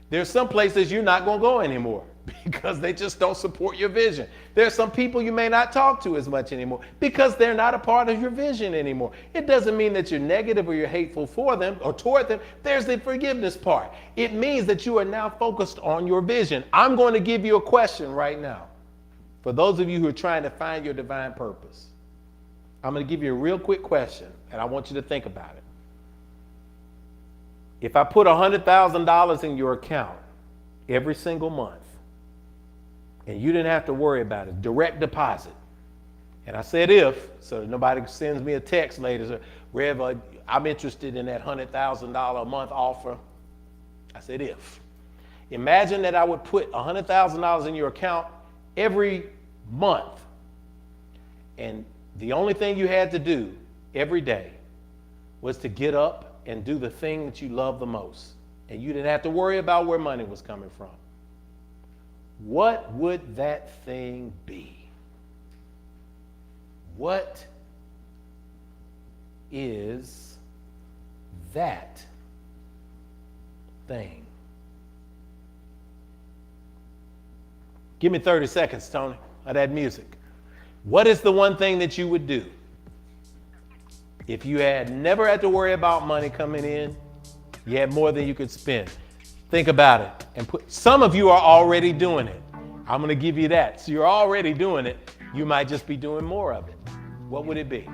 There's some places you're not going to go anymore because they just don't support your vision. There's some people you may not talk to as much anymore because they're not a part of your vision anymore. It doesn't mean that you're negative or you're hateful for them or toward them. There's the forgiveness part. It means that you are now focused on your vision. I'm going to give you a question right now. For those of you who are trying to find your divine purpose, I'm going to give you a real quick question, and I want you to think about it. If I put $100,000 in your account every single month, and you didn't have to worry about it, direct deposit, and I said if, so that nobody sends me a text later, so wherever I'm interested in that $100,000 a month offer, I said if. Imagine that I would put $100,000 in your account every month, and the only thing you had to do every day was to get up and do the thing that you love the most. And you didn't have to worry about where money was coming from. What would that thing be? What is that thing? Give me 30 seconds, Tony, of that music. What is the one thing that you would do if you had never had to worry about money coming in, you had more than you could spend? Think about it and some of you are already doing it. I'm going to give you that. So you're already doing it. You might just be doing more of it. What would it be?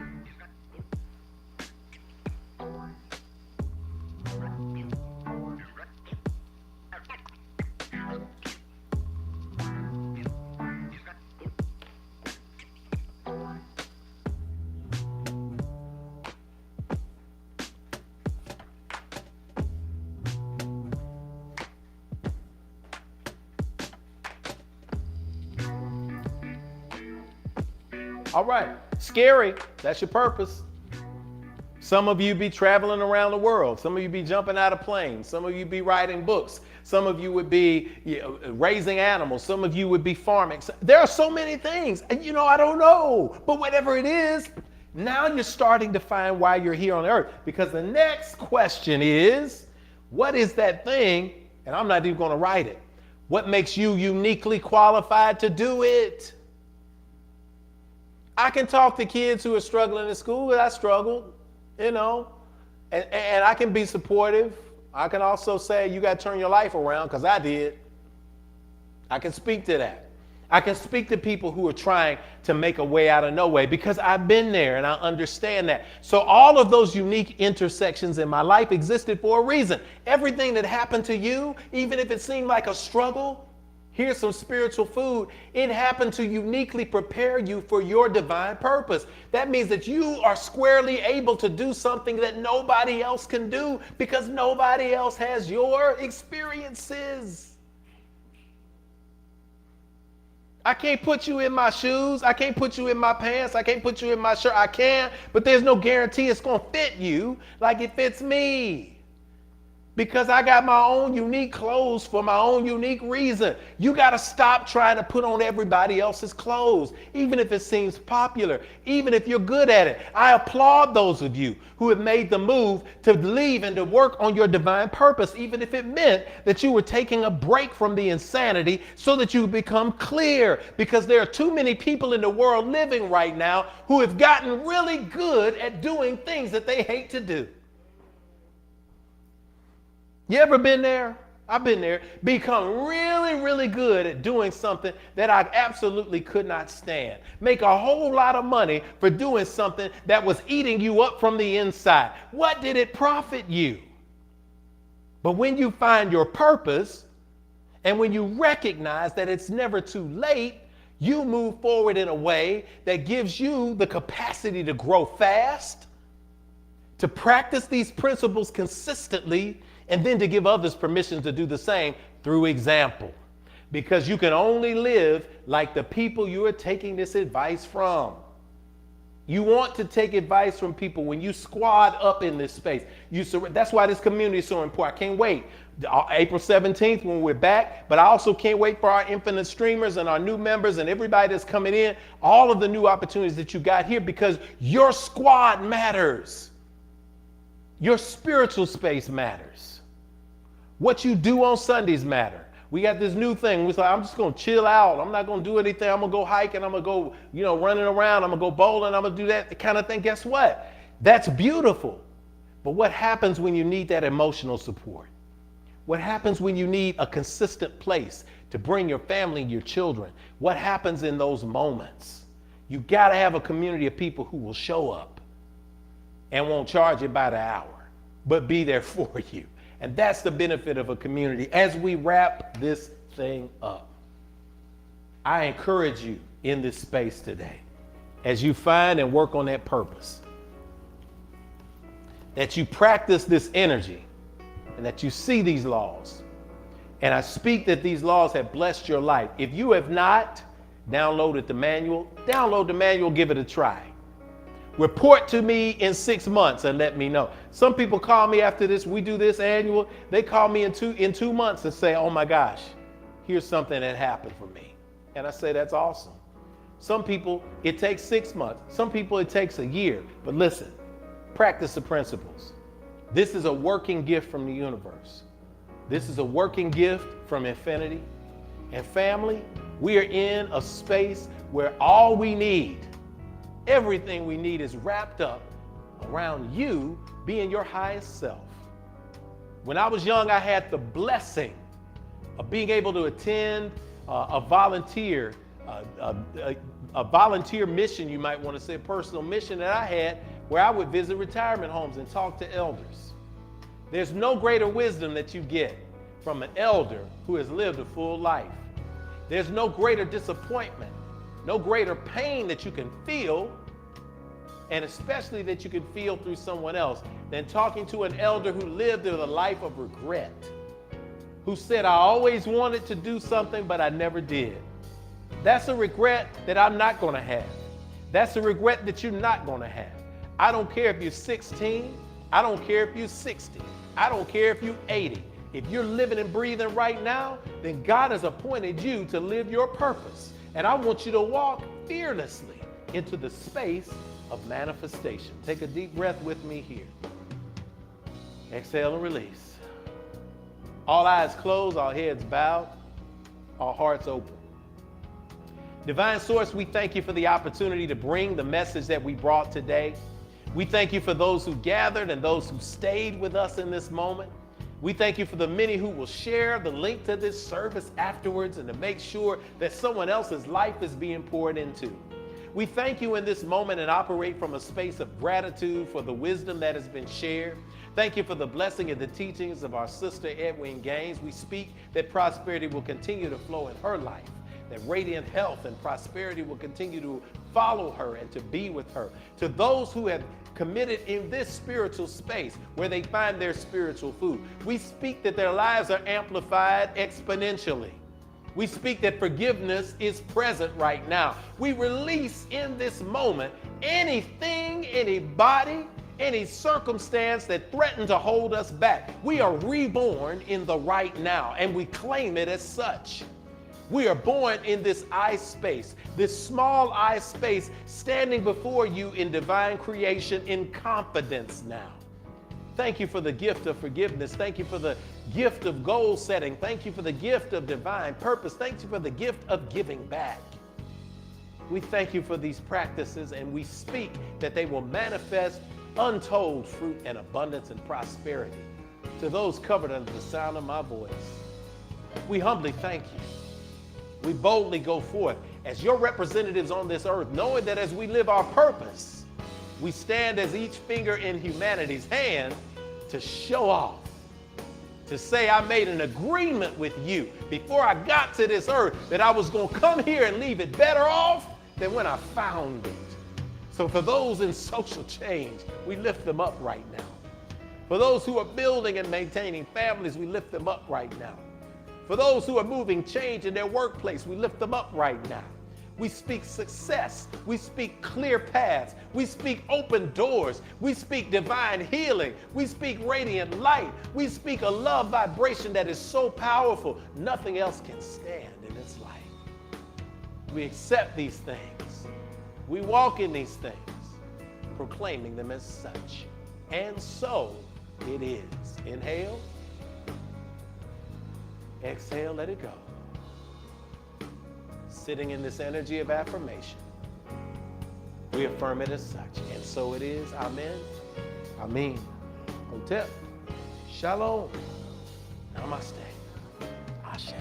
All right, scary, that's your purpose. Some of you be traveling around the world. Some of you be jumping out of planes. Some of you be writing books. Some of you would be raising animals. Some of you would be farming. There are so many things. And I don't know. But whatever it is, now you're starting to find why you're here on earth. Because the next question is, what is that thing? And I'm not even going to write it. What makes you uniquely qualified to do it? I can talk to kids who are struggling in school. I struggled, and I can be supportive. I can also say you got to turn your life around because I did. I can speak to that. I can speak to people who are trying to make a way out of no way because I've been there and I understand that. So all of those unique intersections in my life existed for a reason. Everything that happened to you, even if it seemed like a struggle, here's some spiritual food. It happened to uniquely prepare you for your divine purpose. That means that you are squarely able to do something that nobody else can do because nobody else has your experiences. I can't put you in my shoes. I can't put you in my pants. I can't put you in my shirt. I can, but there's no guarantee it's going to fit you like it fits me. Because I got my own unique clothes for my own unique reason. You got to stop trying to put on everybody else's clothes, even if it seems popular, even if you're good at it. I applaud those of you who have made the move to leave and to work on your divine purpose, even if it meant that you were taking a break from the insanity so that you become clear. Because there are too many people in the world living right now who have gotten really good at doing things that they hate to do. You ever been there? I've been there. Become really, really good at doing something that I absolutely could not stand. Make a whole lot of money for doing something that was eating you up from the inside. What did it profit you? But when you find your purpose and when you recognize that it's never too late, you move forward in a way that gives you the capacity to grow fast, to practice these principles consistently, and then to give others permission to do the same through example. Because you can only live like the people you are taking this advice from. You want to take advice from people when you squad up in this space. That's why this community is so important. I can't wait. April 17th when we're back, but I also can't wait for our infinite streamers and our new members and everybody that's coming in, all of the new opportunities that you got here, because your squad matters. Your spiritual space matters. What you do on Sundays matter. We got this new thing. We're like, I'm just going to chill out. I'm not going to do anything. I'm going to go hiking. I'm going to go, running around. I'm going to go bowling. I'm going to do that kind of thing. Guess what? That's beautiful. But what happens when you need that emotional support? What happens when you need a consistent place to bring your family and your children? What happens in those moments? You got to have a community of people who will show up and won't charge you by the hour, but be there for you. And that's the benefit of a community. As we wrap this thing up, I encourage you in this space today, as you find and work on that purpose, that you practice this energy and that you see these laws. And I speak that these laws have blessed your life. If you have not downloaded the manual, download the manual, give it a try. Report to me in 6 months and let me know. Some people call me after this, we do this annual, they call me in 2 months and say, oh my gosh, here's something that happened for me. And I say, that's awesome. Some people, it takes 6 months. Some people, it takes a year. But listen, practice the principles. This is a working gift from the universe. This is a working gift from infinity. And family, we are in a space where all we need, everything we need, is wrapped up around you being your highest self. When I was young, I had the blessing of being able to attend a volunteer mission, you might want to say, a personal mission that I had, where I would visit retirement homes and talk to elders. There's no greater wisdom that you get from an elder who has lived a full life. There's no greater disappointment, no greater pain that you can feel, and especially that you can feel through someone else, than talking to an elder who lived a life of regret, who said, I always wanted to do something, but I never did. That's a regret that I'm not going to have. That's a regret that you're not going to have. I don't care if you're 16. I don't care if you're 60. I don't care if you're 80. If you're living and breathing right now, then God has appointed you to live your purpose. And I want you to walk fearlessly into the space of manifestation. Take a deep breath with me here. Exhale and release. All eyes closed, all heads bowed, all hearts open. Divine Source, we thank you for the opportunity to bring the message that we brought today. We thank you for those who gathered and those who stayed with us in this moment. We thank you for the many who will share the link to this service afterwards and to make sure that someone else's life is being poured into. We thank you in this moment and operate from a space of gratitude for the wisdom that has been shared. Thank you for the blessing and the teachings of our sister Edwin Gaines. We speak that prosperity will continue to flow in her life, that radiant health and prosperity will continue to follow her and to be with her. To those who have committed in this spiritual space where they find their spiritual food, we speak that their lives are amplified exponentially. We speak that forgiveness is present right now. We release in this moment anything, anybody, any circumstance that threatened to hold us back. We are reborn in the right now, and we claim it as such. We are born in this I space, this small I space, standing before you in divine creation in confidence now. Thank you for the gift of forgiveness. Thank you for the gift of goal setting. Thank you for the gift of divine purpose. Thank you for the gift of giving back. We thank you for these practices, and we speak that they will manifest untold fruit and abundance and prosperity to those covered under the sound of my voice. We humbly thank you. We boldly go forth as your representatives on this earth, knowing that as we live our purpose, we stand as each finger in humanity's hand to show off, to say I made an agreement with you before I got to this earth that I was going to come here and leave it better off than when I found it. So for those in social change, we lift them up right now. For those who are building and maintaining families, we lift them up right now. For those who are moving change in their workplace, we lift them up right now. We speak success. We speak clear paths. We speak open doors. We speak divine healing. We speak radiant light. We speak a love vibration that is so powerful, nothing else can stand in its light. We accept these things. We walk in these things, proclaiming them as such. And so it is. Inhale. Exhale, let it go. Sitting in this energy of affirmation, we affirm it as such. And so it is. Amen. Amen. Hotep. Shalom. Namaste. Ashe.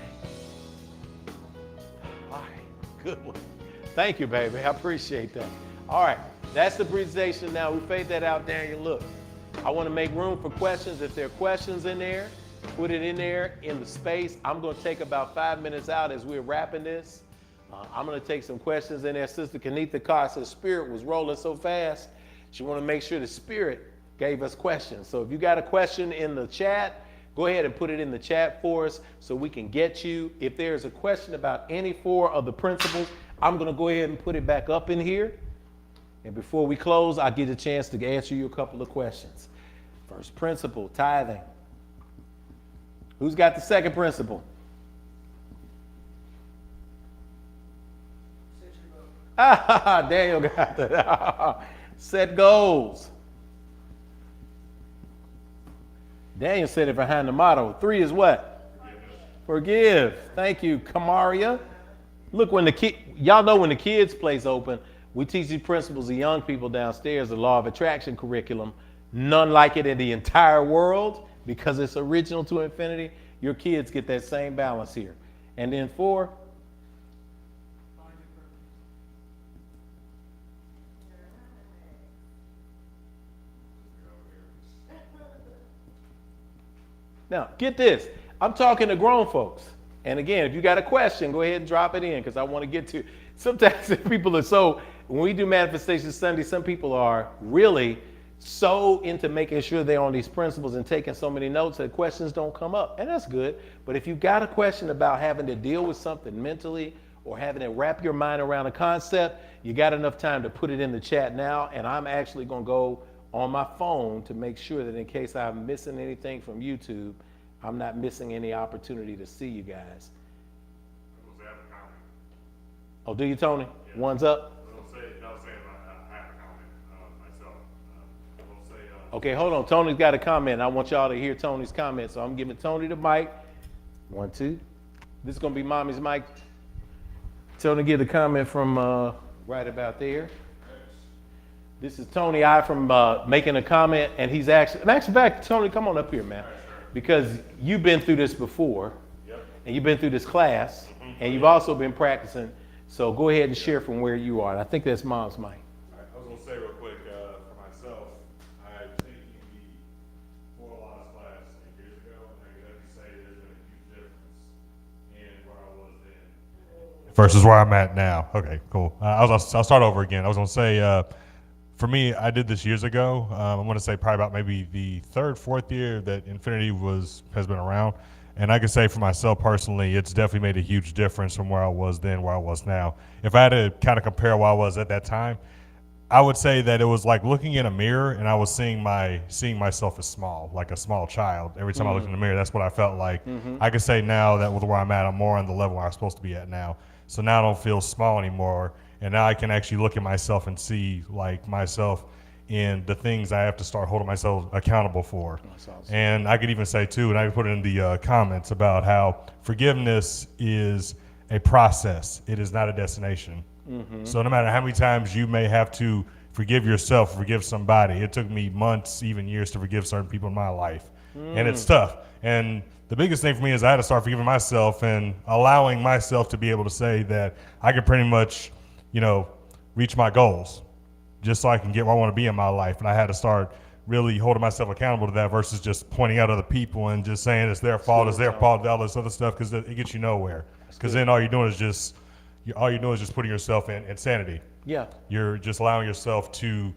All right. Good one. Thank you, baby. I appreciate that. All right. That's the presentation now. We fade that out, Daniel. Look, I want to make room for questions. If there are questions in there, put it in there in the space. I'm going to take about 5 minutes out as we're wrapping this. I'm going to take some questions in there. Sister Kanitha Carr says Spirit was rolling so fast. She want to make sure the Spirit gave us questions. So if you got a question in the chat, go ahead and put it in the chat for us so we can get you. If there's a question about any 4 of the principles, I'm going to go ahead and put it back up in here. And before we close, I'll get a chance to answer you a couple of questions. First principle, tithing. Who's got the second principle? Daniel got that. Set goals. Daniel said it behind the motto. 3 is what? Forgive. Thank you, Kamaria. Look, when y'all know when the kids' place open, we teach these principles to young people downstairs, the law of attraction curriculum. None like it in the entire world because it's original to infinity. Your kids get that same balance here. And then 4. Now, get this. I'm talking to grown folks. And again, if you got a question, go ahead and drop it in because I want to get to. Sometimes people are so, when we do Manifestation Sunday, some people are really so into making sure they're on these principles and taking so many notes that questions don't come up. And that's good. But if you've got a question about having to deal with something mentally or having to wrap your mind around a concept, you got enough time to put it in the chat now. And I'm actually going to go on my phone to make sure that in case I'm missing anything from YouTube, I'm not missing any opportunity to see you guys. Oh, do you, Tony? Yeah. One's up? Okay, hold on. Tony's got a comment. I want y'all to hear Tony's comment. So I'm giving Tony the mic. 1, 2. This is going to be Mommy's mic. Tony, get a comment from right about there. This is Tony I from making a comment, and he's actually back. Tony, come on up here, man. because you've been through this before, Yep. and you've been through this class, and you've also been practicing. So go ahead and share from where you are. And I think that's Mom's mic. All right, I was going to say real quick, for myself, I think you for a lot of class 8 years ago, and I can definitely say there's been a huge difference in where I was then versus where I'm at now. Okay, cool. I'll start over again. I was going to say, for me, I did this years ago. I'm going to say probably about maybe the third, fourth year that Infinity has been around. And I can say for myself personally, it's definitely made a huge difference from where I was then, where I was now. If I had to kind of compare where I was at that time, I would say that it was like looking in a mirror and I was seeing myself as small, like a small child. Every time I looked in the mirror, that's what I felt like. I could say now that with where I'm at, I'm more on the level where I'm supposed to be at now. So now I don't feel small anymore. And now I can actually look at myself and see like myself in the things I have to start holding myself accountable for. Awesome. And I could even say too, and I could put it in the comments about how forgiveness is a process. It is not a destination. So no matter how many times you may have to forgive yourself, forgive somebody, it took me months, even years to forgive certain people in my life. And it's tough. And the biggest thing for me is I had to start forgiving myself and allowing myself to be able to say that I could pretty much, reach my goals just so I can get where I want to be in my life. And I had to start really holding myself accountable to that versus just pointing out other people and just saying it's their fault, all this other stuff, because it gets you nowhere. Because then all you're doing is just putting yourself in insanity. Yeah. You're just allowing yourself to,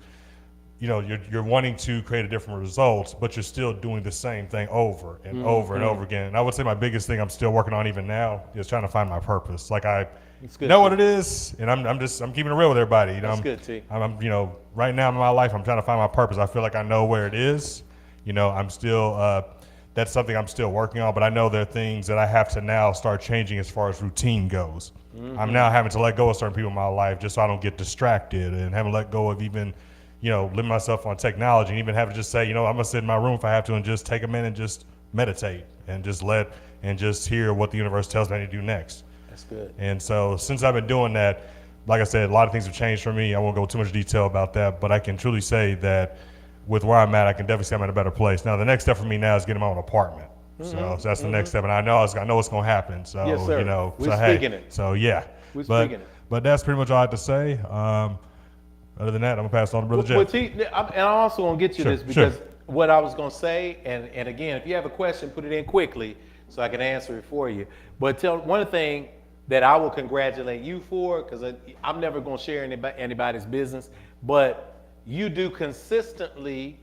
you're wanting to create a different result, but you're still doing the same thing over and over and over again. And I would say my biggest thing I'm still working on even now is trying to find my purpose. Like I know what it is, and I'm keeping it real with everybody. That's good, T. I'm right now in my life, I'm trying to find my purpose. I feel like I know where it is. I'm still, that's something I'm still working on, but I know there are things that I have to now start changing as far as routine goes. I'm now having to let go of certain people in my life just so I don't get distracted, and having to let go of even, limit myself on technology, and even have to just say, I'm gonna sit in my room if I have to and just take a minute and just meditate and just hear what the universe tells me I need to do next. That's good. And so since I've been doing that, like I said, a lot of things have changed for me. I won't go too much detail about that, but I can truly say that with where I'm at, I can definitely say I'm in a better place. Now, the next step for me now is getting my own apartment. So that's the next step, and I know it's going to happen. So, Yes, sir. We're speaking it. So, yeah. We're speaking it. But that's pretty much all I have to say. Other than that, I'm going to pass it on to Brother Jeff. And I'm also going to get you this because what I was going to say, and again, if you have a question, put it in quickly so I can answer it for you. But one thing that I will congratulate you for, because I'm never going to share anybody's business, but you do consistently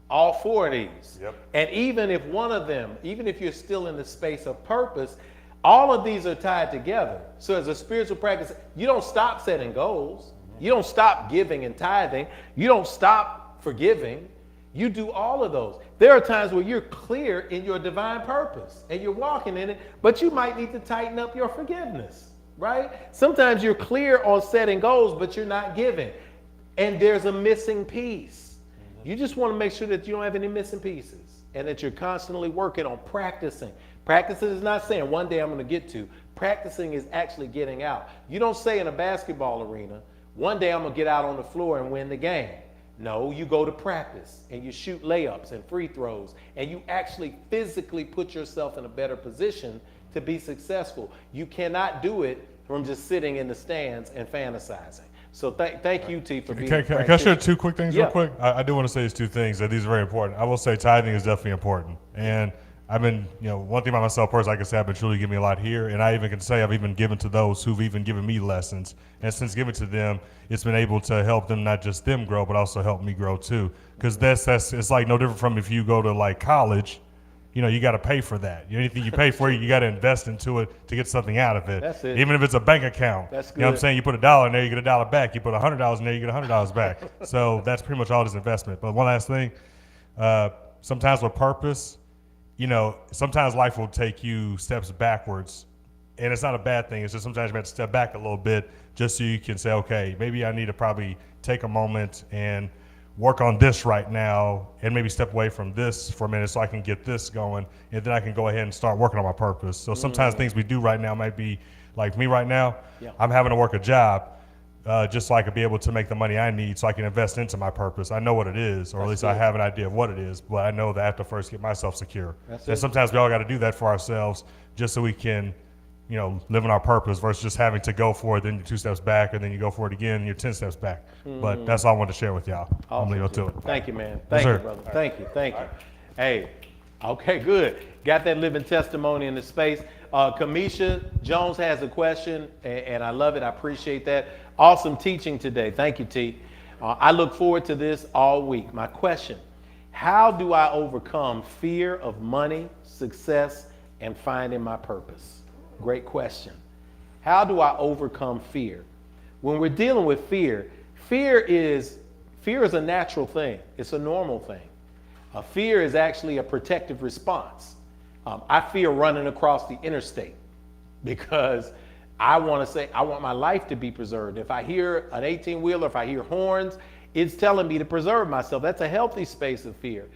all four of these. Yep. And even if one of them, even if you're still in the space of purpose, all of these are tied together. So as a spiritual practice, you don't stop setting goals. You don't stop giving and tithing. You don't stop forgiving. You do all of those. There are times where you're clear in your divine purpose and you're walking in it, but you might need to tighten up your forgiveness, right? Sometimes you're clear on setting goals, but you're not giving. And there's a missing piece. You just want to make sure that you don't have any missing pieces and that you're constantly working on practicing. Practicing is not saying one day I'm going to get to. Practicing is actually getting out. You don't say in a basketball arena, one day I'm going to get out on the floor and win the game. No, you go to practice and you shoot layups and free throws and you actually physically put yourself in a better position to be successful. You cannot do it from just sitting in the stands and fantasizing. So thank you, T, for being Can I share two quick things real quick? I do want to say these two things, that these are very important. I will say tithing is definitely important. And I've been, one thing about myself personally, I can say I've been truly giving me a lot here. And I even can say I've even given to those who've even given me lessons. And since giving to them, it's been able to help them, not just them grow, but also help me grow too. Because it's like no different from if you go to like college, you got to pay for that. Anything you pay for, you got to invest into it to get something out of it. That's it. Even if it's a bank account. That's good. You know what I'm saying? You put $1 in there, you get $1 back. You put $100 in there, you get $100 back. So that's pretty much all this investment. But one last thing, sometimes with purpose, sometimes life will take you steps backwards, and it's not a bad thing. It's just sometimes you have to step back a little bit just so you can say, okay, maybe I need to probably take a moment and work on this right now and maybe step away from this for a minute so I can get this going, and then I can go ahead and start working on my purpose. So sometimes things we do right now might be, like me right now, I'm having to work a job. just so I could be able to make the money I need so I can invest into my purpose. I know what it is, or at least I have an idea of what it is, but I know that I have to first get myself secure. And sometimes we all got to do that for ourselves just so we can, live in our purpose versus just having to go for it, then you're 2 steps back, and then you go for it again, and you're 10 steps back. But that's all I wanted to share with y'all. I'm going to go to it. Thank you, man. Thank you, brother. Thank you. Hey, okay, good. Got that living testimony in the space. Kamisha Jones has a question, and I love it. I appreciate that. Awesome teaching today. Thank you, T. I look forward to this all week. My question, how do I overcome fear of money, success, and finding my purpose? Great question. How do I overcome fear? When we're dealing with fear, fear is a natural thing. It's a normal thing. Fear is actually a protective response. I fear running across the interstate because I want my life to be preserved. If I hear an 18-wheeler, if I hear horns, it's telling me to preserve myself. That's a healthy space of fear.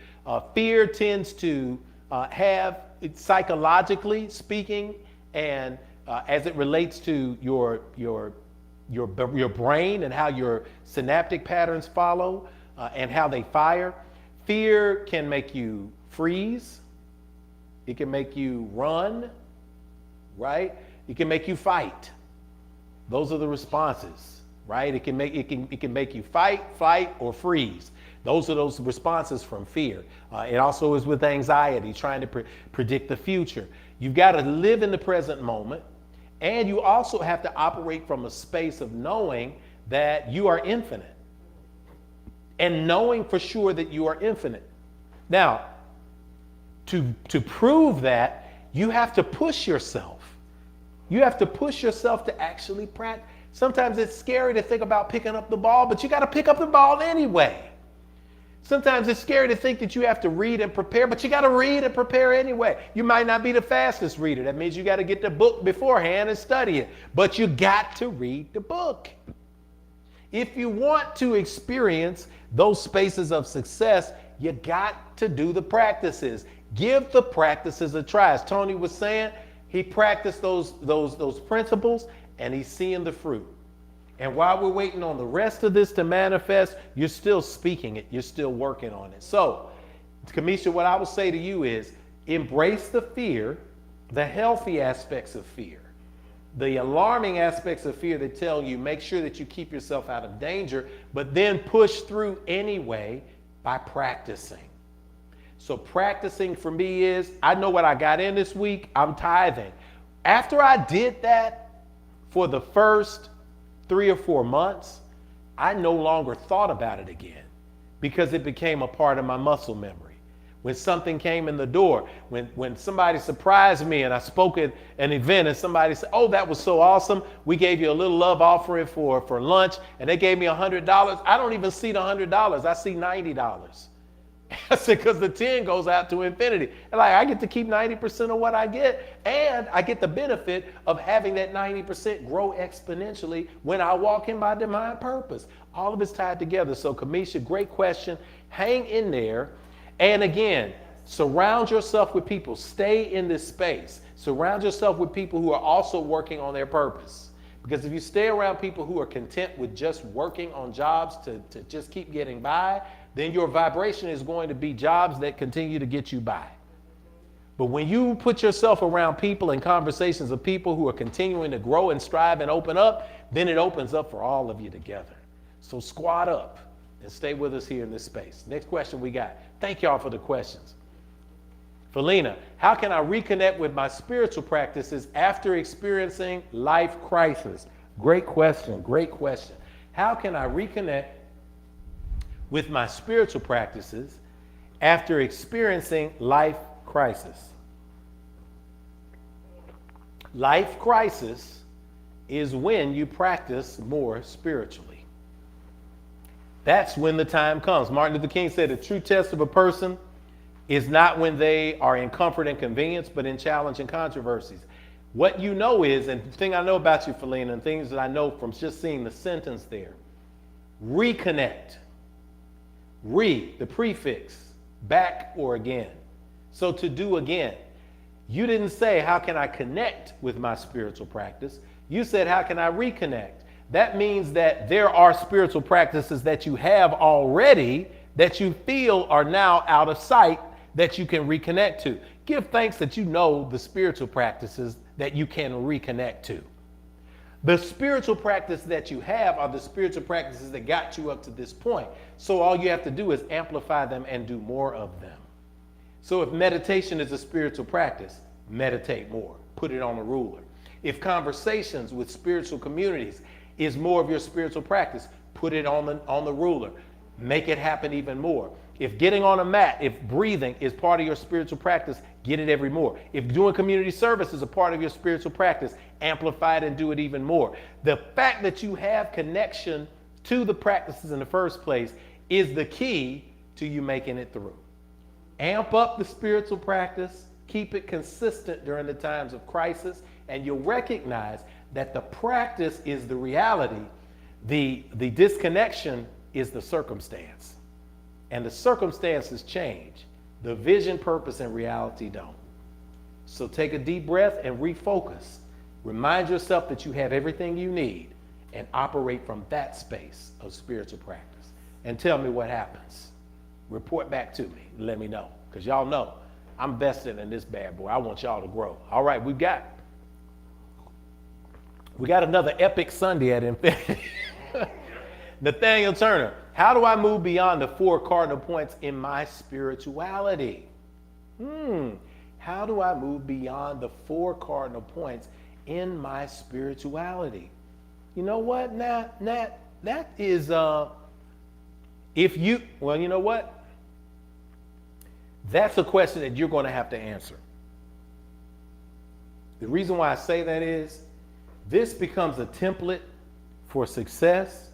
Fear tends to have, psychologically speaking, and as it relates to your brain and how your synaptic patterns follow and how they fire, fear can make you freeze. It can make you run, right? It can make you fight. Those are the responses, right? It can make you fight, flight, or freeze. Those are those responses from fear. It also is with anxiety, trying to predict the future. You've got to live in the present moment, and you also have to operate from a space of knowing that you are infinite and knowing for sure that you are infinite. Now, to prove that, you have to push yourself. You have to push yourself to actually practice. Sometimes it's scary to think about picking up the ball, but you got to pick up the ball anyway. Sometimes it's scary to think that you have to read and prepare, but you got to read and prepare anyway. You might not be the fastest reader. That means you got to get the book beforehand and study it, but you got to read the book. If you want to experience those spaces of success, you got to do the practices. Give the practices a try. As Tony was saying, he practiced those principles and he's seeing the fruit. And while we're waiting on the rest of this to manifest, you're still speaking it. You're still working on it. So, Kamisha, what I would say to you is embrace the fear, the healthy aspects of fear, the alarming aspects of fear that tell you make sure that you keep yourself out of danger, but then push through anyway by practicing. So practicing for me is, I know what I got in this week, I'm tithing. After I did that for the first 3 or 4 months, I no longer thought about it again because it became a part of my muscle memory. When something came in the door, when somebody surprised me and I spoke at an event and somebody said, oh, that was so awesome. We gave you a little love offering for lunch and they gave me $100. I don't even see the $100. I see $90. I said, because the 10 goes out to infinity. And like, I get to keep 90% of what I get, and I get the benefit of having that 90% grow exponentially when I walk in my divine purpose. All of it's tied together. So, Kamisha, great question. Hang in there. And again, surround yourself with people. Stay in this space. Surround yourself with people who are also working on their purpose. Because if you stay around people who are content with just working on jobs to just keep getting by, then your vibration is going to be jobs that continue to get you by. But when you put yourself around people and conversations of people who are continuing to grow and strive and open up, then it opens up for all of you together. So squat up and stay with us here in this space. Next question we got. Thank y'all for the questions. Felina, how can I reconnect with my spiritual practices after experiencing life crisis? Great question, great question. How can I reconnect with my spiritual practices after experiencing life crisis? Life crisis is when you practice more spiritually. That's when the time comes. Martin Luther King said the true test of a person is not when they are in comfort and convenience, but in challenge and controversies. What you know is, and the thing I know about you, Felina, and things that I know from just seeing the sentence there, reconnect. The prefix, back or again. So to do again. You didn't say, how can I connect with my spiritual practice? You said, how can I reconnect? That means that there are spiritual practices that you have already that you feel are now out of sight that you can reconnect to. Give thanks that you know the spiritual practices that you can reconnect to. The spiritual practice that you have are the spiritual practices that got you up to this point. So all you have to do is amplify them and do more of them. So if meditation is a spiritual practice, meditate more. Put it on a ruler. If conversations with spiritual communities is more of your spiritual practice, put it on the ruler. Make it happen even more. If getting on a mat, if breathing is part of your spiritual practice, get it every more. If doing community service is a part of your spiritual practice, amplify it and do it even more. The fact that you have connection to the practices in the first place is the key to you making it through. Amp up the spiritual practice, keep it consistent during the times of crisis, and you'll recognize that the practice is the reality. The disconnection is the circumstance. And the circumstances change. The vision, purpose, and reality don't. So take a deep breath and refocus. Remind yourself that you have everything you need and operate from that space of spiritual practice. And tell me what happens. Report back to me. Let me know. Because y'all know I'm vested in this bad boy. I want y'all to grow. All right, we got another epic Sunday at Infinity. Nathaniel Turner, how do I move beyond the 4 cardinal points in my spirituality? How do I move beyond the 4 cardinal points in my spirituality? You know what, Nat, that is, well, you know what? That's a question that you're going to have to answer. The reason why I say that is this becomes a template for success.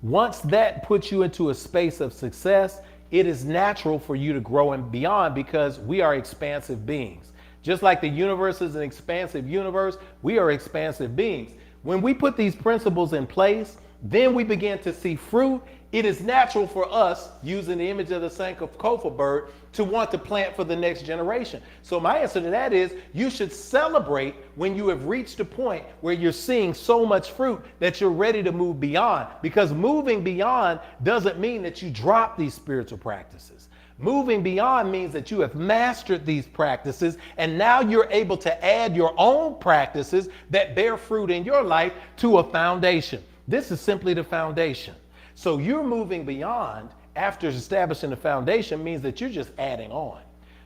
Once that puts you into a space of success, it is natural for you to grow and beyond because we are expansive beings. Just like the universe is an expansive universe, we are expansive beings. When we put these principles in place, then we begin to see fruit. It is natural for us, using the image of the Sankofa bird, to want to plant for the next generation. So my answer to that is you should celebrate when you have reached a point where you're seeing so much fruit that you're ready to move beyond. Because moving beyond doesn't mean that you drop these spiritual practices. Moving beyond means that you have mastered these practices and now you're able to add your own practices that bear fruit in your life to a foundation. This is simply the foundation. So you're moving beyond after establishing the foundation means that you're just adding on.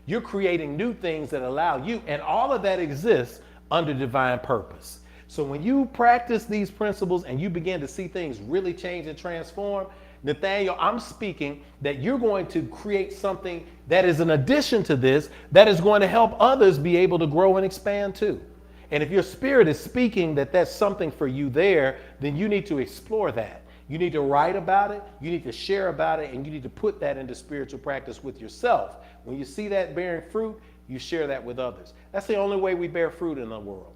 You're creating new things that allow you, and all of that exists under divine purpose. So when you practice these principles and you begin to see things really change and transform, Nathaniel, I'm speaking that you're going to create something that is an addition to this that is going to help others be able to grow and expand too. And if your spirit is speaking that that's something for you there, then you need to explore that. You need to write about it, you need to share about it, and you need to put that into spiritual practice with yourself. When you see that bearing fruit, you share that with others. That's the only way we bear fruit in the world.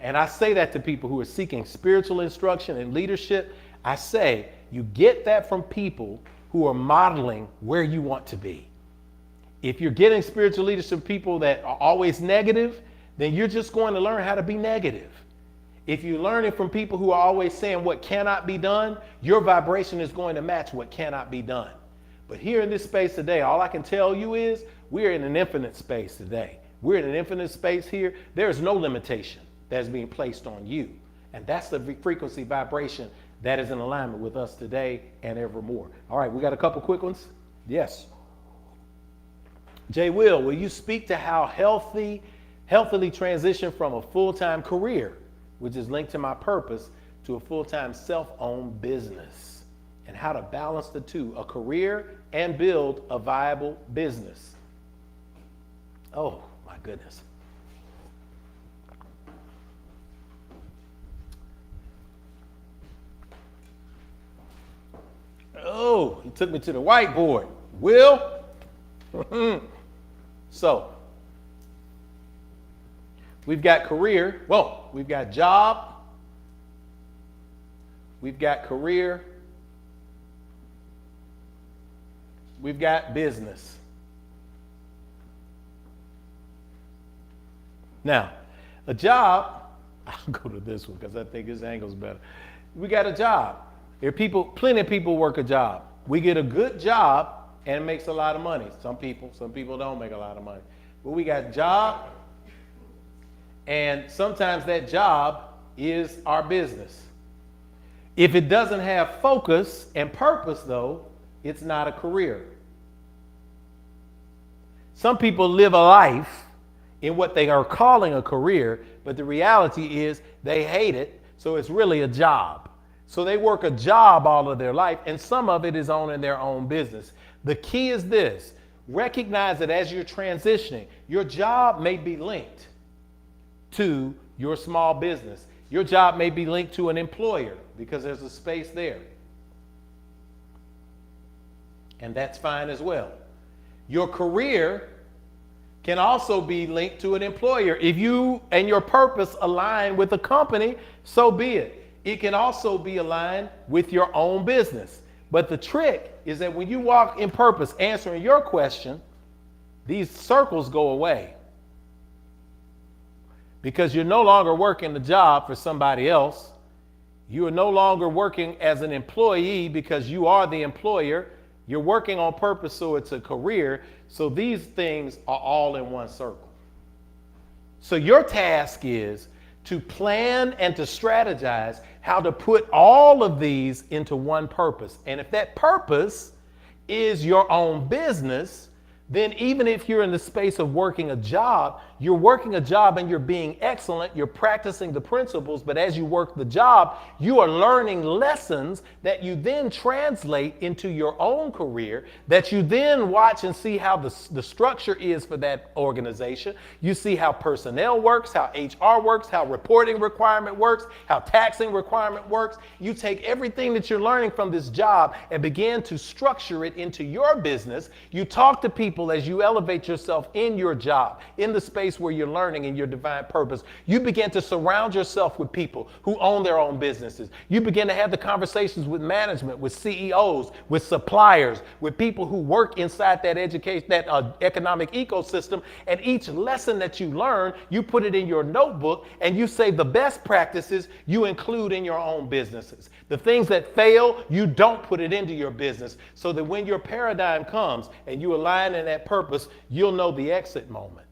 And I say that to people who are seeking spiritual instruction and leadership. I say, you get that from people who are modeling where you want to be. If you're getting spiritual leadership people that are always negative, then you're just going to learn how to be negative. If you're learning from people who are always saying what cannot be done, your vibration is going to match what cannot be done. But here in this space today, all I can tell you is we're in an infinite space today. We're in an infinite space here. There is no limitation that's being placed on you. And that's the frequency vibration that is in alignment with us today and evermore. All right, we got a couple quick ones. Yes. Jay will you speak to how healthily transition from a full-time career, which is linked to my purpose, to a full-time self-owned business, and how to balance the two, a career and build a viable business? Oh, my goodness. Oh, he took me to the whiteboard. Will? So, we've got career. Whoa, we've got job. We've got career. We've got business. Now, a job, I'll go to this one because I think this angle's better. We got a job. There are people, plenty of people work a job. We get a good job and it makes a lot of money. Some people don't make a lot of money. But we got a job, and sometimes that job is our business. If it doesn't have focus and purpose, though, it's not a career. Some people live a life in what they are calling a career, but the reality is they hate it, so it's really a job. So they work a job all of their life, and some of it is owning their own business. The key is this: recognize that as you're transitioning, your job may be linked to your small business. Your job may be linked to an employer because there's a space there. And that's fine as well. Your career can also be linked to an employer. If you and your purpose align with a company, so be it. It can also be aligned with your own business. But the trick is that when you walk in purpose, answering your question, these circles go away. Because you're no longer working the job for somebody else. You are no longer working as an employee because you are the employer. You're working on purpose, so it's a career. So these things are all in one circle. So your task is to plan and to strategize how to put all of these into one purpose. And if that purpose is your own business, then even if you're in the space of working a job, you're working a job and you're being excellent, you're practicing the principles, but as you work the job, you are learning lessons that you then translate into your own career, that you then watch and see how the structure is for that organization. You see how personnel works, how HR works, how reporting requirement works, how taxing requirement works. You take everything that you're learning from this job and begin to structure it into your business. You talk to people as you elevate yourself in your job, in the space where you're learning in your divine purpose. You begin to surround yourself with people who own their own businesses. You begin to have the conversations with management, with CEOs, with suppliers, with people who work inside that education, that economic ecosystem. And each lesson that you learn, you put it in your notebook and you say the best practices you include in your own businesses. The things that fail, you don't put it into your business, so that when your paradigm comes and you align in that purpose, you'll know the exit moment.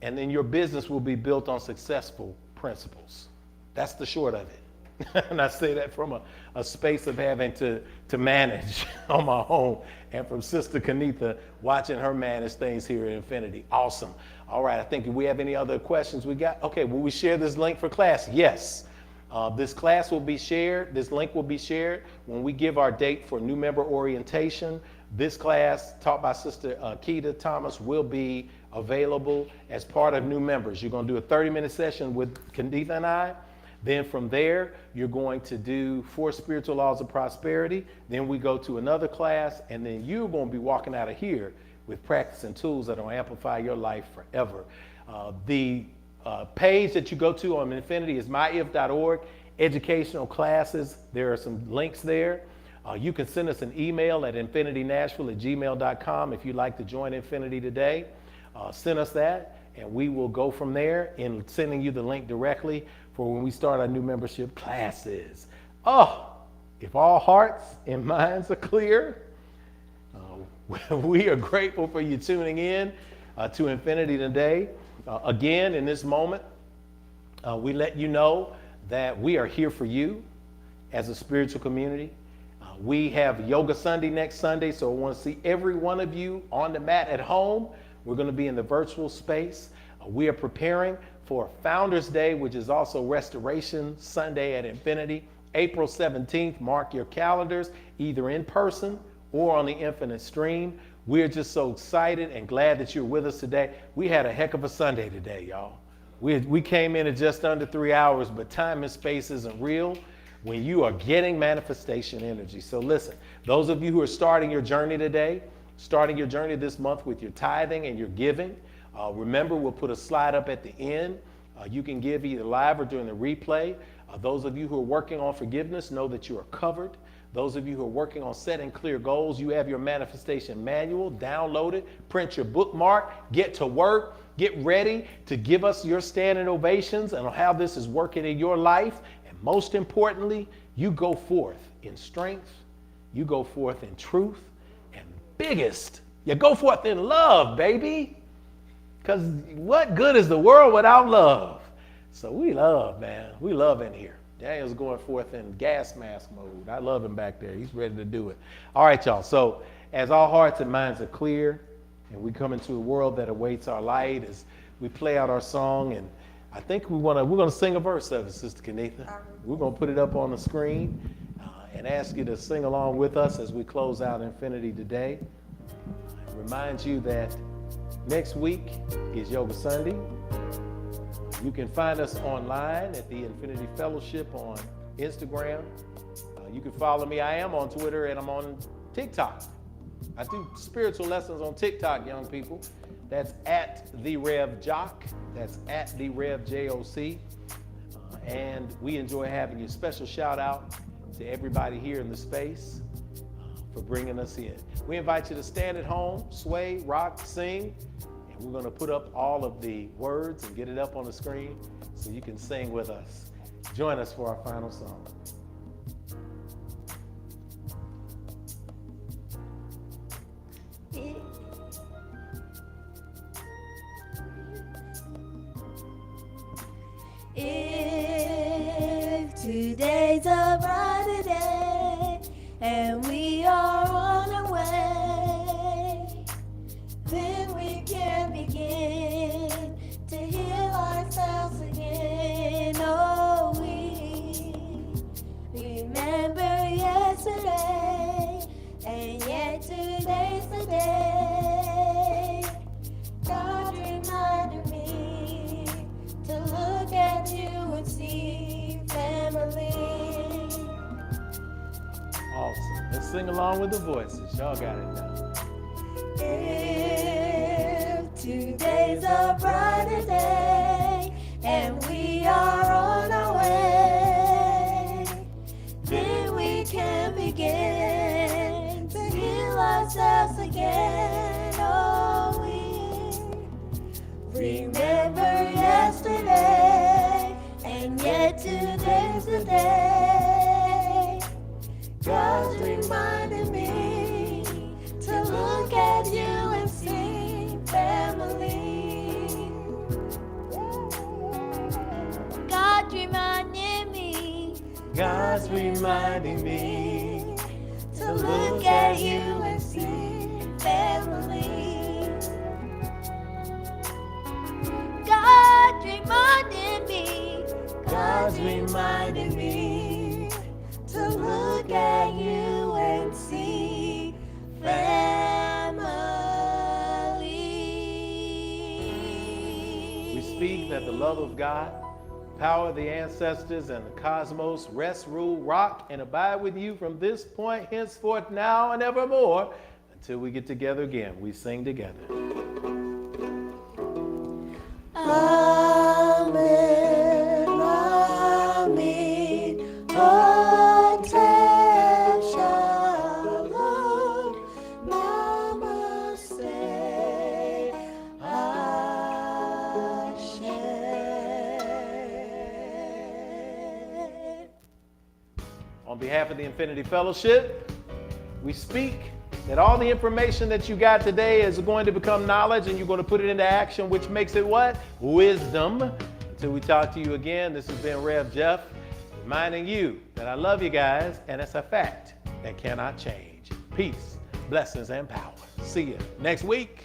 And then your business will be built on successful principles. That's the short of it. And I say that from a space of having to manage on my own, and from Sister Kanitha watching her manage things here at Infinity. Awesome. All right, I think if we have any other questions we got. Okay, will we share this link for class? Yes. This class will be shared. This link will be shared when we give our date for new member orientation. This class, taught by Sister Keita Thomas, will be available as part of new members. You're going to do a 30-minute session with Kanitha and I. Then from there, you're going to do 4 spiritual laws of prosperity. Then we go to another class, and then you're going to be walking out of here with practice and tools that will amplify your life forever. The page that you go to on Infinity is myif.org, educational classes. There are some links there. You can send us an email at infinitynashville@gmail.com if you'd like to join Infinity today. Send us that, and we will go from there in sending you the link directly for when we start our new membership classes. Oh, if all hearts and minds are clear, we are grateful for you tuning in to Infinity today. Again, in this moment, we let you know that we are here for you as a spiritual community. We have Yoga Sunday next Sunday, so I want to see every one of you on the mat at home. We're going to be in the virtual space. We are preparing for Founders Day, which is also Restoration Sunday at Infinity. April 17th, mark your calendars, either in person or on the Infinite Stream. We're just so excited and glad that you're with us today. We had a heck of a Sunday today, y'all. We came in at just under 3 hours, but time and space isn't real when you are getting manifestation energy. So listen, those of you who are starting your journey today, starting your journey this month with your tithing and your giving, remember, we'll put a slide up at the end. You can give either live or during the replay. Those of you who are working on forgiveness, know that you are covered. Those of you who are working on setting clear goals, you have your manifestation manual. Download it, print your bookmark, get to work, get ready to give us your standing ovations and how this is working in your life. And most importantly, You go forth in strength, you go forth in truth, and biggest, you go forth in love, baby. Because what good is the world without love? So we love, man. We love in here. Daniel's going forth in gas mask mode. I love him back there. He's ready to do it. All right, y'all. So as our hearts and minds are clear and we come into a world that awaits our light, as we play out our song, and I think we're gonna sing a verse of it, Sister Kenitha. We're gonna put it up on the screen and ask you to sing along with us as we close out Infinity today. Remind you that next week is Yoga Sunday. You can find us online at the Infinity Fellowship on Instagram. You can follow me. I am on Twitter and I'm on TikTok. I do spiritual lessons on TikTok, young people. That's at the Rev Jock. That's at the Rev JOC. And we enjoy having you. Special shout out to everybody here in the space for bringing us in. We invite you to stand at home, sway, rock, sing. And we're going to put up all of the words and get it up on the screen so you can sing with us. Join us for our final song. If today's a brighter day and we are on our way, then we can begin to heal ourselves again. Oh, we remember yesterday, and yet today's the day. God reminded me to look at you and see family. Awesome. Let's sing along with the voices. Y'all got it now. If today's a brighter day and we are on our way, then we can begin to heal ourselves again. Oh, we remember yesterday, and yet today's the day. God's reminding me to look at you and sing family. God's reminding me. God's reminding me To look at you and sing family. God's reminding me. God's reminding me To look at you and see family. We speak that the love of God, power of the ancestors, and the cosmos rest, rule, rock, and abide with you from this point henceforth, now and evermore, until we get together again. We sing together. Amen, amen. Hotel, shalom, namaste, Ashe. On behalf of the Infinity Fellowship, we speak that all the information that you got today is going to become knowledge, and you're going to put it into action, which makes it what? Wisdom. Until we talk to you again, this has been Rev Jeff, reminding you that I love you guys, and it's a fact that cannot change. Peace, blessings, and power. See you next week.